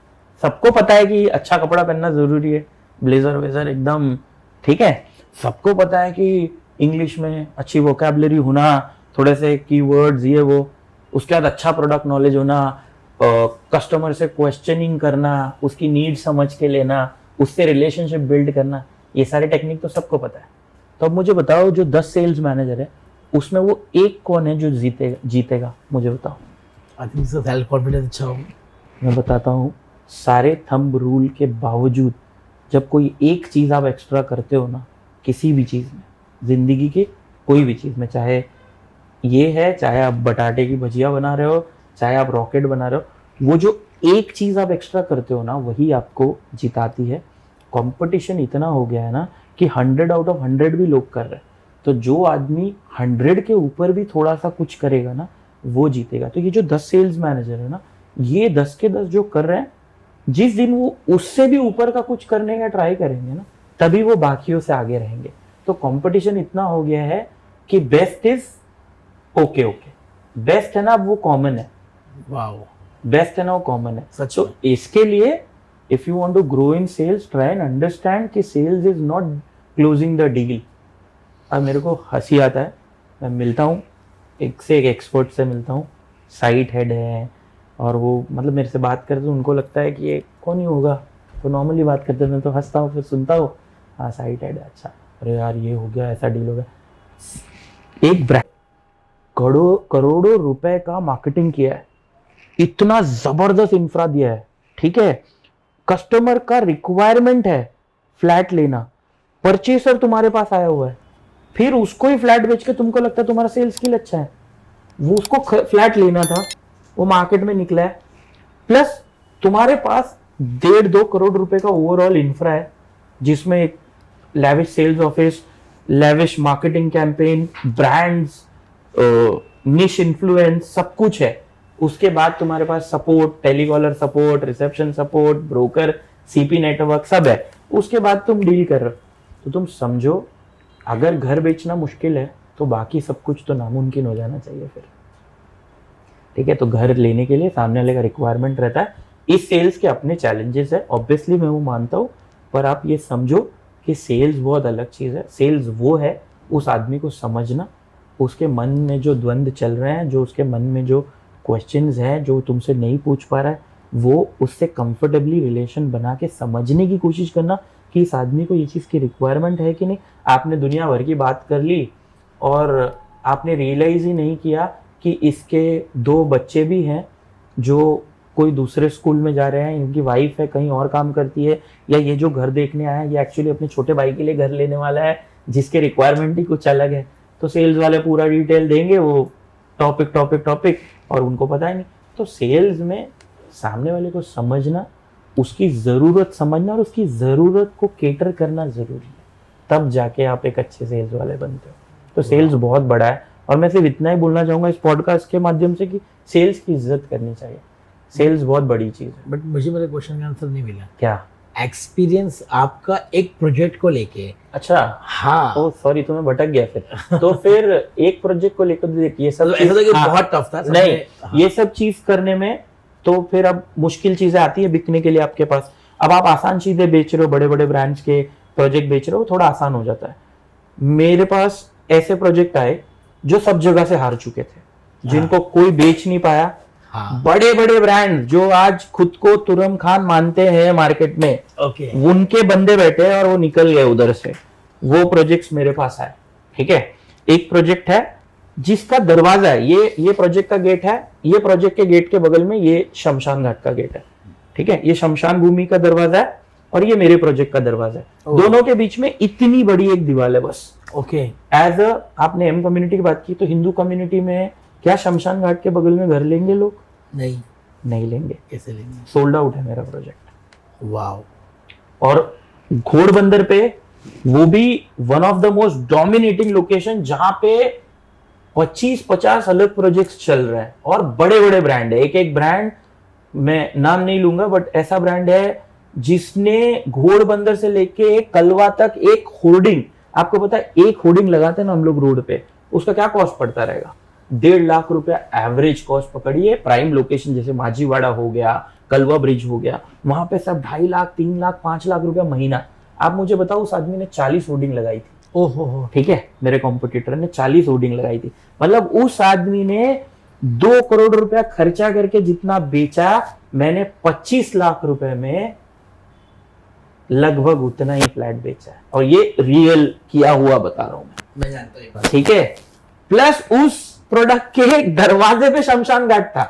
सबको पता है कि अच्छा कपड़ा पहनना जरूरी है, ब्लेजर वेजर एकदम ठीक है। सबको पता है कि इंग्लिश में अच्छी वोकैबुलरी होना, थोड़े से कीवर्ड्स ये वो, उसके बाद अच्छा प्रोडक्ट नॉलेज होना, कस्टमर से क्वेश्चनिंग करना, उसकी नीड समझ के लेना, उससे रिलेशनशिप बिल्ड करना, ये सारे टेक्निक तो सबको पता है। तो अब मुझे बताओ, जो 10 सेल्स मैनेजर है उसमें वो एक कौन है जो जीतेगा मुझे बताओ। I think so self confidence अच्छा हो। मैं बताता हूँ, सारे थंब रूल के बावजूद जब कोई एक चीज़ आप एक्स्ट्रा करते हो ना, किसी भी चीज़ में, जिंदगी के कोई भी चीज़ में, चाहे ये है, चाहे आप बटाटे की भजिया बना रहे हो, चाहे आप रॉकेट बना रहे हो, वो जो एक चीज़ आप एक्स्ट्रा करते हो ना, वही आपको जिताती है। कंपटीशन इतना हो गया है ना कि 100 आउट ऑफ 100 भी लोग कर रहे हैं, तो जो आदमी 100 के ऊपर भी थोड़ा सा कुछ करेगा ना, वो जीतेगा। तो ये जो 10 सेल्स मैनेजर है ना, ये 10 के 10 जो कर रहे हैं, जिस दिन वो उससे भी ऊपर का कुछ करने का ट्राई करेंगे ना, तभी वो बाकियों से आगे रहेंगे। तो कंपटीशन इतना हो गया है कि बेस्ट इज ओके, बेस्ट है ना, अब वो कॉमन है। वाओ, बेस्ट है ना, वो कॉमन है। सच तो इसके लिए if you want to grow in sales, try and understand कि sales is not closing the deal. अब मेरे को हंसी आता है, मैं मिलता हूँ एक से एक एक्सपर्ट से मिलता हूँ, साइट हेड है, और वो मतलब मेरे से बात करते, उनको लगता है कि ये कौन ही होगा, तो नॉर्मली बात करते हैं, मैं तो हंसता हूँ, फिर सुनता हूँ, हाँ साइट हेड है, अच्छा, अरे यार ये हो गया, ऐसा डील हो गया। एक ब्रांड करोड़ों रुपए का मार्केटिंग किया है, इतना जबरदस्त इंफ्रा दिया है, ठीक है, कस्टमर का रिक्वायरमेंट है फ्लैट लेना, परचेसर तुम्हारे पास आया हुआ है, फिर उसको ही फ्लैट बेच के तुमको लगता है तुम्हारा सेल्स स्किल अच्छा है, वो उसको फ्लैट लेना था, वो मार्केट में निकला है, प्लस तुम्हारे पास 1.5-2 करोड़ रुपए का ओवरऑल इंफ्रा है, जिसमें एक lavish sales office, lavish marketing campaign, brands, niche influence, सब कुछ है। उसके बाद तुम्हारे पास support, telecaller support, reception support, broker, CP network सब है। उसके बाद तुम डील कर रहे हो। तो तुम समझो, अगर घर बेचना मुश्किल है तो बाकी सब कुछ तो नामुमकिन हो जाना चाहिए फिर। ठीक है, तो घर लेने के लिए सामने वाले का रिक्वायरमेंट रहता है। इस सेल्स के अपने चैलेंजेस है, ऑब्वियसली मैं वो मानता हूँ, पर आप ये समझो कि सेल्स बहुत अलग चीज़ है। सेल्स वो है उस आदमी को समझना, उसके मन में जो द्वंद्व चल रहे हैं, जो उसके मन में जो क्वेश्चंस हैं, जो तुमसे नहीं पूछ पा रहा है, वो उससे कंफर्टेबली रिलेशन बना के समझने की कोशिश करना कि इस आदमी को ये चीज़ की रिक्वायरमेंट है कि नहीं। आपने दुनिया भर की बात कर ली और आपने रियलाइज ही नहीं किया कि इसके 2 बच्चे भी हैं जो कोई दूसरे स्कूल में जा रहे हैं, इनकी वाइफ है कहीं और काम करती है, या ये जो घर देखने आया है ये एक्चुअली अपने छोटे भाई के लिए घर लेने वाला है जिसके रिक्वायरमेंट ही कुछ अलग है। तो सेल्स वाले पूरा डिटेल देंगे, वो टॉपिक और उनको पता ही नहीं। तो सेल्स में सामने वाले को समझना, उसकी ज़रूरत समझना और उसकी ज़रूरत को केटर करना ज़रूरी है, तब जाके आप एक अच्छे सेल्स वाले बनते हो। तो सेल्स बहुत बड़ा है, और मैं सिर्फ इतना ही बोलना चाहूँगा इस पॉडकास्ट के माध्यम से कि सेल्स की इज्जत करनी चाहिए। सेल्स बहुत बड़ी चीज़ है। बट मुझे मेरे क्वेश्चन का आंसर नहीं मिला। क्या एक्सपीरियंस आपका एक प्रोजेक्ट को लेके? अच्छा, हाँ, ओ सॉरी, तुम्हें भटक गया फिर। तो फिर एक प्रोजेक्ट को लेकर देखिए, ये सब ऐसा था कि हाँ, बहुत टफ था नहीं, हाँ। ये सब चीज करने में तो फिर अब मुश्किल चीजें आती है बिकने के लिए आपके पास। अब आप आसान चीजें बेच रहे हो, बड़े बड़े ब्रांड्स के प्रोजेक्ट बेच रहे हो, थोड़ा आसान हो जाता है। मेरे पास ऐसे प्रोजेक्ट आए जो सब जगह से हार चुके थे, जिनको कोई बेच नहीं पाया। हाँ, बड़े बड़े ब्रांड जो आज खुद को तुरम खान मानते हैं मार्केट में, ओके, उनके बंदे बैठे हैं और वो निकल गए उधर से। वो प्रोजेक्ट्स मेरे पास आए। ठीक है, एक प्रोजेक्ट है जिसका दरवाजा है, ये प्रोजेक्ट का गेट है, ये प्रोजेक्ट के गेट के बगल में ये शमशान घाट का गेट है। ठीक है, ये शमशान भूमि का दरवाजा है और ये मेरे प्रोजेक्ट का दरवाजा है। दोनों के बीच में इतनी बड़ी एक दीवार है बस। ओके। एज अ, आपने एम कम्युनिटी की बात की, तो हिंदू कम्युनिटी में क्या शमशान घाट के बगल में घर लेंगे लोग? नहीं लेंगे। कैसे लेंगे? सोल्ड आउट है मेरा प्रोजेक्ट। वाओ। और घोड़बंदर पे, वो भी one of the most dominating location, जहां पे 25-50 अलग प्रोजेक्ट्स चल रहे हैं और बड़े बड़े ब्रांड है। एक एक ब्रांड मैं नाम नहीं लूंगा, बट ऐसा ब्रांड है जिसने घोड़बंदर से लेके कलवा तक एक होर्डिंग, आपको पता है एक होर्डिंग लगाते हैं ना हम लोग रोड पे, उसका क्या कॉस्ट पड़ता रहेगा? 1.5 लाख रुपया एवरेज कॉस्ट पकड़िए। प्राइम लोकेशन जैसे माझीवाड़ा हो गया, कलवा ब्रिज हो गया, वहां पे सब 2.5 लाख, 3 लाख, 5 लाख रुपया महीना। आप मुझे बताओ, उस आदमी ने 40 होर्डिंग लगाई थी। ओहो। ठीक है, मेरे कॉम्पिटिटर ने 40 होर्डिंग लगाई थी। मतलब उस आदमी ने 2 करोड़ रुपया खर्चा करके जितना बेचा, मैंने 25 लाख रुपए में लगभग उतना ही फ्लैट बेचा है। और ये रियल किया हुआ बता रहा हूं मैं जानता हूँ ये बात। ठीक है, प्लस उस प्रोडक्ट के दरवाजे पे शमशान घाट था।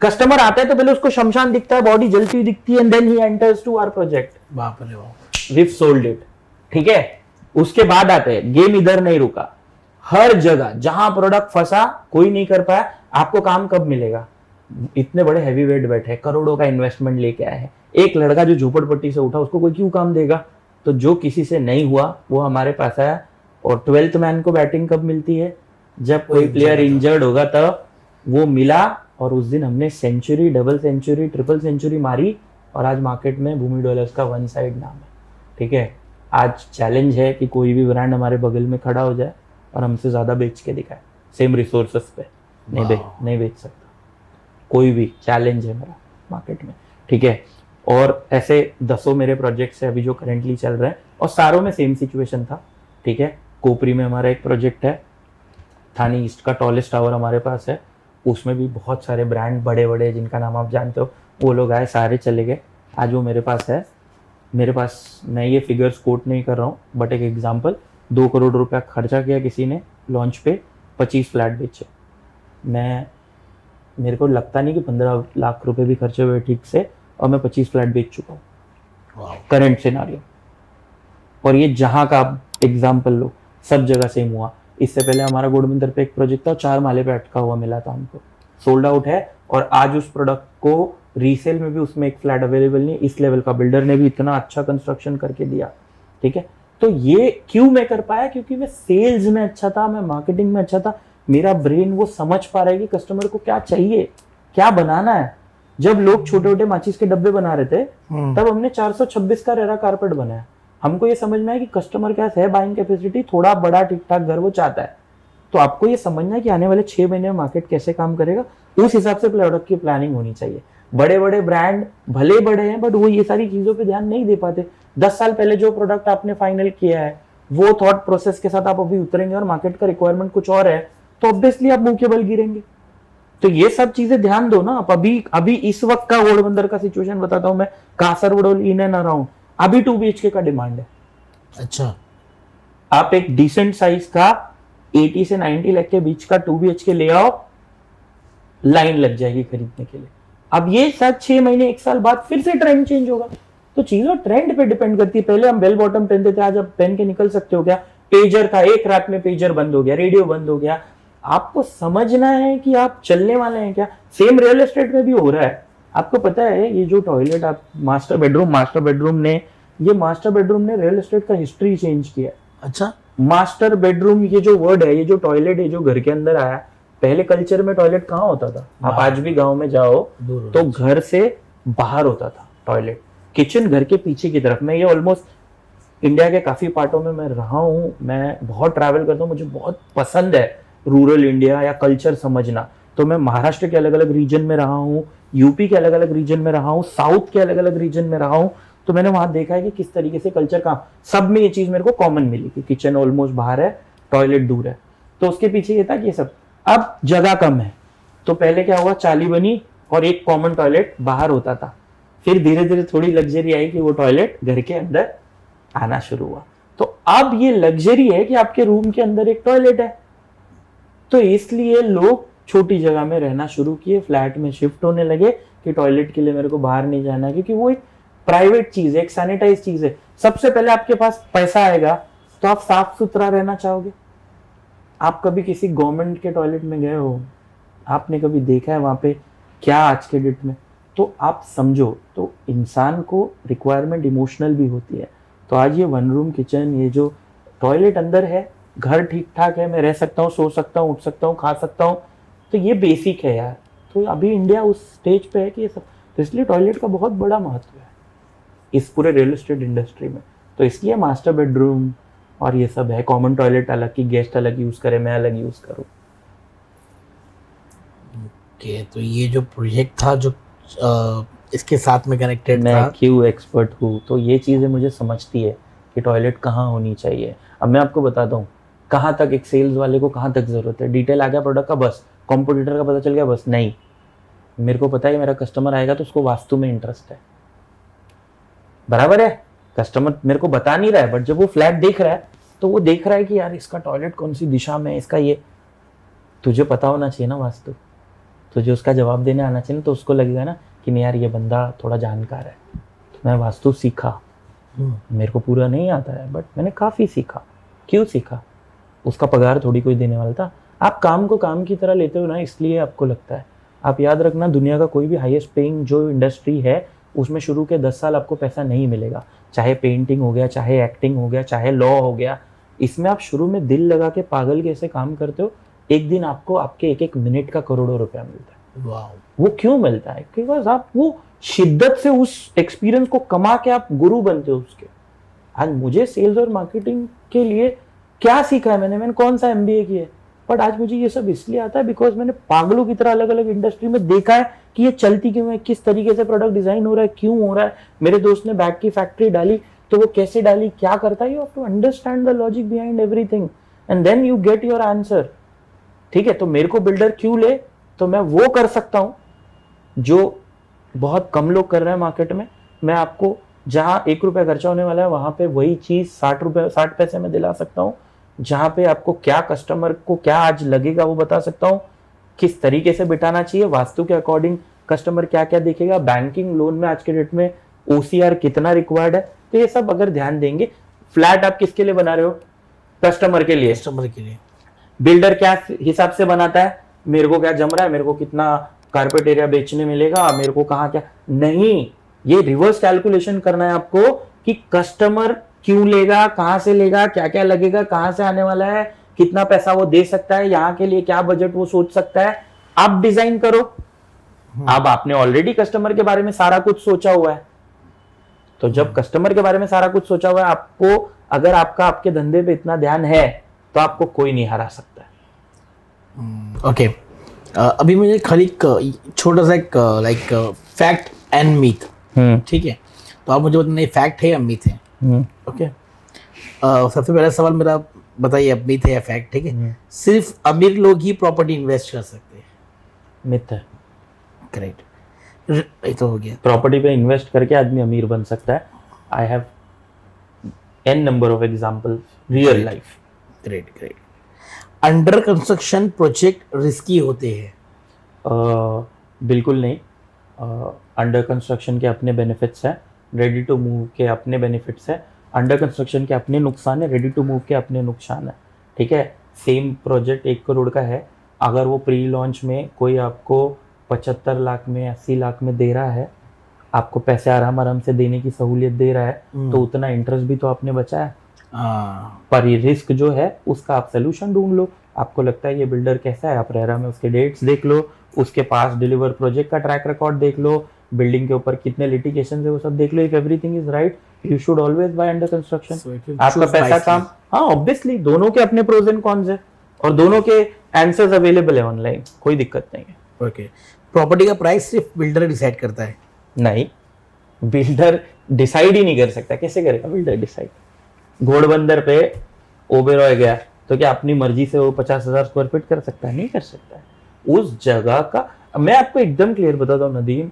कस्टमर आता है तो पहले उसको शमशान दिखता है, बॉडी जलती हुई दिखती है, and then he enters to our project. बाप रे बाप। We sold it. ठीक है, उसके बाद आते हैं, गेम इधर नहीं रुका। हर जगह जहां प्रोडक्ट फंसा, कोई नहीं कर पाया, आपको काम कब मिलेगा? इतने बड़े हैवी वेट बैठे, करोड़ों का इन्वेस्टमेंट लेके आए हैं, एक लड़का जो झोपड़पट्टी से उठा, उसको कोई क्यों काम देगा? तो जो किसी से नहीं हुआ वो हमारे पास आया। और 12th मैन को बैटिंग कब मिलती है? जब कोई प्लेयर इंजर्ड होगा तब वो मिला, और उस दिन हमने century, double century, triple century मारी, और आज मार्केट में भूमि डॉलर्स का 1 साइड नाम है। ठीक है, आज चैलेंज है कि कोई भी ब्रांड हमारे बगल में खड़ा हो जाए और हमसे ज्यादा बेच के दिखाए सेम रिसोर्सेस पे। नहीं बेच सकता कोई भी, चैलेंज है मेरा मार्केट में। ठीक है, और ऐसे 10 मेरे प्रोजेक्ट्स है अभी जो करेंटली चल रहे हैं, और सारों में सेम सिचुएशन था। ठीक है, कोपरी में हमारा एक प्रोजेक्ट है, थाने ईस्ट का टॉलेस्ट टावर हमारे पास है, उसमें भी बहुत सारे ब्रांड बड़े बड़े जिनका नाम आप जानते हो, वो लोग आए, सारे चले गए। आज वो मेरे पास है। मेरे पास, मैं ये फिगर्स कोट नहीं कर रहा हूँ, बट एक एग्जांपल, 2 करोड़ रुपया खर्चा किया किसी ने लॉन्च पे, 25 फ्लैट बेचे। मेरे को लगता नहीं कि 15 लाख रुपए भी खर्चे हुए ठीक से, और मैं 25 फ्लैट बेच चुका हूँ करंट सिनारियो। और ये जहां का एग्जाम्पल लो, सब जगह सेम हुआ। इससे पहले हमारा घोड़बंदर पे एक प्रोजेक्ट था, 4 माले पे अटका हुआ मिला था हमको। सोल्ड आउट है और आज उस प्रोडक्ट को रीसेल में भी उसमें एक फ्लैट अवेलेबल नहीं, इस लेवल का बिल्डर ने भी इतना अच्छा कंस्ट्रक्शन करके दिया, ठीक है। तो ये क्यों मैं कर पाया, क्योंकि मैं सेल्स में अच्छा था, मैं मार्केटिंग में अच्छा था, मेरा ब्रेन वो समझ पा रहा है कि कस्टमर को क्या चाहिए, क्या बनाना है। जब लोग छोटे छोटे माचिस के डब्बे बना रहे थे तब हमने 426 का रेरा कारपेट बनाया। हमको ये समझ में है कि कस्टमर क्या है, बाइंग कैपेसिटी थोड़ा बड़ा ठीक ठाक घर वो चाहता है। तो आपको ये समझना है कि आने वाले 6 महीने में मार्केट कैसे काम करेगा, उस हिसाब से प्रोडक्ट की प्लानिंग होनी चाहिए। बड़े बड़े ब्रांड भले बड़े हैं बट वो ये सारी चीजों पे ध्यान नहीं दे पाते। 10 साल पहले जो प्रोडक्ट आपने फाइनल किया है वो थॉट प्रोसेस के साथ आप अभी उतरेंगे और मार्केट का रिक्वायरमेंट कुछ और है तो ऑब्वियसली आप मुंह के बल गिरेंगे। तो ये सब चीजें ध्यान दो ना आप। अभी इस वक्त का घोड़बंदर का सिचुएशन बताता हूं मैं, कासरगोड इन एंड अराउंड अभी 2 BHK का डिमांड है। अच्छा, आप एक डिसेंट साइज का 80 से 90 लाख के बीच का 2 BHK ले आओ, लाइन लग जाएगी खरीदने के लिए। अब ये शायद 6 महीने 1 साल बाद फिर से ट्रेंड चेंज होगा। तो चीजों ट्रेंड पे डिपेंड करती है। पहले हम बेल बॉटम पहनते थे, आज आप पहन के निकल सकते हो क्या? पेजर था, एक रात में पेजर बंद हो गया, रेडियो बंद हो गया। आपको समझना है कि आप चलने वाले हैं क्या। सेम रियल एस्टेट में भी हो रहा है। आपको पता है ये जो टॉयलेट आप मास्टर बेडरूम ने रियल एस्टेट का हिस्ट्री चेंज किया। अच्छा, मास्टर बेडरूम ये जो वर्ड है, ये जो टॉयलेट है जो घर के अंदर आया, पहले कल्चर में टॉयलेट कहाँ होता था? आप आज भी गांव में जाओ तो घर से बाहर होता था टॉयलेट, किचन घर के पीछे की तरफ। मैं ये ऑलमोस्ट इंडिया के काफी पार्टों में मैं रहा हूँ, मैं बहुत ट्रैवल करता हूँ, मुझे बहुत पसंद है रूरल इंडिया या कल्चर समझना। तो मैं महाराष्ट्र के अलग अलग रीजन में रहा हूँ, यूपी के अलग अलग रीजन में रहा हूँ, साउथ के अलग अलग रीजन में रहा हूँ। तो मैंने वहां देखा है कि किस तरीके से कल्चर का सब में ये चीज मेरे को कॉमन मिली कि किचन ऑलमोस्ट बाहर है, टॉयलेट दूर है। तो उसके पीछे ये था कि ये सब अब जगह कम है तो पहले क्या हुआ, चाली बनी और एक कॉमन टॉयलेट बाहर होता था। फिर धीरे धीरे थोड़ी लग्जरी आई कि वो टॉयलेट घर के अंदर आना शुरू हुआ। तो अब ये लग्जरी है कि आपके रूम के अंदर एक टॉयलेट है। तो इसलिए लोग छोटी जगह में रहना शुरू किए, फ्लैट में शिफ्ट होने लगे कि टॉयलेट के लिए मेरे को बाहर नहीं जाना है, क्योंकि वो एक प्राइवेट चीज है, एक सैनिटाइज चीज है। सबसे पहले आपके पास पैसा आएगा तो आप साफ सुथरा रहना चाहोगे। आप कभी किसी गवर्नमेंट के टॉयलेट में गए हो, आपने कभी देखा है वहां पे क्या आज के डेट में? तो आप समझो, तो इंसान को रिक्वायरमेंट इमोशनल भी होती है। तो आज ये 1 रूम किचन, ये जो टॉयलेट अंदर है, घर ठीक ठाक है, मैं रह सकता हूँ, सो सकता हूँ, उठ सकता हूँ, खा सकता हूँ, तो ये बेसिक है यार। तो अभी इंडिया उस स्टेज पे है कि ये सब, तो इसलिए टॉयलेट का बहुत बड़ा महत्व है इस पूरे रियल एस्टेट इंडस्ट्री में। तो इसलिए मास्टर बेडरूम और ये सब है, कॉमन टॉयलेट अलग की, गेस्ट अलग यूज करे, मैं अलग यूज करूँ। ओके, तो ये जो प्रोजेक्ट था जो इसके साथ में कनेक्टेड था, मैं क्यों एक्सपर्ट हूँ, तो ये चीज़ें मुझे समझती है कि टॉयलेट कहाँ होनी चाहिए। अब मैं आपको बताता हूँ कहाँ तक एक सेल्स वाले को कहाँ तक ज़रूरत है। डिटेल आ गया प्रोडक्ट का, बस कॉम्पिटिटर का पता चल गया, बस नहीं। मेरे को पता है कि मेरा कस्टमर आएगा तो उसको वास्तु में इंटरेस्ट है, बराबर है। कस्टमर मेरे को बता नहीं रहा है, बट जब वो फ्लैट देख रहा है तो वो देख रहा है कि यार इसका टॉयलेट कौन सी दिशा में है, इसका ये तुझे पता होना चाहिए ना वास्तु, तुझे उसका जवाब देने आना चाहिए ना। तो उसको लगेगा ना कि नहीं यार ये बंदा थोड़ा जानकार है। तो मैं वास्तु सीखा, मेरे को पूरा नहीं आता है बट मैंने काफ़ी सीखा। क्यों सीखा? उसका पगार थोड़ी कोई देने वाला था। आप काम को काम की तरह लेते हो ना, इसलिए आपको लगता है। आप याद रखना, दुनिया का कोई भी हाईएस्ट पेइंग जो इंडस्ट्री है उसमें शुरू के 10 साल आपको पैसा नहीं मिलेगा। चाहे पेंटिंग हो गया, चाहे एक्टिंग हो गया, चाहे लॉ हो गया, इसमें आप शुरू में दिल लगा के पागल कैसे काम करते हो, एक दिन आपको आपके 1-1 मिनट का करोड़ों रुपया मिलता है। वाह, वो क्यों मिलता है? बिकॉज आप वो शिद्दत से उस एक्सपीरियंस को कमा के आप गुरु बनते हो उसके। आज मुझे सेल्स और मार्केटिंग के लिए क्या सीखा है, मैंने कौन सा MBA किया है, बट आज मुझे ये सब इसलिए आता है बिकॉज मैंने पागलों की तरह अलग अलग इंडस्ट्री में देखा है कि ये चलती क्यों है, किस तरीके से प्रोडक्ट डिजाइन हो रहा है, क्यों हो रहा है। मेरे दोस्त ने बैग की फैक्ट्री डाली तो वो कैसे डाली, क्या करता है, you have to understand the logic behind everything and then you get your answer. ठीक है, तो मेरे को बिल्डर क्यों ले, तो मैं वो कर सकता हूं जो बहुत कम लोग कर रहे हैं मार्केट में। मैं आपको जहां 1 रुपया खर्चा होने वाला है वहां पे वही चीज 60 पैसे में दिला सकता हूं। जहां पे आपको क्या कस्टमर को क्या आज लगेगा वो बता सकता हूं, किस तरीके से बिठाना चाहिए, वास्तु के अकॉर्डिंग कस्टमर क्या क्या देखेगा, बैंकिंग लोन में आज के डेट में OCR कितना रिक्वायर्ड है। तो ये सब अगर ध्यान देंगे, फ्लैट आप किसके लिए बना रहे हो? कस्टमर के लिए। कस्टमर के लिए। बिल्डर क्या हिसाब से बनाता है? मेरे को क्या जम रहा है, मेरे को कितना कारपेट एरिया बेचने मिलेगा, मेरे को कहाँ क्या, नहीं, ये रिवर्स कैलकुलेशन करना है आपको कि कस्टमर क्यों लेगा, कहाँ से लेगा, क्या क्या लगेगा, कहाँ से आने वाला है, कितना पैसा वो दे सकता है, यहाँ के लिए क्या बजट वो सोच सकता है, आप डिजाइन करो। अब आपने ऑलरेडी कस्टमर के बारे में सारा कुछ सोचा हुआ है, तो जब कस्टमर के बारे में सारा कुछ सोचा हुआ है, आपको अगर आपके धंधे पे इतना ध्यान है तो आपको कोई नहीं हरा सकता है। ओके, अभी मुझे खाली एक छोटा सा एक लाइक फैक्ट एंड मीथ, ठीक है, तो आप मुझे बताइए फैक्ट है या मीथ है। ओके, सबसे पहला सवाल मेरा बताइए, अब मीथ है या फैक्ट, ठीक है। सिर्फ अमीर लोग ही प्रॉपर्टी इन्वेस्ट कर सकते हैं। मिथ है। ग्रेट, ये तो हो गया। प्रॉपर्टी पे इन्वेस्ट करके आदमी अमीर बन सकता है। I have an number of examples real life. Great great. Under construction project risky होते हैं? बिल्कुल नहीं। अंडर कंस्ट्रक्शन के अपने बेनिफिट्स हैं, रेडी टू मूव के अपने बेनिफिट्स हैं। अंडर कंस्ट्रक्शन के अपने नुकसान है, रेडी टू मूव के अपने नुकसान है, ठीक है। सेम प्रोजेक्ट 1 करोड़ का है, अगर वो प्री लॉन्च में कोई आपको 75 लाख में 80 लाख में दे रहा है, आपको पैसे आराम आराम से देने की सहूलियत दे रहा है, तो उतना इंटरेस्ट भी तो आपने बचा है। पर ये रिस्क जो है उसका आप सोल्यूशन ढूंढ लो। आपको लगता है ये बिल्डर कैसा है, आप रेरा में उसके डेट्स देख लो, उसके पास डिलीवर प्रोजेक्ट का ट्रैक रिकॉर्ड देख लो, बिल्डिंग के ऊपर कितने लिटिगेशन है वो सब देख लो। If everything is right, you should always buy under construction. आपका पैसा काम, हाँ ऑब्वियसली दोनों के अपने प्रोज एंड कॉन्स है और दोनों के आंसर्स अवेलेबल है ऑनलाइन, कोई दिक्कत नहीं है। ओके, प्रॉपर्टी का प्राइस सिर्फ बिल्डर डिसाइड करता है? नहीं, बिल्डर डिसाइड ही नहीं कर सकता। कैसे करेगा बिल्डर डिसाइड? घोड़बंदर पे ओबेरॉय गया तो क्या अपनी मर्जी से वो 50,000 स्क्वायर फीट कर सकता है? नहीं कर सकता है। उस जगह का, मैं आपको एकदम क्लियर बताता हूँ नदीम,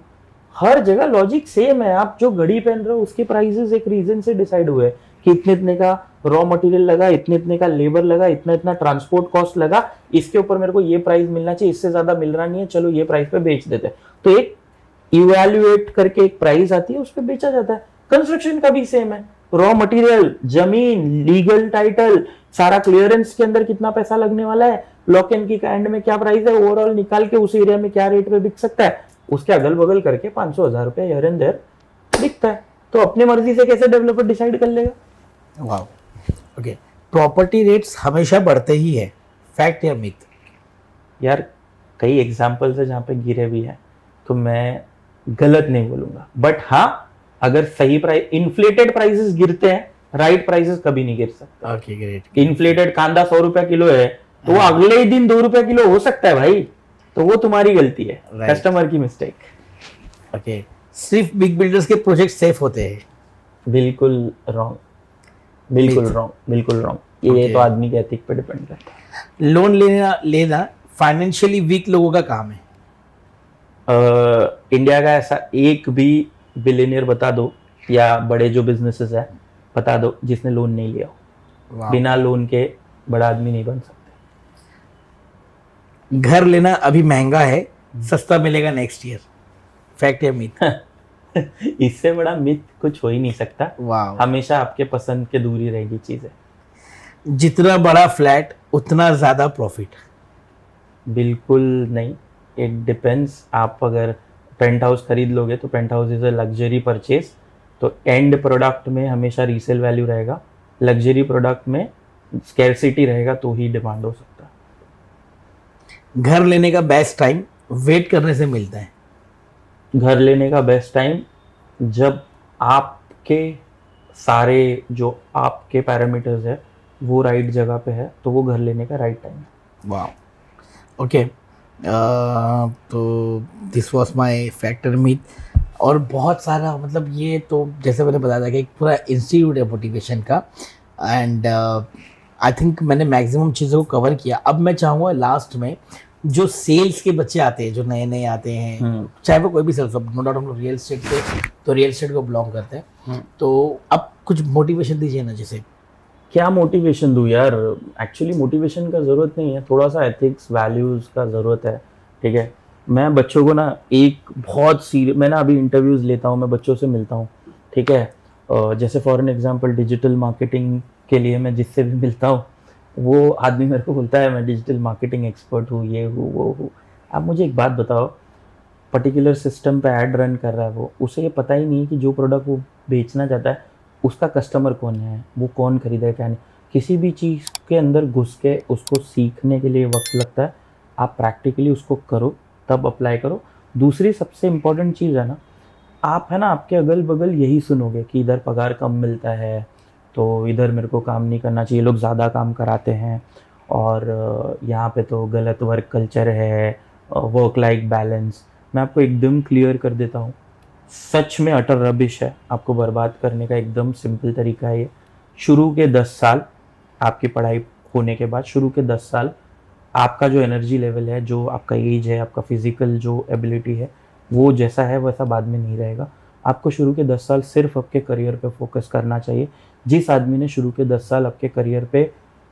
हर जगह लॉजिक सेम है। आप जो घड़ी पहन रहे हो उसके प्राइसेस एक रीजन से डिसाइड हुए कि इतने इतने का रॉ मटेरियल लगा, इतने इतने का लेबर लगा, इतना इतना ट्रांसपोर्ट कॉस्ट लगा, इसके ऊपर मेरे को ये प्राइस मिलना चाहिए, इससे ज्यादा मिल रहा नहीं है, चलो ये प्राइस पे बेच देते हैं। तो एक इवैल्यूएट करके एक प्राइस आती है, उस पर बेचा जाता है। कंस्ट्रक्शन का भी सेम है, रॉ मटेरियल, जमीन, लीगल टाइटल, सारा क्लियरेंस के अंदर कितना पैसा लगने वाला है, लॉक एंड की एंड में क्या प्राइस है, ओवरऑल निकाल के उस एरिया में क्या रेट पे बिक सकता है, उसके अगल बगल करके 500,000 रुपए हियर एंड देयर बिकता है। तो अपनी मर्जी से कैसे डेवलपर डिसाइड कर लेगा? वाह, ओके। प्रॉपर्टी रेट्स हमेशा बढ़ते ही है, फैक्ट या मिथ? यार कई एग्जांपल्स है जहाँ पे गिरे भी हैं, तो मैं गलत नहीं बोलूंगा, बट हाँ अगर सही प्राइस, इन्फ्लेटेड प्राइसेस गिरते हैं, राइट प्राइसेस कभी नहीं गिर सकते। Okay great. इन्फ्लेटेड कांदा 100 रुपया किलो है तो वो अगले ही दिन 2 रुपया किलो हो सकता है भाई, तो वो तुम्हारी गलती है, कस्टमर की मिस्टेक। ओके, सिर्फ बिग बिल्डर्स के प्रोजेक्ट सेफ होते हैं? बिल्कुल रॉन्ग, बिल्कुल रॉन्ग, बिल्कुल रॉन्ग। ये तो आदमी के एथिक पे डिपेंड करता है। लोन लेना फाइनेंशियली वीक लोगों का काम है? इंडिया का ऐसा एक भी बिलियनियर बता दो या बड़े जो बिजनेसेस है बता दो जिसने लोन नहीं लिया हो। बिना लोन के बड़ा आदमी नहीं बन सकते। घर लेना अभी महंगा है, सस्ता मिलेगा नेक्स्ट ईयर, फैक्ट या मिथ? इससे बड़ा मिथ कुछ हो ही नहीं सकता। वाह, हमेशा आपके पसंद के दूर ही रहेगी चीजें। जितना बड़ा फ्लैट उतना ज्यादा प्रॉफिट? बिल्कुल नहीं, इट डिपेंड्स। आप अगर पेंट हाउस खरीद लोगे तो penthouse is a luxury purchase, तो एंड प्रोडक्ट में हमेशा रीसेल वैल्यू रहेगा। लग्जरी प्रोडक्ट में स्कैरसिटी रहेगा तो ही डिमांड हो सकता है। घर लेने का बेस्ट टाइम वेट करने से मिलता है? घर लेने का बेस्ट टाइम जब आपके सारे जो आपके पैरामीटर्स है वो राइट जगह पे है, तो वो घर लेने का राइट टाइम है। वाह, ओके। तो this was my factor myth. और बहुत सारा, मतलब ये तो जैसे मैंने बताया था कि एक पूरा इंस्टीट्यूट है मोटिवेशन का, एंड आई थिंक मैंने मैक्सिमम चीज़ों को कवर किया। अब मैं चाहूँगा लास्ट में जो सेल्स के बच्चे आते हैं, जो नए नए आते हैं, चाहे वो कोई भी सेल्स हो, नो डाउट हम लोग रियल एस्टेट से, तो रियल एस्टेट को बिलोंग करते हैं, तो अब कुछ मोटिवेशन दीजिए ना। जैसे क्या मोटिवेशन दूँ यार? एक्चुअली मोटिवेशन का ज़रूरत नहीं है, थोड़ा सा एथिक्स वैल्यूज़ का ज़रूरत है, ठीक है। मैं बच्चों को ना एक बहुत सीरियस, मैं ना अभी इंटरव्यूज़ लेता हूँ, मैं बच्चों से मिलता हूँ, ठीक है। जैसे for an example digital marketing के लिए मैं जिससे भी मिलता हूँ वो आदमी मेरे को बोलता है मैं डिजिटल मार्केटिंग एक्सपर्ट हूँ, ये हूँ वो हूँ। आप मुझे एक बात बताओ, पर्टिकुलर सिस्टम पे ऐड रन कर रहा है वो, उसे ये पता ही नहीं है कि जो प्रोडक्ट वो बेचना चाहता है उसका कस्टमर कौन है, वो कौन खरीदेगा क्या नहीं। किसी भी चीज़ के अंदर घुस के उसको सीखने के लिए वक्त लगता है। आप प्रैक्टिकली उसको करो, तब अप्लाई करो। दूसरी सबसे इम्पोर्टेंट चीज़ है ना, आप है ना आपके अगल बगल यही सुनोगे कि इधर पगार कम मिलता है, तो इधर मेरे को काम नहीं करना चाहिए, लोग ज़्यादा काम कराते हैं, और यहाँ पे तो गलत वर्क कल्चर है, वर्क लाइफ बैलेंस। मैं आपको एकदम क्लियर कर देता हूँ, सच में अटर रबिश है। आपको बर्बाद करने का एकदम सिंपल तरीका है ये। शुरू के 10 साल आपकी पढ़ाई होने के बाद, शुरू के 10 साल आपका जो एनर्जी लेवल है, जो आपका एज है, आपका फिजिकल जो एबिलिटी है, वो जैसा है वैसा बाद में नहीं रहेगा। आपको शुरू के 10 साल सिर्फ आपके करियर पे फोकस करना चाहिए। जिस आदमी ने शुरू के 10 साल आपके करियर पे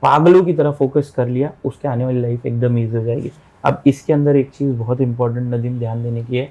पागलों की तरह फोकस कर लिया, उसके आने वाली लाइफ एकदम ईजी हो जाएगी। अब इसके अंदर एक चीज़ बहुत इंपॉर्टेंट नदीम ध्यान देने की है,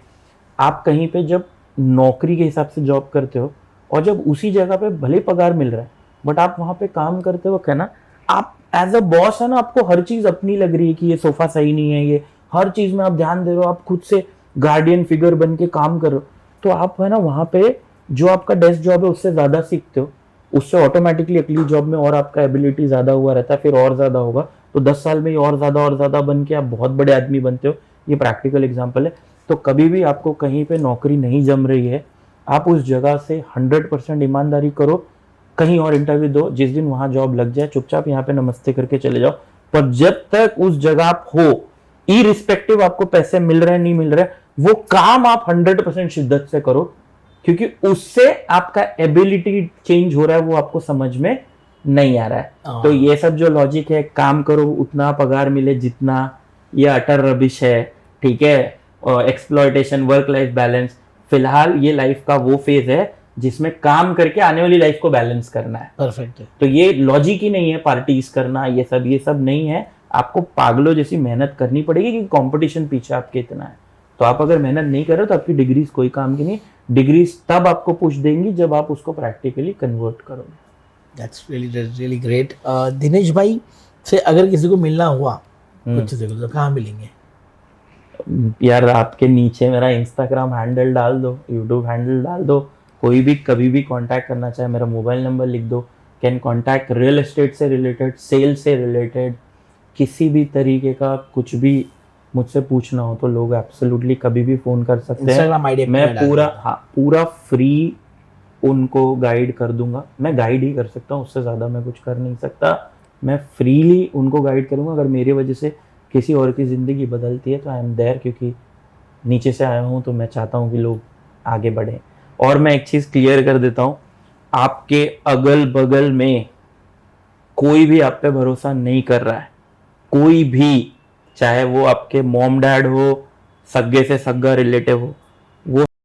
आप कहीं पे जब नौकरी के हिसाब से जॉब करते हो और जब उसी जगह पे भले पगार मिल रहा है, बट आप वहाँ पे काम करते हो क्या ना, आप एज अ बॉस है ना, आपको हर चीज़ अपनी लग रही है कि ये सोफा सही नहीं है, ये हर चीज़ में आप ध्यान दे रहे हो, आप खुद से गार्डियन फिगर बन के काम कर रहे हो, तो आप है ना वहाँ पे जो आपका डेस्क जॉब है उससे ज़्यादा सीखते हो, उससे ऑटोमेटिकली अगली जॉब में और आपका एबिलिटी ज़्यादा हुआ रहता है, फिर और ज़्यादा होगा, तो 10 साल में ही और ज़्यादा बन के आप बहुत बड़े आदमी बनते हो। ये प्रैक्टिकल एग्जाम्पल है। तो कभी भी आपको कहीं पे नौकरी नहीं जम रही है, आप उस जगह से 100% ईमानदारी करो, कहीं और इंटरव्यू दो, जिस दिन वहां जॉब लग जाए चुपचाप यहाँ पे नमस्ते करके चले जाओ। पर जब तक उस जगह आप हो, इरिस्पेक्टिव आपको पैसे मिल रहे हैं नहीं मिल रहे, वो काम आप 100% शिद्दत से करो, क्योंकि उससे आपका एबिलिटी चेंज हो रहा है, वो आपको समझ में नहीं आ रहा है। तो ये सब जो लॉजिक है, काम करो उतना पगार मिले जितना, ये अटर रबिश है, ठीक है। एक्सप्लॉयटेशन, वर्क लाइफ बैलेंस, फिलहाल ये लाइफ का वो फेज है जिसमें काम करके आने वाली लाइफ को बैलेंस करना है। परफेक्ट है। तो ये लॉजिक ही नहीं है पार्टीज करना, ये सब नहीं है। आपको पागलों जैसी मेहनत करनी पड़ेगी क्योंकि कंपटीशन पीछे आपके इतना है। तो आप अगर मेहनत नहीं कर रहे तो आपकी डिग्रीज कोई काम की नहीं। डिग्रीज तब आपको पुश देंगी जब आप उसको प्रैक्टिकली कन्वर्ट करोगे। That's really great. दिनेश भाई से अगर किसी को मिलना हुआ कुछ से तो कहाँ मिलेंगे? यार आपके नीचे मेरा इंस्टाग्राम हैंडल डाल दो, यूट्यूब हैंडल डाल दो, कोई भी कभी भी कांटेक्ट करना चाहे मेरा मोबाइल नंबर लिख दो। कैन कांटेक्ट रियल एस्टेट से रिलेटेड, सेल से रिलेटेड, किसी भी तरीके का कुछ भी मुझसे पूछना हो तो लोग एब्सोल्युटली कभी भी फ़ोन कर सकते हैं। इंस्टाग्राम आईडी मैं पूरा फ्री उनको गाइड कर दूंगा। मैं गाइड ही कर सकता हूँ, उससे ज़्यादा मैं कुछ कर नहीं सकता। मैं फ्रीली उनको गाइड करूँगा। अगर मेरी वजह से किसी और की ज़िंदगी बदलती है तो आई एम देयर, क्योंकि नीचे से आया हूँ तो मैं चाहता हूँ कि लोग आगे बढ़ें। और मैं एक चीज़ क्लियर कर देता हूँ, आपके अगल बगल में कोई भी आप पे भरोसा नहीं कर रहा है, कोई भी, चाहे वो आपके मॉम डैड हो, सगे से सगा रिलेटिव हो,